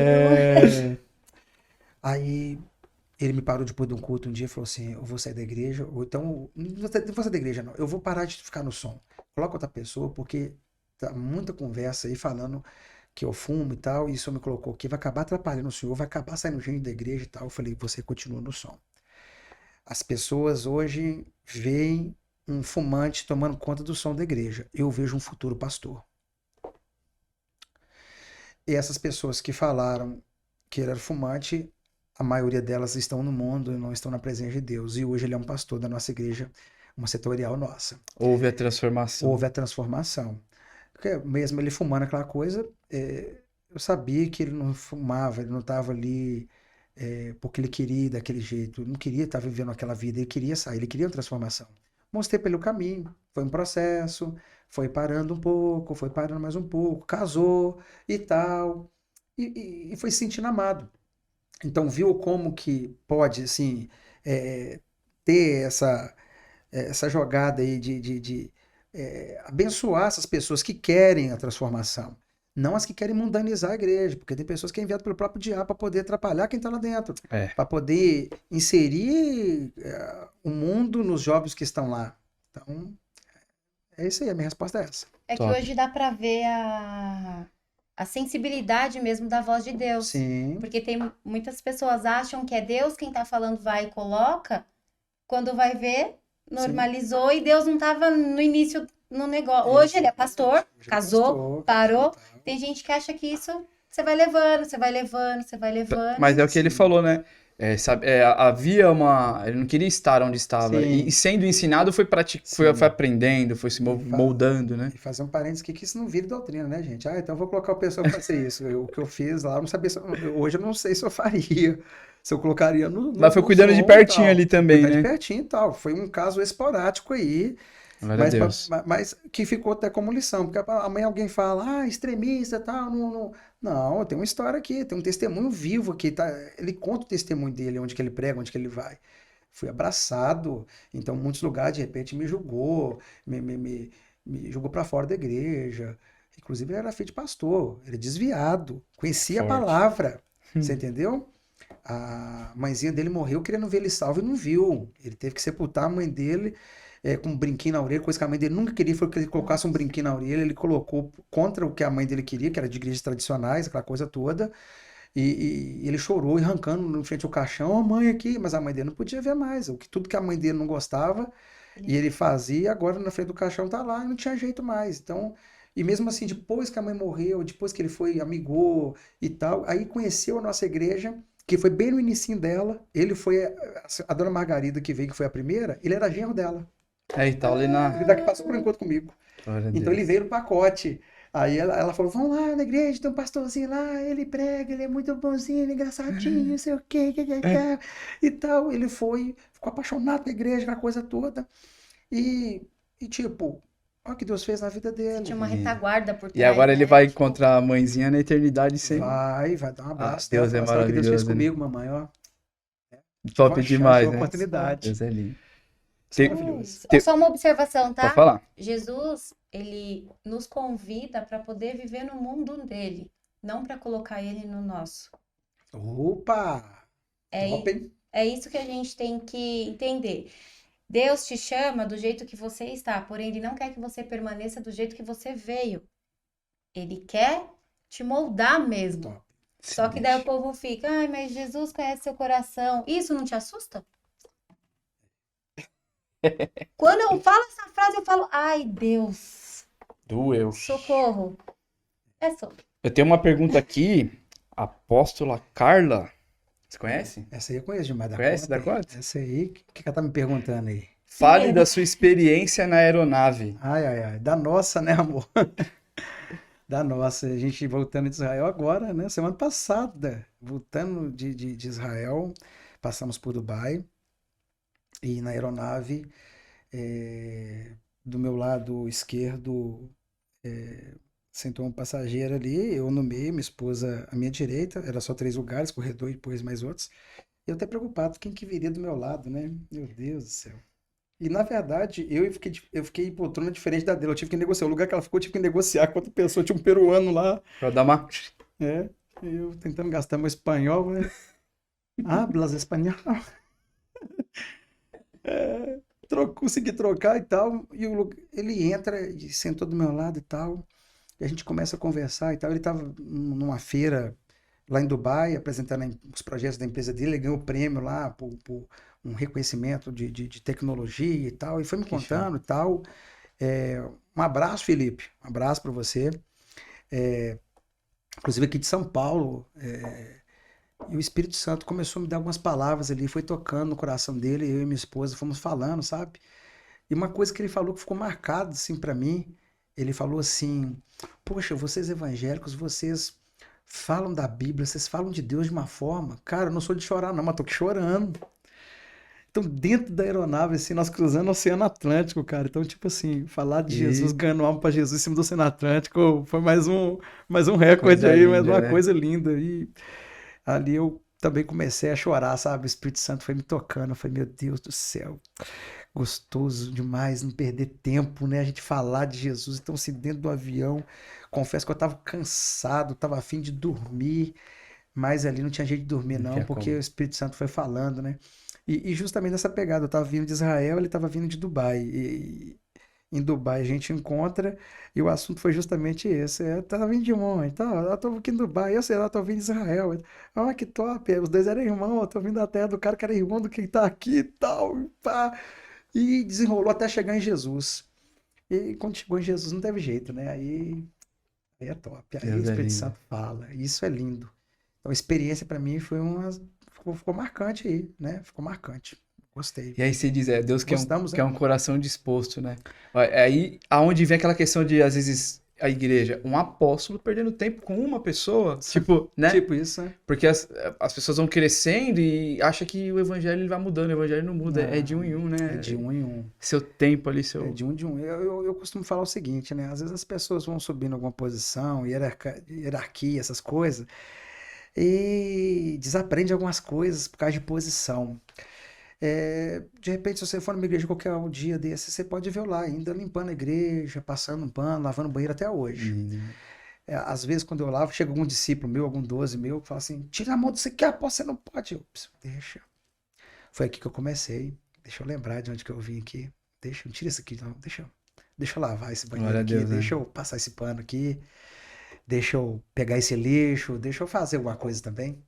Speaker 3: Aí ele me parou depois de um culto um dia e falou assim, eu vou sair da igreja, ou então, não vou sair da igreja não, eu vou parar de ficar no som. Coloca outra pessoa, porque tá muita conversa aí falando que eu fumo e tal, e isso me colocou aqui, vai acabar atrapalhando o senhor, vai acabar saindo gente da igreja e tal. Eu falei, você continua no som. As pessoas hoje veem um fumante tomando conta do som da igreja. Eu vejo um futuro pastor. E essas pessoas que falaram que ele era fumante, a maioria delas estão no mundo e não estão na presença de Deus. E hoje ele é um pastor da nossa igreja, uma setorial nossa.
Speaker 1: Houve a transformação.
Speaker 3: Houve a transformação. Porque mesmo ele fumando aquela coisa, eu sabia que ele não fumava, ele não estava ali porque ele queria ir daquele jeito, ele não queria estar vivendo aquela vida, ele queria sair, ele queria uma transformação. Mostrei para ele o caminho, foi um processo, foi parando um pouco, foi parando mais um pouco, casou e tal, e foi se sentindo amado. Então viu como que pode, assim, ter essa jogada aí de abençoar essas pessoas que querem a transformação. Não as que querem mundanizar a igreja, porque tem pessoas que é enviado pelo próprio diabo para poder atrapalhar quem está lá dentro, para poder inserir o mundo nos jovens que estão lá. Então, é isso aí, a minha resposta é essa.
Speaker 2: É que
Speaker 1: Top.
Speaker 2: hoje dá pra ver a sensibilidade mesmo da voz de Deus.
Speaker 3: Sim,
Speaker 2: Porque tem muitas pessoas acham que é Deus quem tá falando, vai e coloca. Quando vai ver, normalizou e Deus não tava no início no negócio. Hoje ele é pastor,
Speaker 3: Hoje é
Speaker 2: casou,
Speaker 3: pastor,
Speaker 2: parou.
Speaker 3: casou, tal.
Speaker 2: Tem gente que acha que isso você vai levando, você vai levando, você vai levando.
Speaker 1: Mas é o que ele
Speaker 3: Sim.
Speaker 1: falou, né? havia uma. Ele não queria estar onde estava.
Speaker 3: Sim.
Speaker 1: E sendo ensinado, foi,
Speaker 3: Sim.
Speaker 1: foi aprendendo, foi se moldando, né?
Speaker 3: E fazer um parênteses aqui que isso não vira doutrina, né, gente? Ah, então eu vou colocar o pessoal para fazer isso. O que eu fiz lá, eu não sabia hoje eu não sei se eu faria. Se eu colocaria
Speaker 1: Mas foi
Speaker 3: no
Speaker 1: cuidando de
Speaker 3: som e
Speaker 1: pertinho
Speaker 3: tal.
Speaker 1: ali também,
Speaker 3: Cuidar de
Speaker 1: né?
Speaker 3: pertinho e tal. Foi um caso esporádico aí,
Speaker 1: Glória a
Speaker 3: mas,
Speaker 1: Deus.
Speaker 3: mas que ficou até como lição. Porque amanhã alguém fala, extremista e tal. Não, tem uma história aqui, tem um testemunho vivo aqui. Tá? Ele conta o testemunho dele, onde que ele prega, onde que ele vai. Fui abraçado, então, em muitos lugares, de repente, me julgou, me jogou para fora da igreja. Inclusive, ele era filho de pastor, ele é desviado, conhecia a
Speaker 1: Forte.
Speaker 3: palavra, você entendeu? A mãezinha dele morreu querendo ver ele salvo e não viu. Ele teve que sepultar a mãe dele com um brinquinho na orelha, coisa que a mãe dele nunca queria, foi que ele colocasse um brinquinho na orelha. Ele colocou contra o que a mãe dele queria, que era de igrejas tradicionais, aquela coisa toda. E ele chorou, e arrancando em frente ao caixão, a mãe aqui, mas a mãe dele não podia ver mais. Tudo que a mãe dele não gostava, e ele fazia, agora na frente do caixão tá lá e não tinha jeito mais. Então, e mesmo assim, depois que a mãe morreu, depois que ele foi, amigou e tal, aí conheceu a nossa igreja, que foi bem no inicinho dela. Ele foi, a dona Margarida que veio, que foi a primeira, ele era genro dela.
Speaker 1: E tal ali na.
Speaker 3: Ele daqui passou por encontro comigo.
Speaker 1: Glória a
Speaker 3: Então ele
Speaker 1: Deus.
Speaker 3: veio no pacote. Aí ela falou: vamos lá na igreja, tem um pastorzinho lá, ele prega, ele é muito bonzinho, ele é engraçadinho, não sei o quê, e tal. Ele foi, ficou apaixonado pela igreja, aquela coisa toda. E tipo, olha o que Deus fez na vida
Speaker 2: Tinha
Speaker 3: dele.
Speaker 2: uma retaguarda por
Speaker 1: E
Speaker 2: trás,
Speaker 1: agora ele
Speaker 2: né?
Speaker 1: vai
Speaker 2: Tipo,
Speaker 1: encontrar a mãezinha na eternidade sempre.
Speaker 3: Vai dar um abraço.
Speaker 1: Deus é
Speaker 3: Falar, sabe o que Deus fez
Speaker 1: maravilhoso, né?
Speaker 3: comigo, mamãe, ó.
Speaker 1: Top
Speaker 3: Uma chance,
Speaker 1: demais,
Speaker 3: uma
Speaker 1: né?
Speaker 3: oportunidade.
Speaker 1: Deus é lindo.
Speaker 3: Isso é
Speaker 1: Tem-
Speaker 3: maravilhoso.
Speaker 2: Só uma observação,
Speaker 1: Pode
Speaker 2: tá?
Speaker 1: falar.
Speaker 2: Jesus, ele nos convida para poder viver no mundo dele, não para colocar ele no nosso.
Speaker 3: Opa!
Speaker 2: É,
Speaker 3: Top, hein?
Speaker 2: é isso que a gente tem que entender. Deus te chama do jeito que você está, porém ele não quer que você permaneça do jeito que você veio. Ele quer te moldar mesmo.
Speaker 3: Top.
Speaker 2: Só que daí o povo fica, ai, mas Jesus conhece seu coração. Isso não te assusta? Quando eu falo essa frase, eu falo, ai, Deus,
Speaker 1: Doeu.
Speaker 2: socorro. É sobre.
Speaker 1: Eu tenho uma pergunta aqui. Apóstola Carla. Você conhece?
Speaker 3: Essa aí eu conheço demais da
Speaker 1: Conhece
Speaker 3: conta.
Speaker 1: da conta?
Speaker 3: Essa aí, o que ela tá me perguntando aí?
Speaker 1: Fale da sua experiência na aeronave.
Speaker 3: Ai, ai, ai. Da nossa, né, amor? Da nossa. A gente voltando de Israel agora, né? Semana passada. Voltando de Israel. Passamos por Dubai. E na aeronave, do meu lado esquerdo, sentou um passageiro ali. Eu no meio, minha esposa à minha direita. Era só 3 lugares, corredor e depois mais outros. Eu até preocupado quem que viria do meu lado, né? Meu Deus do céu. E na verdade, eu fiquei em poltrona diferente da dela. Eu tive que negociar. O lugar que ela ficou, eu tive que negociar com outra pessoa. Tinha um peruano lá.
Speaker 1: Pra dar uma.
Speaker 3: Eu tentando gastar meu espanhol, né? Hablas espanhol. Consegui trocar e tal. E ele entra e sentou do meu lado e tal. E a gente começa a conversar e tal. Ele estava numa feira lá em Dubai, apresentando os projetos da empresa dele. Ele ganhou o prêmio lá por um reconhecimento de tecnologia e tal. E foi me
Speaker 1: Que
Speaker 3: contando e tal. Um abraço, Felipe. Um abraço para você. Inclusive aqui de São Paulo. E o Espírito Santo começou a me dar algumas palavras ali, foi tocando no coração dele, eu e minha esposa fomos falando, sabe? E uma coisa que ele falou que ficou marcado assim para mim, ele falou assim: "Poxa, vocês evangélicos, vocês falam da Bíblia, vocês falam de Deus de uma forma, cara, eu não sou de chorar não, mas tô aqui chorando". Então, dentro da aeronave, assim, nós cruzando o Oceano Atlântico, cara. Então, tipo assim, falar de Jesus, ganhando alma pra Jesus em cima do Oceano Atlântico, foi mais um recorde
Speaker 1: Coisa
Speaker 3: aí, mais
Speaker 1: linda,
Speaker 3: uma
Speaker 1: né?
Speaker 3: coisa linda. E ali eu também comecei a chorar, sabe? O Espírito Santo foi me tocando. Eu falei, meu Deus do céu, gostoso demais não perder tempo, né? A gente falar de Jesus. Então, assim, dentro do avião, confesso que eu tava cansado, tava a fim de dormir, mas ali não tinha jeito de dormir,
Speaker 1: Não
Speaker 3: não,
Speaker 1: tinha
Speaker 3: porque
Speaker 1: como.
Speaker 3: o Espírito Santo foi falando, né? E justamente nessa pegada, eu tava vindo de Israel, ele tava vindo de Dubai. E em Dubai a gente encontra, e o assunto foi justamente esse. Tá vindo de onde? Tá, eu tô aqui em Dubai, eu sei lá, tô vindo de Israel. Ah, que top! Os dois eram irmãos, eu tô vindo da terra do cara que era irmão do que tá aqui e tal. E pá. E desenrolou até chegar em Jesus. E quando chegou em Jesus não teve jeito, né? Aí é top. Aí o
Speaker 1: Deus é
Speaker 3: Espírito
Speaker 1: lindo.
Speaker 3: Santo fala. Isso é lindo. Então a experiência para mim foi ficou marcante aí, né? Ficou marcante. Gostei.
Speaker 1: E aí você diz, Deus
Speaker 3: Gostamos,
Speaker 1: quer
Speaker 3: né?
Speaker 1: um coração disposto, né? É aí aonde vem aquela questão de, às vezes, a igreja, um apóstolo perdendo tempo com uma pessoa, tipo, né?
Speaker 3: Tipo isso, né?
Speaker 1: Porque as pessoas vão crescendo e acham que o evangelho ele vai mudando, o evangelho não muda, é de um em um, né?
Speaker 3: É de um em um.
Speaker 1: Seu tempo ali,
Speaker 3: É
Speaker 1: seu...
Speaker 3: de um de um. Eu costumo falar o seguinte, né? Às vezes as pessoas vão subindo alguma posição, hierarquia, essas coisas, e desaprende algumas coisas por causa de posição. De repente, se você for numa igreja qualquer um dia desse, você pode ver eu lá, ainda limpando a igreja, passando um pano, lavando o banheiro até hoje. Às vezes, quando eu lavo, chega algum discípulo meu, algum 12 meu, que fala assim: tira a mão disso aqui, apóstolo, você não pode. Deixa. Foi aqui que eu comecei. Deixa eu lembrar de onde que eu vim aqui. Não tira isso aqui, não. Deixa eu lavar esse banheiro
Speaker 1: Glória a
Speaker 3: aqui,
Speaker 1: Deus, né?
Speaker 3: deixa eu passar esse pano aqui, deixa eu pegar esse lixo, deixa eu fazer alguma coisa também.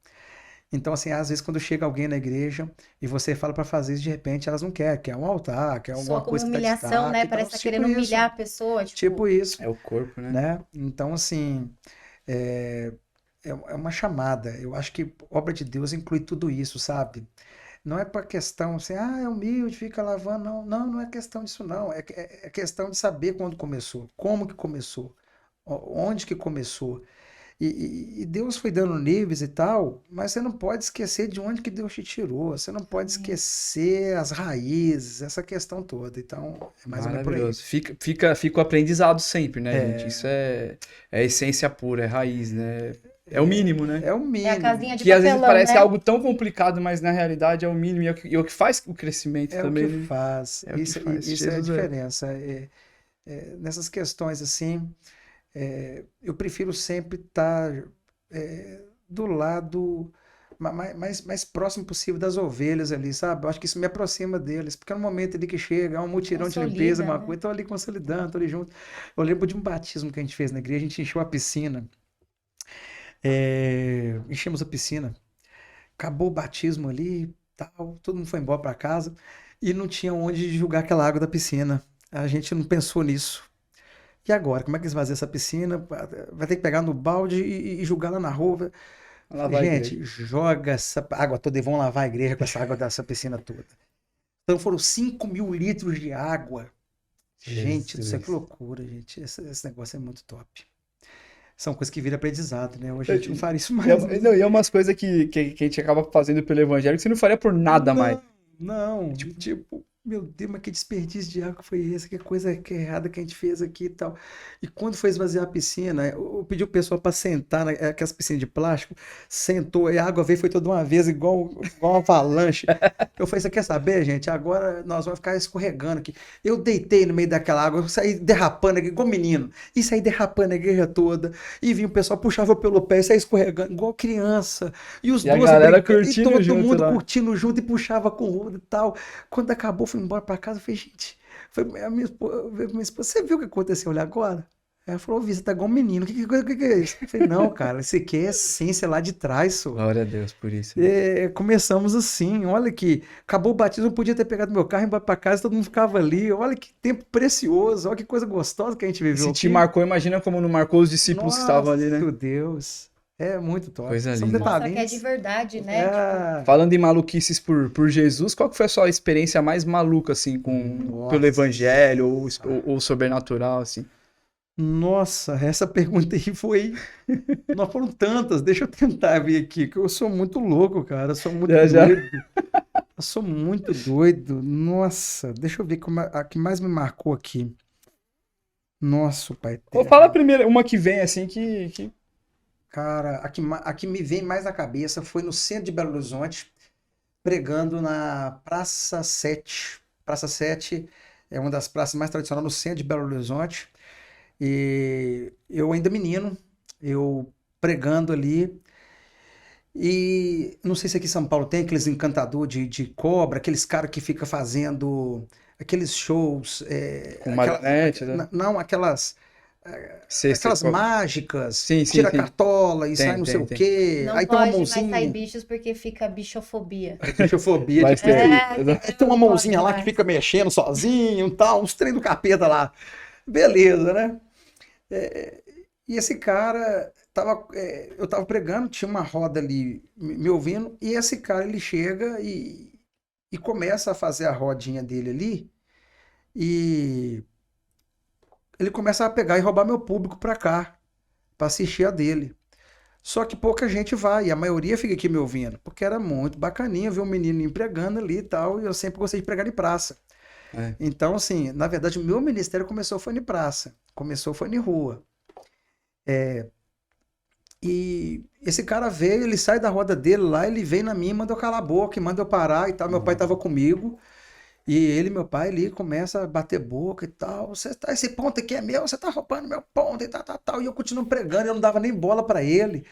Speaker 3: Então, assim, às vezes quando chega alguém na igreja e você fala para fazer isso, de repente elas não querem, quer um altar, quer alguma
Speaker 2: Só como
Speaker 3: coisa que dá
Speaker 2: humilhação, né?
Speaker 3: destaque,
Speaker 2: Parece que
Speaker 3: então,
Speaker 2: tá querendo
Speaker 3: tipo
Speaker 2: humilhar a
Speaker 3: isso,
Speaker 2: pessoa, tipo,
Speaker 3: tipo isso,
Speaker 1: É o corpo, né?
Speaker 3: né? Então, assim, é, é uma chamada. Eu acho que obra de Deus inclui tudo isso, sabe? Não é para questão assim, é humilde, fica lavando. Não, não, não é questão disso, não. É questão de saber quando começou, como que começou, onde que começou. E Deus foi dando níveis e tal, mas você não pode esquecer de onde que Deus te tirou. Você não pode esquecer as raízes, essa questão toda. Então, é mais ou menos por aí.
Speaker 1: Maravilhoso. Fica o aprendizado sempre, né, gente? Isso é essência pura, é raiz, né? É o mínimo, né?
Speaker 3: É o
Speaker 2: é a
Speaker 3: mínimo.
Speaker 2: casinha de
Speaker 1: Que às vezes
Speaker 2: papelão,
Speaker 1: parece
Speaker 2: né?
Speaker 1: algo tão complicado, mas na realidade é o mínimo e é o que faz o crescimento
Speaker 3: É o
Speaker 1: também,
Speaker 3: que
Speaker 1: né?
Speaker 3: faz.
Speaker 1: É o que faz.
Speaker 3: Isso é a
Speaker 1: Jesus
Speaker 3: diferença. Nessas questões assim, eu prefiro sempre estar do lado mais próximo possível das ovelhas ali, sabe? Eu acho que isso me aproxima deles, porque no momento ali que chega, um mutirão de limpeza,
Speaker 2: Consolida,
Speaker 3: uma
Speaker 2: né?
Speaker 3: coisa, estão ali consolidando, estão ali junto. Eu lembro de um batismo que a gente fez na igreja, a gente encheu a piscina, enchemos a piscina, acabou o batismo ali, tal, todo mundo foi embora para casa e não tinha onde jogar aquela água da piscina. A gente não pensou nisso. E agora, como é que eles vão fazer essa piscina? Vai ter que pegar no balde e jogar lá na rua. Falei,
Speaker 1: lavar a igreja.
Speaker 3: gente, joga essa água toda e vão lavar a igreja com essa água dessa piscina toda. Então foram 5.000 litros de água. Gente do céu, que
Speaker 1: Jesus.
Speaker 3: loucura, gente. Esse negócio é muito top. São coisas que viram aprendizado, né? Hoje a gente não faria isso
Speaker 1: E
Speaker 3: mais.
Speaker 1: não, e é umas coisas que a gente acaba fazendo pelo evangelho que você não faria por nada mais.
Speaker 3: Não, tipo, meu Deus, mas que desperdício de água foi esse? Que coisa que errada que a gente fez aqui e tal. E quando foi esvaziar a piscina, eu pedi o pessoal para sentar naquelas piscinas de plástico, sentou, e a água veio, foi toda uma vez, igual uma avalanche. Eu falei, você quer saber, gente? Agora nós vamos ficar escorregando aqui. Eu deitei no meio daquela água, eu saí derrapando aqui, igual menino, e saí derrapando a igreja toda, e vinha o pessoal, puxava pelo pé, e saía escorregando, igual criança. E os
Speaker 1: E a
Speaker 3: 12
Speaker 1: galera
Speaker 3: brincando, e
Speaker 1: curtindo
Speaker 3: todo
Speaker 1: junto
Speaker 3: mundo
Speaker 1: lá.
Speaker 3: curtindo junto, e puxava com o rodo e tal. Quando acabou, fui embora para casa, eu falei, gente, a minha esposa, você viu o que aconteceu ali agora? Ela falou, vi, você tá igual um menino, o que é isso? Eu falei, não, cara, isso aqui é essência lá de trás, só.
Speaker 1: Glória a Deus por isso.
Speaker 3: Começamos assim, olha que acabou o batismo, eu podia ter pegado meu carro e ir embora para casa, todo mundo ficava ali, olha que tempo precioso, olha que coisa gostosa que a gente viveu
Speaker 1: Se
Speaker 3: aqui.
Speaker 1: te marcou, imagina como não marcou os discípulos que estavam ali, né?
Speaker 3: Meu Deus, é muito top.
Speaker 1: Coisa
Speaker 3: São
Speaker 1: linda.
Speaker 2: Mostra que é
Speaker 3: detalhinhos.
Speaker 2: de verdade, né? Tipo,
Speaker 1: Falando em maluquices por Jesus, qual que foi a sua experiência mais maluca, assim, pelo evangelho ou sobrenatural, assim?
Speaker 3: Nossa, essa pergunta aí foi. Não foram tantas, deixa eu tentar ver aqui, que eu sou muito louco, cara. Eu sou muito
Speaker 1: Já.
Speaker 3: doido. Eu sou muito doido. Nossa, deixa eu ver a que mais me marcou aqui. Nossa, pai.
Speaker 1: Ou fala primeiro, uma que vem, assim, que...
Speaker 3: Cara, a que me vem mais na cabeça foi no centro de Belo Horizonte, pregando na Praça 7. Praça 7 é uma das praças mais tradicionais no centro de Belo Horizonte. E eu ainda menino, eu pregando ali. E não sei se aqui em São Paulo tem aqueles encantadores de cobra, aqueles caras que ficam fazendo aqueles shows.
Speaker 1: Com marionete, né?
Speaker 3: Não, aquelas mágicas,
Speaker 1: Sim,
Speaker 3: tira a
Speaker 1: sim.
Speaker 3: cartola e sai não sei o
Speaker 1: tem.
Speaker 3: quê.
Speaker 2: não
Speaker 3: Aí tem uma
Speaker 2: pode mais sair
Speaker 3: mãozinha,
Speaker 2: bichos porque fica bichofobia.
Speaker 3: bichofobia,
Speaker 1: Mas
Speaker 3: tipo isso aí.
Speaker 1: tem.
Speaker 3: Aí tem uma
Speaker 2: não
Speaker 3: mãozinha
Speaker 2: pode
Speaker 3: lá
Speaker 2: mais.
Speaker 3: que fica mexendo sozinho e tal, uns trem do capeta lá. Beleza, né? E esse cara eu tava pregando, tinha uma roda ali me ouvindo, e esse cara ele chega e começa a fazer a rodinha dele ali, e ele começa a pegar e roubar meu público pra cá, pra assistir a dele. Só que pouca gente vai, e a maioria fica aqui me ouvindo, porque era muito bacaninha ver um menino empregando ali e tal, e eu sempre gostei de pregar em praça.
Speaker 1: É.
Speaker 3: Então, assim, na verdade, o meu ministério começou foi em praça, começou foi em rua. E esse cara veio, ele sai da roda dele lá, ele vem na minha, manda eu calar a boca, e manda eu parar e tal. Meu pai tava comigo, e ele, meu pai, ali começa a bater boca e tal. Esse ponto aqui é meu, você tá roubando meu ponto e tal, tal, tal. E eu continuo pregando, eu não dava nem bola pra ele.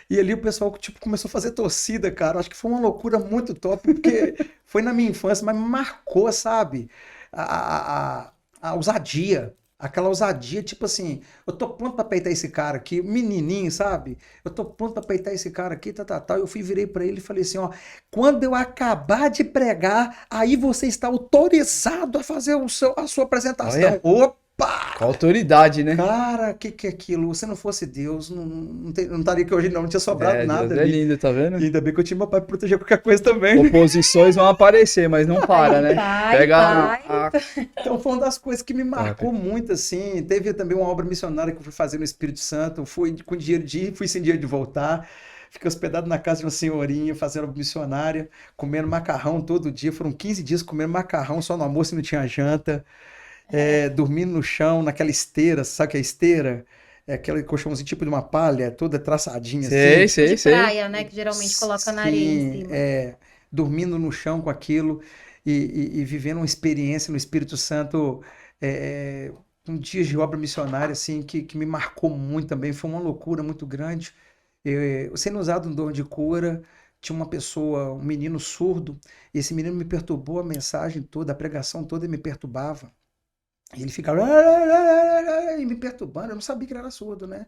Speaker 3: E ali o pessoal, tipo, começou a fazer torcida, cara. Acho que foi uma loucura muito top, porque foi na minha infância, mas me marcou, sabe? A ousadia. Aquela ousadia, tipo assim, eu tô pronto pra peitar esse cara aqui, menininho, sabe? Eu tô pronto pra peitar esse cara aqui, tal, tal, tal. Eu fui, virei pra ele e falei assim, ó, quando eu acabar de pregar, aí você está autorizado a fazer a sua apresentação.
Speaker 1: Olha,
Speaker 3: Opa!
Speaker 1: com autoridade, né?
Speaker 3: Cara, o que que é aquilo? Se não fosse Deus, não estaria aqui hoje não, não tinha sobrado
Speaker 1: É, Deus
Speaker 3: nada
Speaker 1: é
Speaker 3: ali.
Speaker 1: lindo, tá vendo?
Speaker 3: E ainda bem que eu tinha meu pai pra proteger qualquer coisa também.
Speaker 1: Oposições vão aparecer, mas não para, né?
Speaker 2: Pai,
Speaker 1: Pega
Speaker 2: pai.
Speaker 3: Então foi uma das coisas que me marcou
Speaker 1: Top.
Speaker 3: muito, assim. Teve também uma obra missionária que eu fui fazer no Espírito Santo. Fui com dinheiro de ir, fui sem dinheiro de voltar. Fiquei hospedado na casa de uma senhorinha, fazendo obra missionária, comendo macarrão todo dia. Foram 15 dias comendo macarrão só no almoço e não tinha janta. Dormindo no chão, naquela esteira, sabe o que é esteira? É aquele colchãozinho tipo de uma palha, toda traçadinha
Speaker 1: Sei,
Speaker 3: assim.
Speaker 2: Tipo
Speaker 1: sei,
Speaker 2: de
Speaker 1: sei.
Speaker 2: praia, né? Que geralmente coloca na areia em
Speaker 3: Sim,
Speaker 2: cima.
Speaker 3: dormindo no chão com aquilo e vivendo uma experiência no Espírito Santo, é, um dia de obra missionária assim que me marcou muito também, foi uma loucura muito grande. Sendo usado um dom de cura, tinha uma pessoa, um menino surdo, e esse menino me perturbou a mensagem toda, a pregação toda me perturbava. E ele ficava e me perturbando, eu não sabia que ele era surdo, né?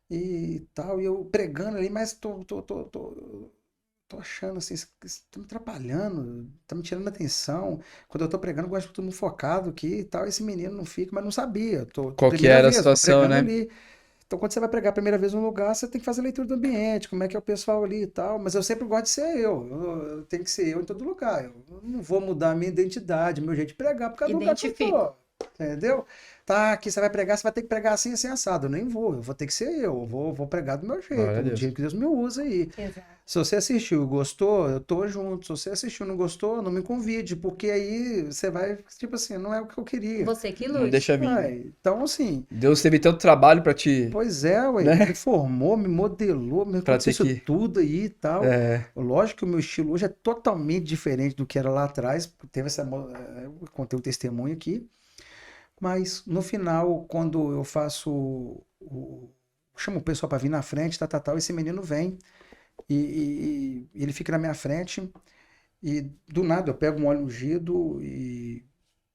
Speaker 3: E tal, e eu pregando ali, mas tô achando assim, isso tá me atrapalhando, tá me tirando a atenção. Quando eu tô pregando, eu gosto de todo mundo focado aqui e tal. Esse menino não fica, mas não sabia.
Speaker 1: Qual que
Speaker 3: Primeira
Speaker 1: era a
Speaker 3: vez, tô
Speaker 1: situação,
Speaker 3: pregando
Speaker 1: né?
Speaker 3: ali. Então, quando você vai pregar a primeira vez num lugar, você tem que fazer leitura do ambiente, como é que é o pessoal ali e tal. Mas eu sempre gosto de ser eu tenho que ser eu em todo lugar. Eu não vou mudar a minha identidade, meu jeito de pregar por causa do lugar que eu
Speaker 2: Identifica.
Speaker 3: tô. Entendeu? Tá, aqui você vai pregar, você vai ter que pregar assim, assim, assado. Eu nem vou, eu vou ter que ser eu vou pregar do meu
Speaker 1: Glória
Speaker 3: jeito,
Speaker 1: a
Speaker 3: do
Speaker 1: Deus.
Speaker 3: jeito que Deus me usa aí.
Speaker 2: Exato.
Speaker 3: Se você assistiu e gostou, eu tô junto. Se você assistiu e não gostou, não me convide, porque aí você vai, tipo assim, não é o que eu queria.
Speaker 2: Você que
Speaker 1: Não
Speaker 2: lute.
Speaker 1: deixa vir, né?
Speaker 3: Uai, então, assim,
Speaker 1: Deus teve tanto trabalho pra te,
Speaker 3: pois é, ué,
Speaker 1: né?
Speaker 3: me formou, me modelou, me
Speaker 1: Pra
Speaker 3: aconteceu
Speaker 1: ter
Speaker 3: isso
Speaker 1: que.
Speaker 3: tudo aí e tal.
Speaker 1: É,
Speaker 3: Lógico que o meu estilo hoje é totalmente diferente do que era lá atrás, porque teve eu contei um testemunho aqui, mas no final, quando eu faço chamo o pessoal para vir na frente, tal, tal, tal, esse menino vem e ele fica na minha frente e do nada eu pego um óleo ungido e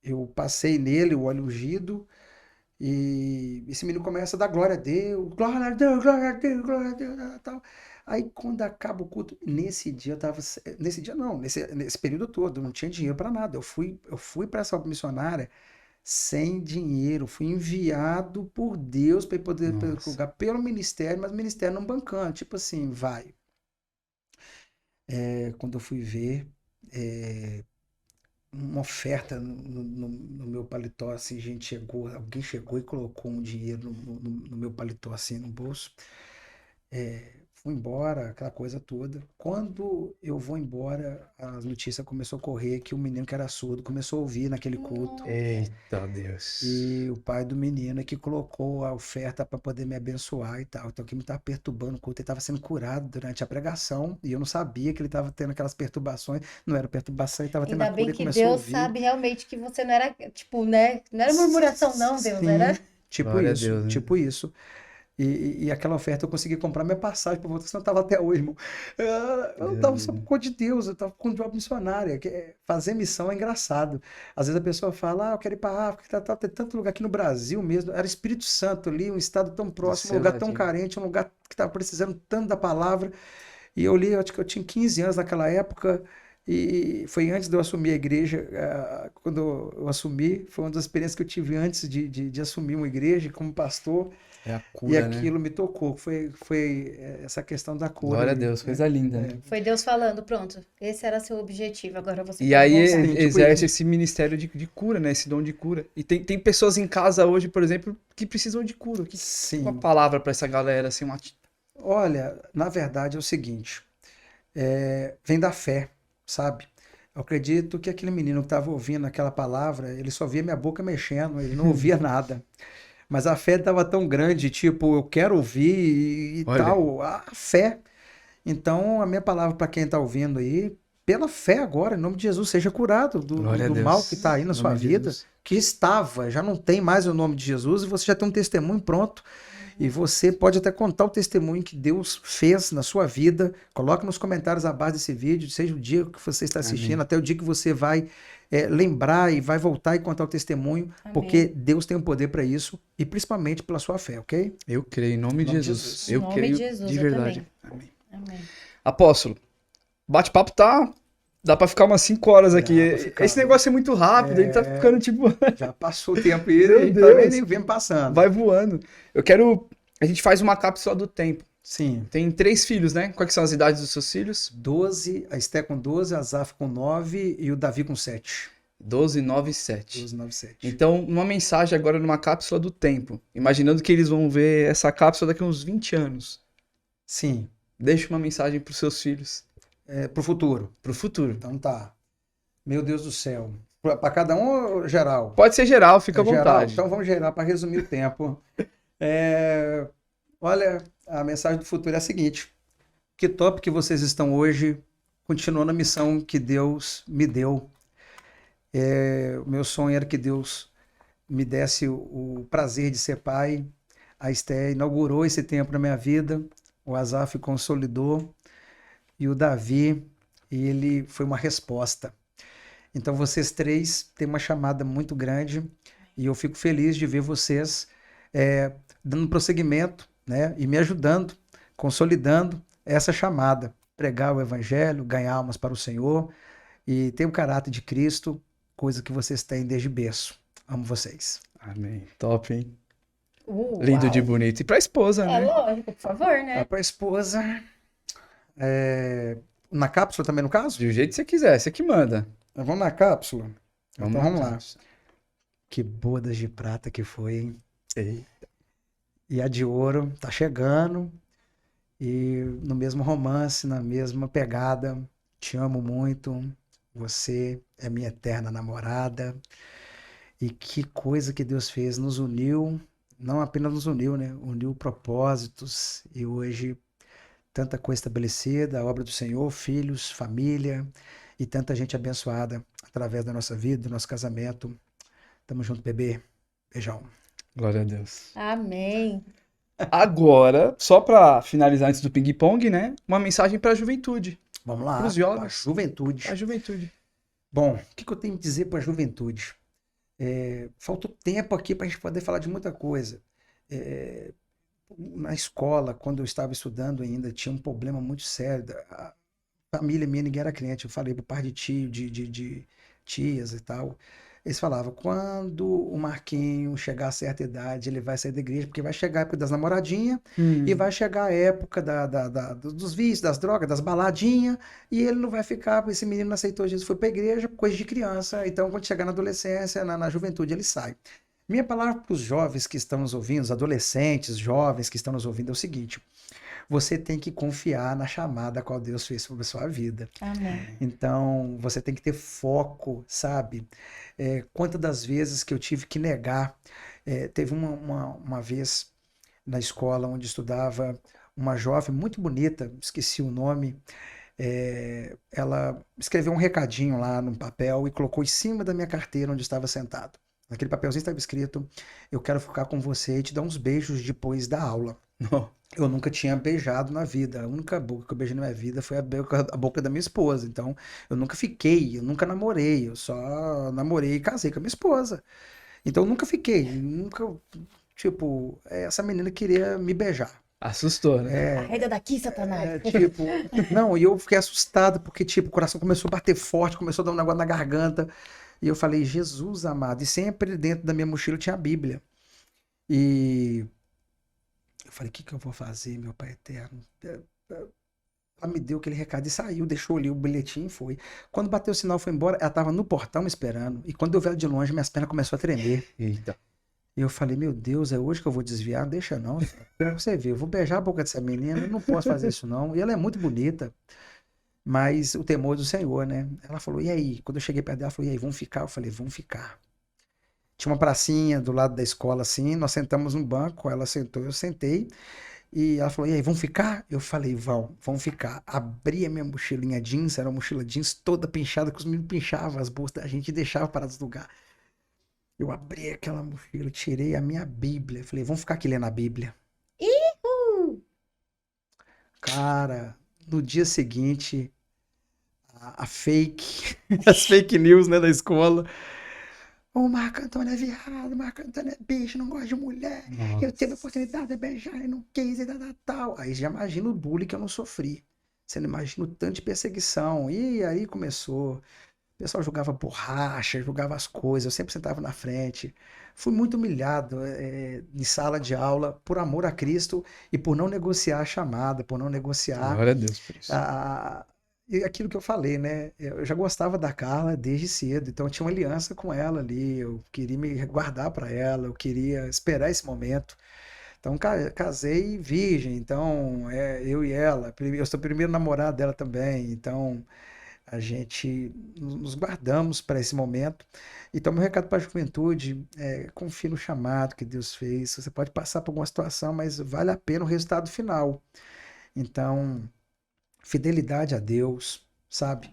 Speaker 3: eu passei nele o óleo ungido e esse menino começa a dar glória a Deus, glória a Deus, glória a Deus, glória a Deus, tal, tal. Aí quando acaba o culto, nesse dia eu tava, nesse dia não, nesse período todo, eu não tinha dinheiro para nada. Eu fui para essa obra missionária sem dinheiro, fui enviado por Deus para poder
Speaker 1: nossa.
Speaker 3: lugar pelo ministério, mas o ministério não bancando, tipo assim, vai. Quando eu fui ver, é, uma oferta no meu paletó, assim, alguém chegou e colocou um dinheiro no meu paletó, assim, no bolso. Fui embora, aquela coisa toda. Quando eu vou embora, as notícias começou a correr que o menino que era surdo começou a ouvir naquele culto.
Speaker 1: Eita Deus.
Speaker 3: E o pai do menino é que colocou a oferta para poder me abençoar e tal. Então, o que me estava perturbando o culto, ele estava sendo curado durante a pregação. E eu não sabia que ele estava tendo aquelas perturbações. Não era perturbação, ele estava tendo a
Speaker 2: Ainda
Speaker 3: cura
Speaker 2: bem
Speaker 3: e
Speaker 2: que
Speaker 3: começou a
Speaker 2: Deus
Speaker 3: ouvir.
Speaker 2: sabe realmente que você não era, tipo, né? Não era murmuração, não, Deus, era.
Speaker 3: Sim, tipo
Speaker 1: Glória a
Speaker 3: isso,
Speaker 1: Deus, né?
Speaker 3: tipo isso. E aquela oferta eu consegui comprar minha passagem para voltar, senão eu estava até hoje, irmão. Eu
Speaker 1: Deus
Speaker 3: estava
Speaker 1: me
Speaker 3: só por
Speaker 1: livre.
Speaker 3: conta de Deus, eu estava com job missionária. Fazer missão é engraçado. Às vezes a pessoa fala, eu quero ir para a África, tem tanto lugar aqui no Brasil mesmo. Era Espírito Santo ali, um estado tão
Speaker 1: Do
Speaker 3: próximo, um
Speaker 1: seu
Speaker 3: lugar tão
Speaker 1: ladinho.
Speaker 3: carente, um lugar que estava precisando tanto da palavra. E eu li, eu acho que eu tinha 15 anos naquela época. E foi antes de eu assumir a igreja, quando eu assumi, foi uma das experiências que eu tive antes de assumir uma igreja como pastor,
Speaker 1: É a
Speaker 3: e
Speaker 1: cura, né?
Speaker 3: aquilo me tocou, foi essa questão da cura
Speaker 1: Glória a
Speaker 3: aí,
Speaker 1: Deus,
Speaker 3: né?
Speaker 1: coisa linda, né?
Speaker 2: Foi Deus falando, pronto, esse era seu objetivo, agora você
Speaker 1: E
Speaker 2: pode
Speaker 1: aí
Speaker 2: voltar.
Speaker 3: Sim, tipo
Speaker 1: exerce
Speaker 3: isso.
Speaker 1: esse ministério de cura, né? Esse dom de cura. E tem pessoas em casa hoje, por exemplo, que precisam de cura. Uma
Speaker 3: Sim.
Speaker 1: palavra para essa galera, assim,
Speaker 3: Olha, na verdade é o seguinte, vem da fé, sabe? Eu acredito que aquele menino que estava ouvindo aquela palavra, ele só via minha boca mexendo, ele não ouvia nada. Mas a fé estava tão grande, tipo, eu quero ouvir e
Speaker 1: Olha,
Speaker 3: tal, a fé. Então, a minha palavra para quem está ouvindo aí, pela fé agora, em nome de Jesus, seja curado do, do,
Speaker 1: glória a
Speaker 3: do mal que
Speaker 1: Deus.
Speaker 3: está aí na
Speaker 1: Em
Speaker 3: sua
Speaker 1: nome de
Speaker 3: vida,
Speaker 1: Jesus.
Speaker 3: que estava, já não tem mais o nome de Jesus, e você já tem um testemunho pronto. E você pode até contar o testemunho que Deus fez na sua vida. Coloque nos comentários abaixo desse vídeo, seja o dia que você está assistindo,
Speaker 1: Amém.
Speaker 3: até o dia que você vai lembrar e vai voltar e contar o testemunho, porque
Speaker 2: Amém.
Speaker 3: Deus tem o poder para isso, e principalmente pela sua fé, ok?
Speaker 1: Eu creio, em nome
Speaker 3: Em
Speaker 1: de
Speaker 3: nome de
Speaker 1: Jesus.
Speaker 3: Jesus.
Speaker 2: Em
Speaker 1: Eu
Speaker 2: nome
Speaker 1: creio
Speaker 2: de Jesus,
Speaker 1: de
Speaker 2: eu
Speaker 1: verdade.
Speaker 2: também.
Speaker 1: Amém.
Speaker 2: Amém.
Speaker 1: Apóstolo, bate-papo dá pra ficar umas 5 horas aqui.
Speaker 3: Dá pra ficar,
Speaker 1: Esse
Speaker 3: viu?
Speaker 1: negócio é muito rápido, ele tá ficando tipo,
Speaker 3: Já passou o tempo e
Speaker 1: meu
Speaker 3: a gente tá
Speaker 1: Deus,
Speaker 3: vendo passando.
Speaker 1: vai voando. A gente faz uma cápsula do tempo.
Speaker 3: Sim.
Speaker 1: Tem 3 filhos, né? Quais que são as idades dos seus filhos?
Speaker 3: 12, a Esté com 12, a Zaf com 9 e o Davi com 7.
Speaker 1: 12, 9 e 7.
Speaker 3: 12, 9, 7.
Speaker 1: Então, uma mensagem agora numa cápsula do tempo. Imaginando que eles vão ver essa cápsula daqui a uns 20 anos.
Speaker 3: Sim,
Speaker 1: Deixa uma mensagem pros seus filhos,
Speaker 3: pro futuro.
Speaker 1: pro futuro.
Speaker 3: Então tá. Meu Deus do céu. Para cada um ou geral?
Speaker 1: Pode ser geral, fica à
Speaker 3: Geral?
Speaker 1: vontade.
Speaker 3: Então vamos gerar para resumir o tempo. Olha, a mensagem do futuro é a seguinte. Que top que vocês estão hoje, continuando a missão que Deus me deu. O meu sonho era que Deus me desse o prazer de ser pai. A Esté inaugurou esse tempo na minha vida. O Azaf consolidou. E o Davi, ele foi uma resposta. Então vocês 3 têm uma chamada muito grande. E eu fico feliz de ver vocês dando prosseguimento, né? E me ajudando, consolidando essa chamada. Pregar o evangelho, ganhar almas para o Senhor. E ter o caráter de Cristo, coisa que vocês têm desde berço. Amo vocês.
Speaker 1: Amém. Top, hein? Lindo
Speaker 2: Uau.
Speaker 1: de bonito. E pra esposa,
Speaker 2: É
Speaker 1: né?
Speaker 2: lógico, por favor, né?
Speaker 3: Para a esposa, na cápsula também no caso?
Speaker 1: Do jeito que você quiser, você que manda.
Speaker 3: Vamos na cápsula? Então vamos lá.
Speaker 1: lá.
Speaker 3: Que bodas de prata que foi, hein?
Speaker 1: Ei.
Speaker 3: E a de ouro tá chegando. E no mesmo romance, na mesma pegada. Te amo muito. Você é minha eterna namorada. E que coisa que Deus fez. Nos uniu. Não apenas nos uniu, né? Uniu propósitos. E hoje, tanta coisa estabelecida. A obra do Senhor, filhos, família. E tanta gente abençoada através da nossa vida, do nosso casamento. Tamo junto, bebê. Beijão.
Speaker 1: Glória a Deus.
Speaker 2: Amém.
Speaker 1: Agora, só pra finalizar antes do ping-pong, né? Uma mensagem pra juventude.
Speaker 3: Vamos lá.
Speaker 1: Pros jovens.
Speaker 3: Pra juventude.
Speaker 1: A juventude.
Speaker 3: Bom, o que eu tenho que dizer para a juventude? Falta tempo aqui para a gente poder falar de muita coisa. Na escola, quando eu estava estudando ainda, tinha um problema muito sério. A família minha, ninguém era crente. Eu falei para o par de tio, de tias e tal. Eles falavam, quando o Marquinho chegar a certa idade, ele vai sair da igreja, porque vai chegar a época das namoradinhas, e vai chegar a época dos vícios, das drogas, das baladinhas, e ele não vai ficar, esse menino não aceitou Jesus, foi para a igreja, coisa de criança, então quando chegar na adolescência, na juventude, ele sai. Minha palavra para os jovens que estão nos ouvindo, os adolescentes, jovens que estão nos ouvindo, é o seguinte, você tem que confiar na chamada a qual Deus fez sobre a sua vida.
Speaker 2: Amém.
Speaker 3: Então, você tem que ter foco, sabe? Quantas das vezes que eu tive que negar. Teve uma vez na escola onde estudava uma jovem muito bonita, esqueci o nome, ela escreveu um recadinho lá num papel e colocou em cima da minha carteira onde estava sentado. Naquele papelzinho estava escrito, eu quero ficar com você e te dar uns beijos depois da aula.
Speaker 1: Não.
Speaker 3: Eu nunca tinha beijado na vida. A única boca que eu beijei na minha vida foi a boca da minha esposa. Então, eu nunca fiquei, eu nunca namorei. Eu só namorei e casei com a minha esposa. Então, eu nunca fiquei. Nunca, tipo, essa menina queria me beijar.
Speaker 1: Assustou, né?
Speaker 2: Arreda daqui, Satanás.
Speaker 3: Tipo, não, e eu fiquei assustado, porque, tipo, o coração começou a bater forte, começou a dar um negócio na garganta. E eu falei, Jesus amado. E sempre dentro da minha mochila tinha a Bíblia. E eu falei, o que que eu vou fazer, meu Pai eterno? Ela me deu aquele recado e saiu, deixou ali o bilhetinho e foi. Quando bateu o sinal, foi embora, ela estava no portão me esperando. E quando eu vi ela de longe, minhas pernas começaram a tremer.
Speaker 1: Eita.
Speaker 3: E eu falei, meu Deus, é hoje que eu vou desviar? Deixa não. Pra você ver, eu vou beijar a boca dessa menina, eu não posso fazer isso não. E ela é muito bonita, mas o temor do Senhor, né? Ela falou, e aí? Quando eu cheguei perto dela, ela falou, e aí, vamos ficar? Eu falei, vamos ficar. Tinha uma pracinha do lado da escola assim, nós sentamos num banco, ela sentou, eu sentei. E ela falou, e aí, vamos ficar? Eu falei, vamos ficar. Abri a minha mochilinha jeans, era uma mochila jeans toda pinchada, que os meninos pinchavam as bolsas da gente e deixavam parados no lugar. Eu abri aquela mochila, tirei a minha Bíblia. Falei, vamos ficar aqui lendo a Bíblia. Cara, no dia seguinte, a fake, as fake news, né, da escola. O Marco Antônio é viado, o Marco Antônio é bicho, não gosta de mulher. Eu tive a
Speaker 1: Nossa.
Speaker 3: oportunidade de beijar e não quis e tal. Aí já imagina o bullying que eu não sofri. Você não imagina o tanto de perseguição. E aí começou. O pessoal jogava borracha, jogava as coisas, eu sempre sentava na frente. Fui muito humilhado em sala de aula por amor a Cristo e por não negociar a chamada, por não negociar
Speaker 1: Glória a Deus por isso.
Speaker 3: e aquilo que eu falei, né? Eu já gostava da Carla desde cedo, então eu tinha uma aliança com ela ali, eu queria me guardar para ela, eu queria esperar esse momento. Então casei virgem, então eu e ela, eu sou o primeiro namorado dela também, então a gente nos guardamos para esse momento. Então, meu recado para a juventude é confie no chamado que Deus fez. Você pode passar por alguma situação, mas vale a pena o resultado final. Então, fidelidade a Deus, sabe?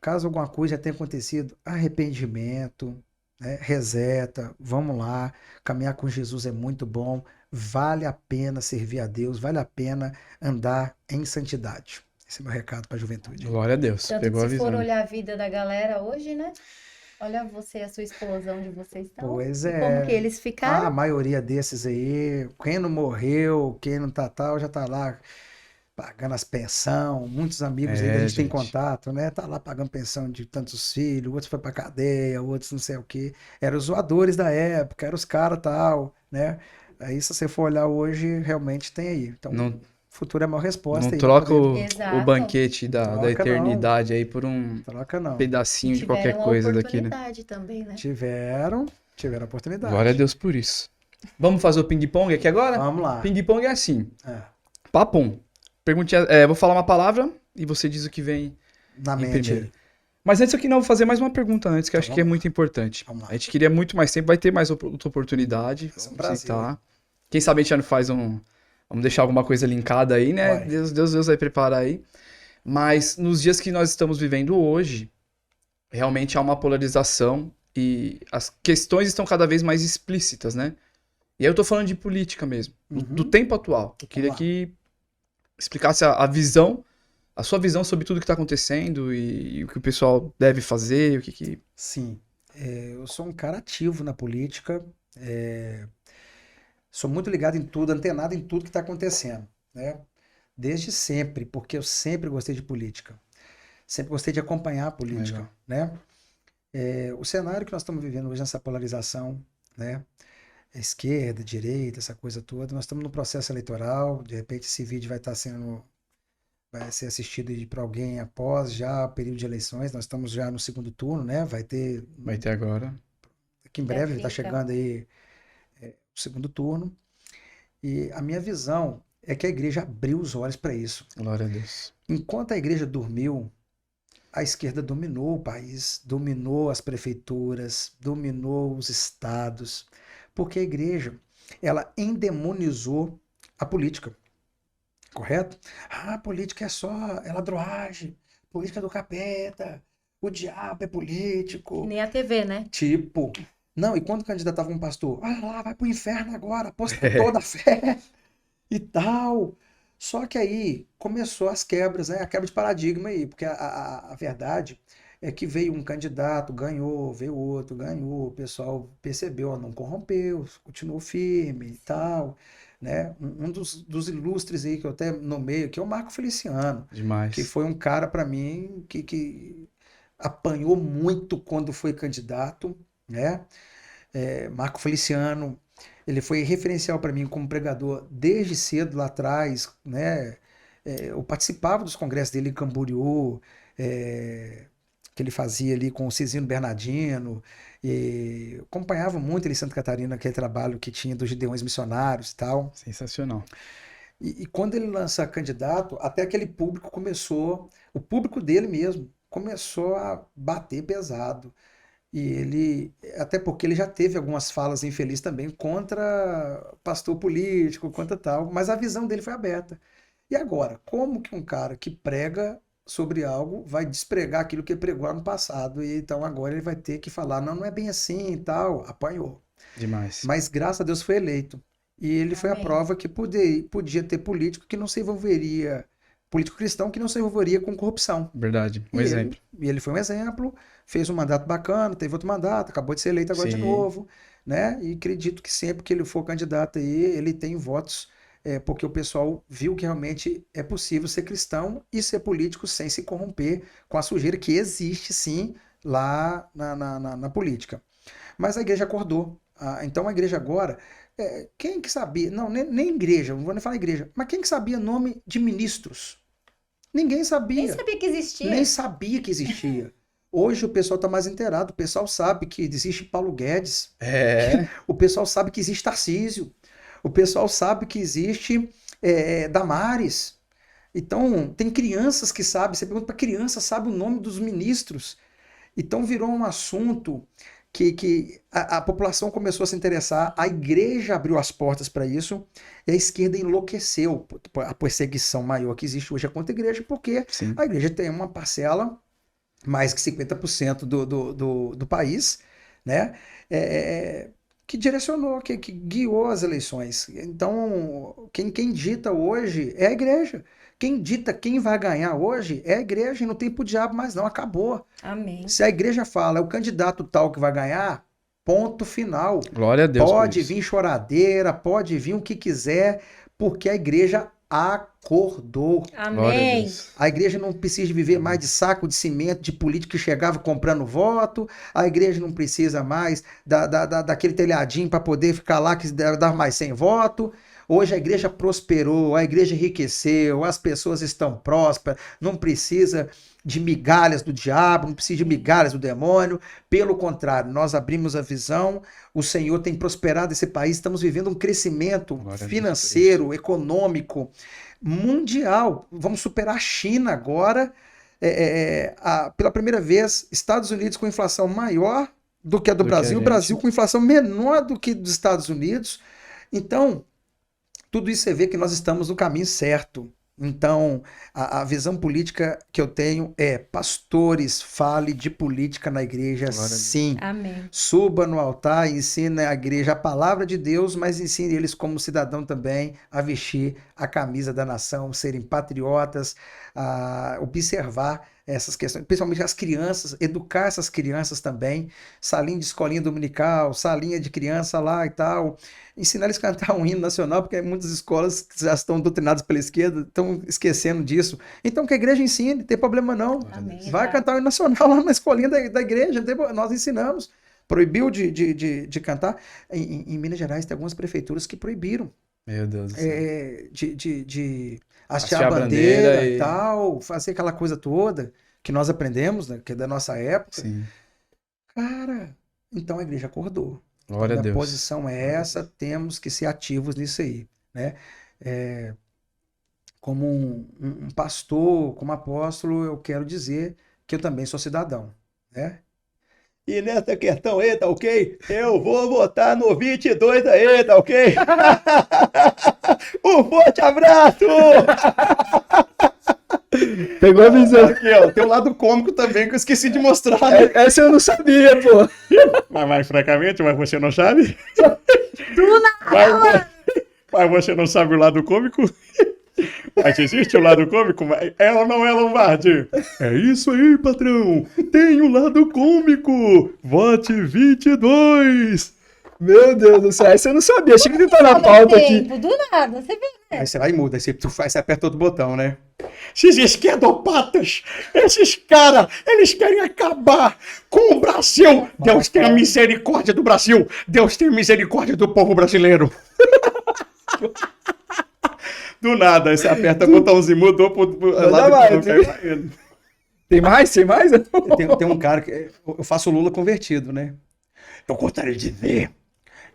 Speaker 3: Caso alguma coisa já tenha acontecido, arrependimento, né? Reseta, vamos lá. Caminhar com Jesus é muito bom. Vale a pena servir a Deus, vale a pena andar em santidade. Esse é meu recado para a juventude.
Speaker 1: Glória a Deus.
Speaker 2: Tanto que
Speaker 1: Pegou a
Speaker 2: se for
Speaker 1: visão.
Speaker 2: olhar a vida da galera hoje, né? Olha você e a sua esposa, onde vocês estão.
Speaker 3: Pois
Speaker 2: E como que
Speaker 3: é.
Speaker 2: eles
Speaker 3: A
Speaker 2: ficaram.
Speaker 3: maioria desses aí, quem não morreu, quem não tá tal, já tá lá pagando as pensão. Muitos amigos aí que a
Speaker 1: É,
Speaker 3: gente tem
Speaker 1: gente.
Speaker 3: contato, né? Tá lá pagando pensão de tantos filhos, outros foi pra cadeia, outros não sei o quê. Eram os zoadores da época, eram os caras tal, né? Aí se você for olhar hoje, realmente tem aí. Então, o
Speaker 1: Não,
Speaker 3: futuro é a maior
Speaker 1: não
Speaker 3: resposta aí para
Speaker 1: troca
Speaker 3: poder.
Speaker 1: o
Speaker 2: Exato.
Speaker 1: banquete da
Speaker 3: Troca não,
Speaker 1: eternidade aí por um
Speaker 3: troca não.
Speaker 2: E
Speaker 1: pedacinho de qualquer
Speaker 2: tiveram a
Speaker 1: coisa daqui, né?
Speaker 2: oportunidade também, né?
Speaker 3: Tiveram a
Speaker 1: Glória a
Speaker 3: oportunidade.
Speaker 1: Deus por isso. Vamos fazer o ping-pong aqui agora?
Speaker 3: Vamos lá.
Speaker 1: Ping-pong é assim.
Speaker 3: É,
Speaker 1: Papum. Perguntinha, vou falar uma palavra e você diz o que vem
Speaker 3: na
Speaker 1: em
Speaker 3: mente
Speaker 1: primeiro.
Speaker 3: aí.
Speaker 1: Mas antes aqui não, vou fazer mais uma pergunta antes, que eu
Speaker 3: Então
Speaker 1: acho que é
Speaker 3: vamos lá.
Speaker 1: muito importante.
Speaker 3: Vamos lá.
Speaker 1: A gente queria muito mais tempo, vai ter mais outra oportunidade.
Speaker 3: Vai ser um
Speaker 1: Vamos
Speaker 3: prazer.
Speaker 1: aceitar. Quem sabe a gente já não faz um. Vamos deixar alguma coisa linkada aí, né?
Speaker 3: Vai.
Speaker 1: Deus vai preparar aí. Mas nos dias que nós estamos vivendo hoje, realmente há uma polarização e as questões estão cada vez mais explícitas, né? E aí eu tô falando de política mesmo, do
Speaker 3: Uhum.
Speaker 1: tempo atual. Eu queria
Speaker 3: Vamos lá.
Speaker 1: que explicasse a visão, a sua visão sobre tudo que está acontecendo e o que o pessoal deve fazer, o que.
Speaker 3: Sim, eu sou um cara ativo na política, sou muito ligado em tudo, antenado em tudo que está acontecendo, né? Desde sempre, porque eu sempre gostei de política, sempre gostei de acompanhar a política,
Speaker 1: Legal.
Speaker 3: né? O cenário que nós estamos vivendo hoje, nessa polarização, né? Esquerda, direita, essa coisa toda, nós estamos no processo eleitoral, de repente esse vídeo vai ser assistido por alguém após já o período de eleições, nós estamos já no segundo turno, né? Vai ter
Speaker 1: Vai ter agora.
Speaker 3: aqui em
Speaker 2: Dia
Speaker 3: breve está
Speaker 2: 30.
Speaker 3: chegando aí o segundo turno. E a minha visão é que a igreja abriu os olhos para isso.
Speaker 1: Glória a Deus.
Speaker 3: Enquanto a igreja dormiu, a esquerda dominou o país, dominou as prefeituras, dominou os estados, porque a igreja, ela endemonizou a política, correto? Ah, a política é ladroagem, política é do capeta, o diabo é
Speaker 2: Que
Speaker 3: político.
Speaker 2: nem a TV, né?
Speaker 3: Tipo, não, e quando candidatava um pastor, olha lá, vai pro inferno agora, apostou toda a fé e tal. Só que aí começou as quebras, né? A quebra de paradigma aí, porque a verdade é que veio um candidato, ganhou, veio outro, ganhou, o pessoal percebeu, ó, não corrompeu, continuou firme e tal. né? Um dos ilustres aí que eu até nomeio, que é o Marco Feliciano,
Speaker 1: Demais.
Speaker 3: que foi um cara para mim que apanhou muito quando foi candidato, né? Marco Feliciano, ele foi referencial para mim como pregador desde cedo lá atrás, né? Eu participava dos congressos dele em Camboriú, que ele fazia ali com o Cisino Bernardino, e acompanhava muito ele em Santa Catarina, aquele trabalho que tinha dos Gideões Missionários e tal.
Speaker 1: Sensacional.
Speaker 3: E quando ele lança candidato, até aquele público começou, o público dele mesmo, começou a bater pesado. E ele, até porque ele já teve algumas falas infelizes também contra pastor político, contra tal, mas a visão dele foi aberta. E agora, como que um cara que prega sobre algo vai despregar aquilo que ele pregou no passado? E então agora ele vai ter que falar, não, não é bem assim e tal, apanhou.
Speaker 1: Demais.
Speaker 3: Mas graças a Deus foi eleito. E ele foi a
Speaker 2: Amém.
Speaker 3: prova que podia ter político que não se envolveria, político cristão que não se envolveria com corrupção.
Speaker 1: Verdade. Um
Speaker 3: E
Speaker 1: exemplo.
Speaker 3: ele foi um exemplo, fez um mandato bacana, teve outro mandato, acabou de ser eleito agora de
Speaker 1: Sim.
Speaker 3: novo, né? E acredito que sempre que ele for candidato aí, ele tem votos, porque o pessoal viu que realmente é possível ser cristão e ser político sem se corromper com a sujeira que existe sim lá na política. Mas a igreja acordou. Então a igreja agora, quem que sabia? Não, nem igreja, não vou nem falar igreja, mas quem que sabia nome de ministros? Ninguém
Speaker 2: Nem
Speaker 3: sabia.
Speaker 2: sabia que existia.
Speaker 3: Nem sabia que existia. Hoje o pessoal está mais inteirado. O pessoal sabe que existe Paulo Guedes.
Speaker 1: É.
Speaker 3: O pessoal sabe que existe Tarcísio. O pessoal sabe que existe Damares. Então, tem crianças que sabem. Você pergunta para criança, sabe o nome dos ministros. Então, virou um assunto que a população começou a se interessar. A igreja abriu as portas para isso. E a esquerda enlouqueceu. A perseguição maior que existe hoje é contra a igreja, porque
Speaker 1: Sim.
Speaker 3: a igreja tem uma parcela, mais que 50% do país, né? Que direcionou, que guiou as eleições. Então, quem dita hoje é a igreja. Quem dita quem vai ganhar hoje é a igreja, e não tem pro diabo mais não, acabou.
Speaker 2: Amém.
Speaker 3: Se a igreja fala, é o candidato tal que vai ganhar, ponto final.
Speaker 1: Glória a Deus por
Speaker 3: Pode
Speaker 1: isso.
Speaker 3: vir choradeira, pode vir o que quiser, porque a igreja acordou.
Speaker 1: Glória a
Speaker 2: Amém.
Speaker 1: Deus.
Speaker 3: A igreja não precisa de viver mais de saco de cimento, de político que chegava comprando voto. A igreja não precisa mais daquele telhadinho para poder ficar lá que dar mais 100 votos. Hoje a igreja prosperou, a igreja enriqueceu, as pessoas estão prósperas, não precisa de migalhas do diabo, não precisa de migalhas do demônio. Pelo contrário, nós abrimos a visão, o Senhor tem prosperado esse país, estamos vivendo um crescimento
Speaker 1: Glória a Deus por
Speaker 3: financeiro, econômico, mundial. Vamos superar a China agora. Pela primeira vez, Estados Unidos com inflação maior do que a do
Speaker 1: Do que a
Speaker 3: Brasil, o
Speaker 1: gente.
Speaker 3: Brasil com inflação menor do que dos Estados Unidos. Então, tudo isso você vê que nós estamos no caminho certo. Então, a visão política que eu tenho é: pastores, fale de política na igreja,
Speaker 1: Glória a Deus.
Speaker 3: sim.
Speaker 2: Amém.
Speaker 3: Suba no altar e ensine a igreja a palavra de Deus, mas ensine eles como cidadão também a vestir a camisa da nação, serem patriotas, a observar essas questões, principalmente as crianças, educar essas crianças também, salinha de escolinha dominical, salinha de criança lá e tal, ensinar eles a cantar um hino nacional, porque muitas escolas que já estão doutrinadas pela esquerda, estão esquecendo disso. Então que a igreja ensine, não tem problema não.
Speaker 1: Glória a Deus.
Speaker 2: Amém.
Speaker 3: Vai cantar o hino nacional lá na escolinha da igreja, nós ensinamos. Proibiu de cantar. Em Minas Gerais tem algumas prefeituras que proibiram
Speaker 1: Meu Deus do céu.
Speaker 3: de
Speaker 1: Hastear
Speaker 3: hastear
Speaker 1: a
Speaker 3: a bandeira
Speaker 1: bandeira
Speaker 3: e
Speaker 1: e-
Speaker 3: tal, fazer aquela coisa toda que nós aprendemos, né, que é da nossa época.
Speaker 1: Sim.
Speaker 3: Cara, então a igreja acordou.
Speaker 1: Glória a
Speaker 3: Minha
Speaker 1: Deus.
Speaker 3: posição é essa, temos que ser ativos nisso aí, né? Como um pastor, como apóstolo, eu quero dizer que eu também sou cidadão, né? E nessa questão aí, tá ok? Eu vou votar no 22 aí, tá ok? Um forte abraço!
Speaker 1: Pegou a visão.
Speaker 3: Aqui, ó, tem um lado cômico também que eu esqueci de mostrar, né?
Speaker 1: Essa eu não sabia, pô.
Speaker 4: Mas francamente, mas você não sabe?
Speaker 2: Tu
Speaker 4: Mas você não sabe o lado cômico? Mas existe o lado cômico? Mas é ou não é, Lombardi? É isso aí, patrão. Tem o lado cômico. Vote 22.
Speaker 1: Meu Deus do céu, essa eu não sabia. Achei que ele tá na
Speaker 2: Ao
Speaker 1: pauta
Speaker 2: mesmo
Speaker 1: aqui.
Speaker 2: tempo, do nada, você vê, né?
Speaker 3: Aí você vai e muda, aí você aperta outro botão, né?
Speaker 4: Esses esquerdopatas, esses caras, eles querem acabar com o Brasil. Deus tenha misericórdia do Brasil. Deus tenha misericórdia do povo brasileiro. Do nada, aí você aperta o botãozinho, mudou pro lado
Speaker 1: mais,
Speaker 4: que eu quero ir.
Speaker 1: Tem mais? Tem mais?
Speaker 3: Tem um cara que eu faço Lula convertido, né?
Speaker 4: Eu gostaria de dizer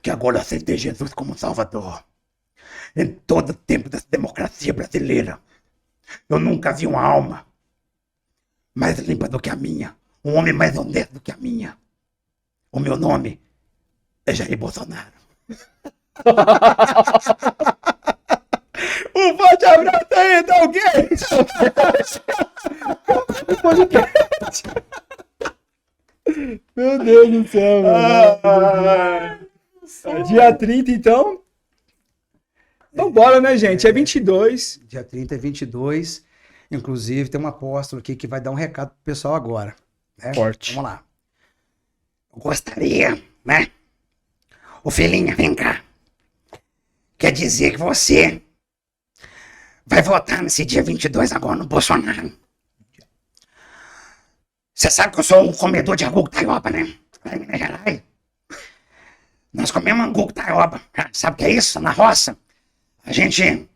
Speaker 4: que agora eu aceitei Jesus como Salvador. Em todo o tempo dessa democracia brasileira, eu nunca vi uma alma mais limpa do que a minha, um homem mais honesto do que a minha. O meu nome é Jair Bolsonaro. Um forte abraço aí, tá ok?
Speaker 1: Meu Deus do céu, mano. Dia 30, então. Então bora, né, gente? É 22.
Speaker 3: Dia 30 é 22. Inclusive, tem um apóstolo aqui que vai dar um recado pro pessoal agora. Né?
Speaker 1: Forte.
Speaker 3: Vamos lá.
Speaker 4: Eu gostaria, né? Ô filhinha, vem cá. Quer dizer que você vai votar nesse dia 22 agora no Bolsonaro. Você sabe que eu sou um comedor de angu taioba, né? Lá em Minas Gerais. Nós comemos angu taioba. Sabe o que é isso? Na roça. A gente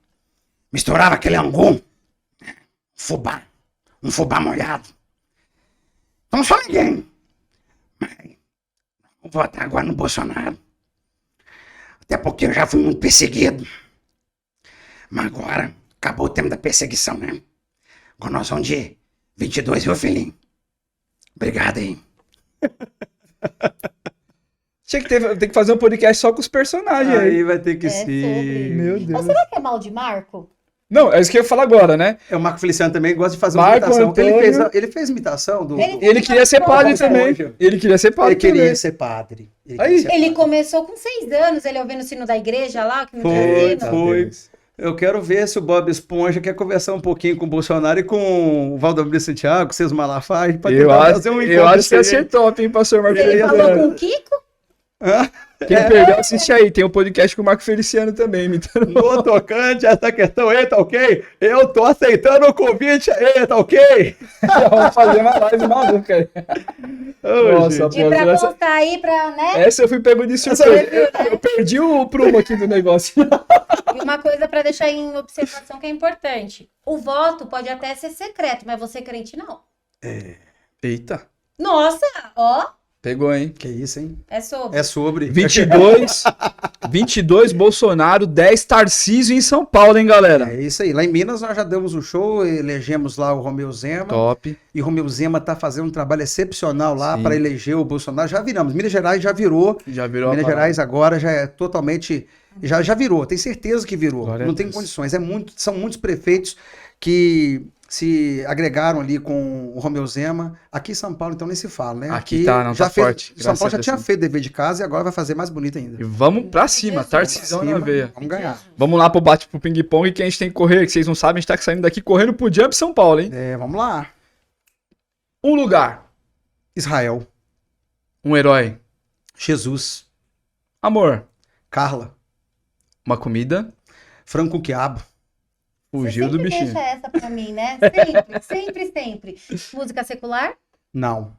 Speaker 4: misturava aquele angu, um fubá molhado. Então só ninguém. Mas vou votar agora no Bolsonaro. Até porque eu já fui muito perseguido. Mas agora acabou o tempo da perseguição, né? Agora nós vamos de 22, viu, filhinho? Obrigado, hein?
Speaker 1: Tinha que tem que fazer um podcast só com os personagens aí.
Speaker 3: Aí vai ter que
Speaker 2: É
Speaker 3: ser.
Speaker 2: sobre.
Speaker 1: Meu
Speaker 2: Ou
Speaker 1: Deus.
Speaker 2: será que é mal de Marco?
Speaker 1: Não, é isso que eu ia falar agora, né?
Speaker 3: O Marco Feliciano também gosta de fazer uma
Speaker 1: Marco
Speaker 3: imitação.
Speaker 1: Antônio.
Speaker 3: Ele fez imitação do.
Speaker 1: Ele queria ser padre
Speaker 3: Bob
Speaker 1: também.
Speaker 3: Esponja.
Speaker 1: Ele queria ser padre
Speaker 3: Ele queria
Speaker 1: também.
Speaker 3: ser padre. Ele
Speaker 1: Aí.
Speaker 3: queria ser
Speaker 2: Ele
Speaker 3: padre.
Speaker 2: começou com 6 anos, ele ouvindo o sino da igreja lá, que não
Speaker 3: Foi,
Speaker 2: tinha sino.
Speaker 3: foi. Eu quero ver se o Bob Esponja quer conversar um pouquinho com o Bolsonaro e com o Valdomiro Santiago, vocês Malafaia, para
Speaker 1: Eu
Speaker 3: tentar
Speaker 1: acho,
Speaker 3: fazer um
Speaker 1: eu
Speaker 3: encontro
Speaker 1: acho que ia
Speaker 3: desse aí.
Speaker 1: ser top, hein, pastor Marco
Speaker 2: Ele falou
Speaker 1: Feliciano.
Speaker 2: com o Kiko?
Speaker 3: Hã?
Speaker 1: Quem perdeu, assiste aí. Tem um podcast com o Marco Feliciano também, imitando.
Speaker 3: No tocante a essa questão aí, tá ok? Eu tô aceitando o convite aí, tá ok?
Speaker 1: Vamos fazer uma live maluca aí. Nossa,
Speaker 3: gente.
Speaker 2: E
Speaker 1: pô,
Speaker 2: pra
Speaker 1: essa,
Speaker 2: postar aí, né?
Speaker 1: essa eu fui pego de surpresa. Eu perdi o prumo aqui do negócio.
Speaker 2: E uma coisa pra deixar em observação que é importante. O voto pode até ser secreto, mas você crente não.
Speaker 1: Eita,
Speaker 2: Nossa, ó,
Speaker 1: pegou, hein?
Speaker 3: Que isso, hein?
Speaker 2: é sobre.
Speaker 3: É sobre.
Speaker 1: 22 Bolsonaro, 10 Tarcísio em São Paulo, hein, galera?
Speaker 3: É isso aí. Lá em Minas nós já demos um show, elegemos lá o Romeu Zema.
Speaker 1: Top.
Speaker 3: E o Romeu Zema tá fazendo um trabalho excepcional lá
Speaker 1: Sim.
Speaker 3: para eleger o Bolsonaro. Já viramos. Minas Gerais já virou.
Speaker 1: Já virou
Speaker 3: Minas
Speaker 1: a parada.
Speaker 3: Gerais agora já é totalmente. Já virou, tenho certeza que virou.
Speaker 1: Glória
Speaker 3: Não
Speaker 1: a
Speaker 3: tem
Speaker 1: Deus.
Speaker 3: condições. São muitos prefeitos que se agregaram ali com o Romeu Zema. Aqui em São Paulo, então, nem se fala, né?
Speaker 1: Aqui tá, não,
Speaker 3: já
Speaker 1: tá
Speaker 3: fez,
Speaker 1: forte,
Speaker 3: São
Speaker 1: graças
Speaker 3: Paulo
Speaker 1: a
Speaker 3: já
Speaker 1: Deus,
Speaker 3: tinha
Speaker 1: sim.
Speaker 3: feito dever de casa e agora vai fazer mais bonito ainda.
Speaker 1: E vamos pra cima,
Speaker 2: Jesus.
Speaker 1: Tarcísio na
Speaker 3: Cima,
Speaker 1: veia.
Speaker 3: Vamos ganhar.
Speaker 1: Vamos lá pro bate pro ping-pong que a gente tem que correr, que vocês não sabem, a gente tá saindo daqui correndo pro Jump São Paulo, hein?
Speaker 3: É, vamos lá.
Speaker 1: Um lugar,
Speaker 3: Israel,
Speaker 1: um herói,
Speaker 3: Jesus,
Speaker 1: amor,
Speaker 3: Carla,
Speaker 1: uma comida,
Speaker 3: frango com quiabo.
Speaker 1: fugiu
Speaker 2: Você
Speaker 1: do
Speaker 2: sempre
Speaker 1: bichinho.
Speaker 2: deixa essa pra mim, né? Sempre, sempre, sempre. Música secular?
Speaker 3: Não.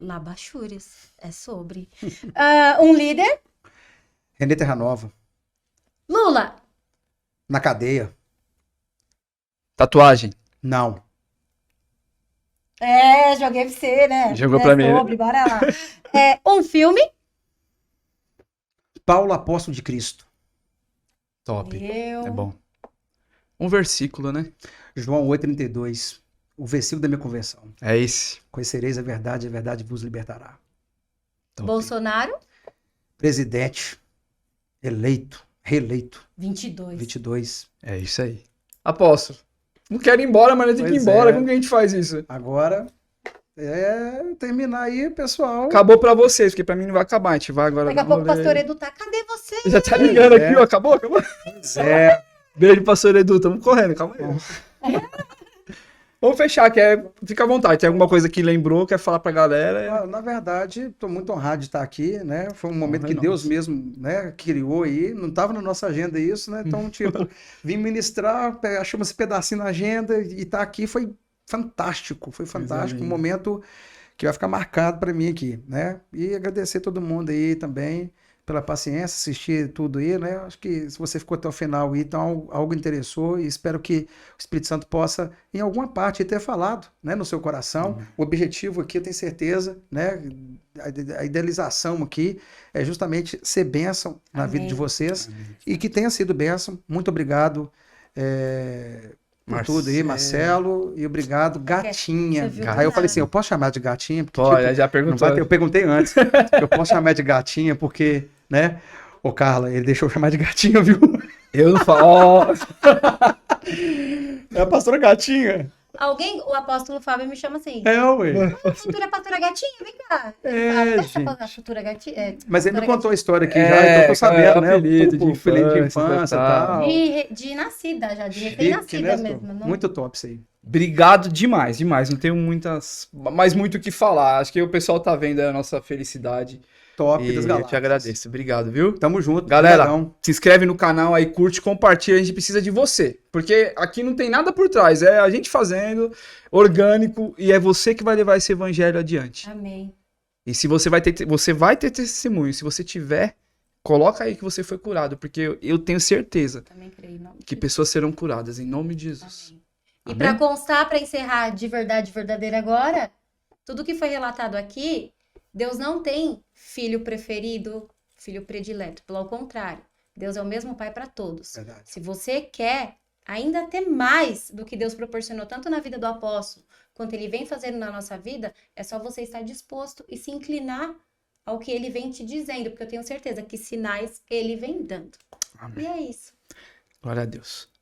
Speaker 2: Labachúrias. É sobre. Um líder?
Speaker 3: Renê Terra Nova.
Speaker 2: Lula.
Speaker 3: Na cadeia.
Speaker 1: Tatuagem.
Speaker 3: Não.
Speaker 2: É, joguei pra você, né?
Speaker 1: Jogou
Speaker 2: É
Speaker 1: pra mim, né?
Speaker 2: sobre, bora lá. Um filme?
Speaker 3: Paulo Apóstolo de Cristo.
Speaker 1: Top.
Speaker 2: Eu.
Speaker 1: É bom. Um versículo, né?
Speaker 3: João 8,32. O versículo da minha conversão.
Speaker 1: É esse.
Speaker 3: Conhecereis a verdade vos libertará.
Speaker 1: Top.
Speaker 2: Bolsonaro?
Speaker 3: Presidente eleito, reeleito,
Speaker 2: 22.
Speaker 3: 22.
Speaker 1: É isso aí. Apóstolo. Não quero ir embora, mas eu tenho que ir
Speaker 3: Pois
Speaker 1: embora.
Speaker 3: é.
Speaker 1: Como que a gente faz isso?
Speaker 3: Agora, terminar aí, pessoal.
Speaker 1: Acabou pra vocês, porque pra mim não vai acabar. A gente vai agora.
Speaker 2: Daqui a
Speaker 1: no
Speaker 2: pouco o
Speaker 1: rolê.
Speaker 2: pastor Edu tá. Cadê você?
Speaker 1: Já tá ligando
Speaker 3: É.
Speaker 1: aqui, ó. Acabou? Acabou?
Speaker 3: Pois é.
Speaker 1: Beijo, pastor Edu. Tamo correndo, calma aí. Vamos fechar, fica à vontade. Tem alguma coisa que lembrou, quer falar pra galera?
Speaker 3: Na verdade, estou muito honrado de estar aqui, né? Foi um momento
Speaker 1: Honra é
Speaker 3: que Deus
Speaker 1: nossa.
Speaker 3: mesmo, né, criou aí, não estava na nossa agenda isso, né? Então, tipo, vim ministrar, achamos esse pedacinho na agenda e estar aqui foi fantástico, um
Speaker 1: linda.
Speaker 3: momento que vai ficar marcado para mim aqui, né? E agradecer todo mundo aí também pela paciência, assistir tudo aí, né? Acho que se você ficou até o final aí, então algo interessou e espero que o Espírito Santo possa, em alguma parte, ter falado, né, no seu coração. O objetivo aqui, eu tenho certeza, né? A idealização aqui é justamente ser bênção na vida de
Speaker 2: Amém.
Speaker 3: vocês e que tenha sido bênção. Muito obrigado. Por tudo aí, Marcelo, e obrigado, gatinha.
Speaker 2: Você viu
Speaker 3: Aí eu
Speaker 2: que
Speaker 3: falei
Speaker 2: nada.
Speaker 3: assim, eu posso chamar de gatinha? Porque,
Speaker 1: Pode,
Speaker 3: tipo,
Speaker 1: já
Speaker 3: não
Speaker 1: perguntou.
Speaker 3: vai ter- eu perguntei antes, eu posso chamar de gatinha porque, né? Ô, Carla, ele deixou eu chamar de gatinha, viu?
Speaker 1: Eu não falo. Ó. É a pastora Gatinha.
Speaker 2: Alguém, o apóstolo Fábio me chama assim.
Speaker 3: Ué.
Speaker 2: Futura pastora gatinha, vem cá.
Speaker 3: Gente.
Speaker 2: A futura gatinha.
Speaker 3: Mas ele me
Speaker 2: pastora
Speaker 3: contou a história aqui já, então eu tô sabendo, né?
Speaker 1: apelido de
Speaker 3: Apelido de
Speaker 1: infância,
Speaker 3: infância e
Speaker 1: tal.
Speaker 3: tal.
Speaker 2: De nascida já, de
Speaker 3: Chique,
Speaker 2: recém-nascida
Speaker 3: né,
Speaker 2: mesmo. Não...
Speaker 3: Muito top isso aí.
Speaker 1: Obrigado demais, demais. Não tenho mais muito o que falar. Acho que o pessoal tá vendo a nossa felicidade.
Speaker 3: Top
Speaker 1: E
Speaker 3: das
Speaker 1: eu te
Speaker 3: galáxias.
Speaker 1: agradeço. Obrigado, viu?
Speaker 3: Tamo junto.
Speaker 1: Galera,
Speaker 3: brigadão.
Speaker 1: se inscreve no canal aí, curte, compartilha. A gente precisa de você. Porque aqui não tem nada por trás. É a gente fazendo, orgânico, e é você que vai levar esse evangelho adiante.
Speaker 2: Amém.
Speaker 1: E se você vai ter testemunho. Se você tiver, coloca aí que você foi curado. Porque eu tenho certeza
Speaker 2: Também creio. Em nome de
Speaker 1: que
Speaker 2: Jesus.
Speaker 1: pessoas serão curadas. Em nome de Jesus.
Speaker 2: Amém. E
Speaker 1: Amém?
Speaker 2: para constar, para encerrar de verdade verdadeira agora, tudo que foi relatado aqui, Deus não tem filho preferido, filho predileto. Pelo contrário, Deus é o mesmo Pai para todos.
Speaker 3: Verdade.
Speaker 2: Se você quer ainda ter mais do que Deus proporcionou, tanto na vida do apóstolo, quanto ele vem fazendo na nossa vida, é só você estar disposto e se inclinar ao que ele vem te dizendo, porque eu tenho certeza que sinais ele vem dando.
Speaker 1: Amém.
Speaker 2: E é isso.
Speaker 1: Glória a Deus.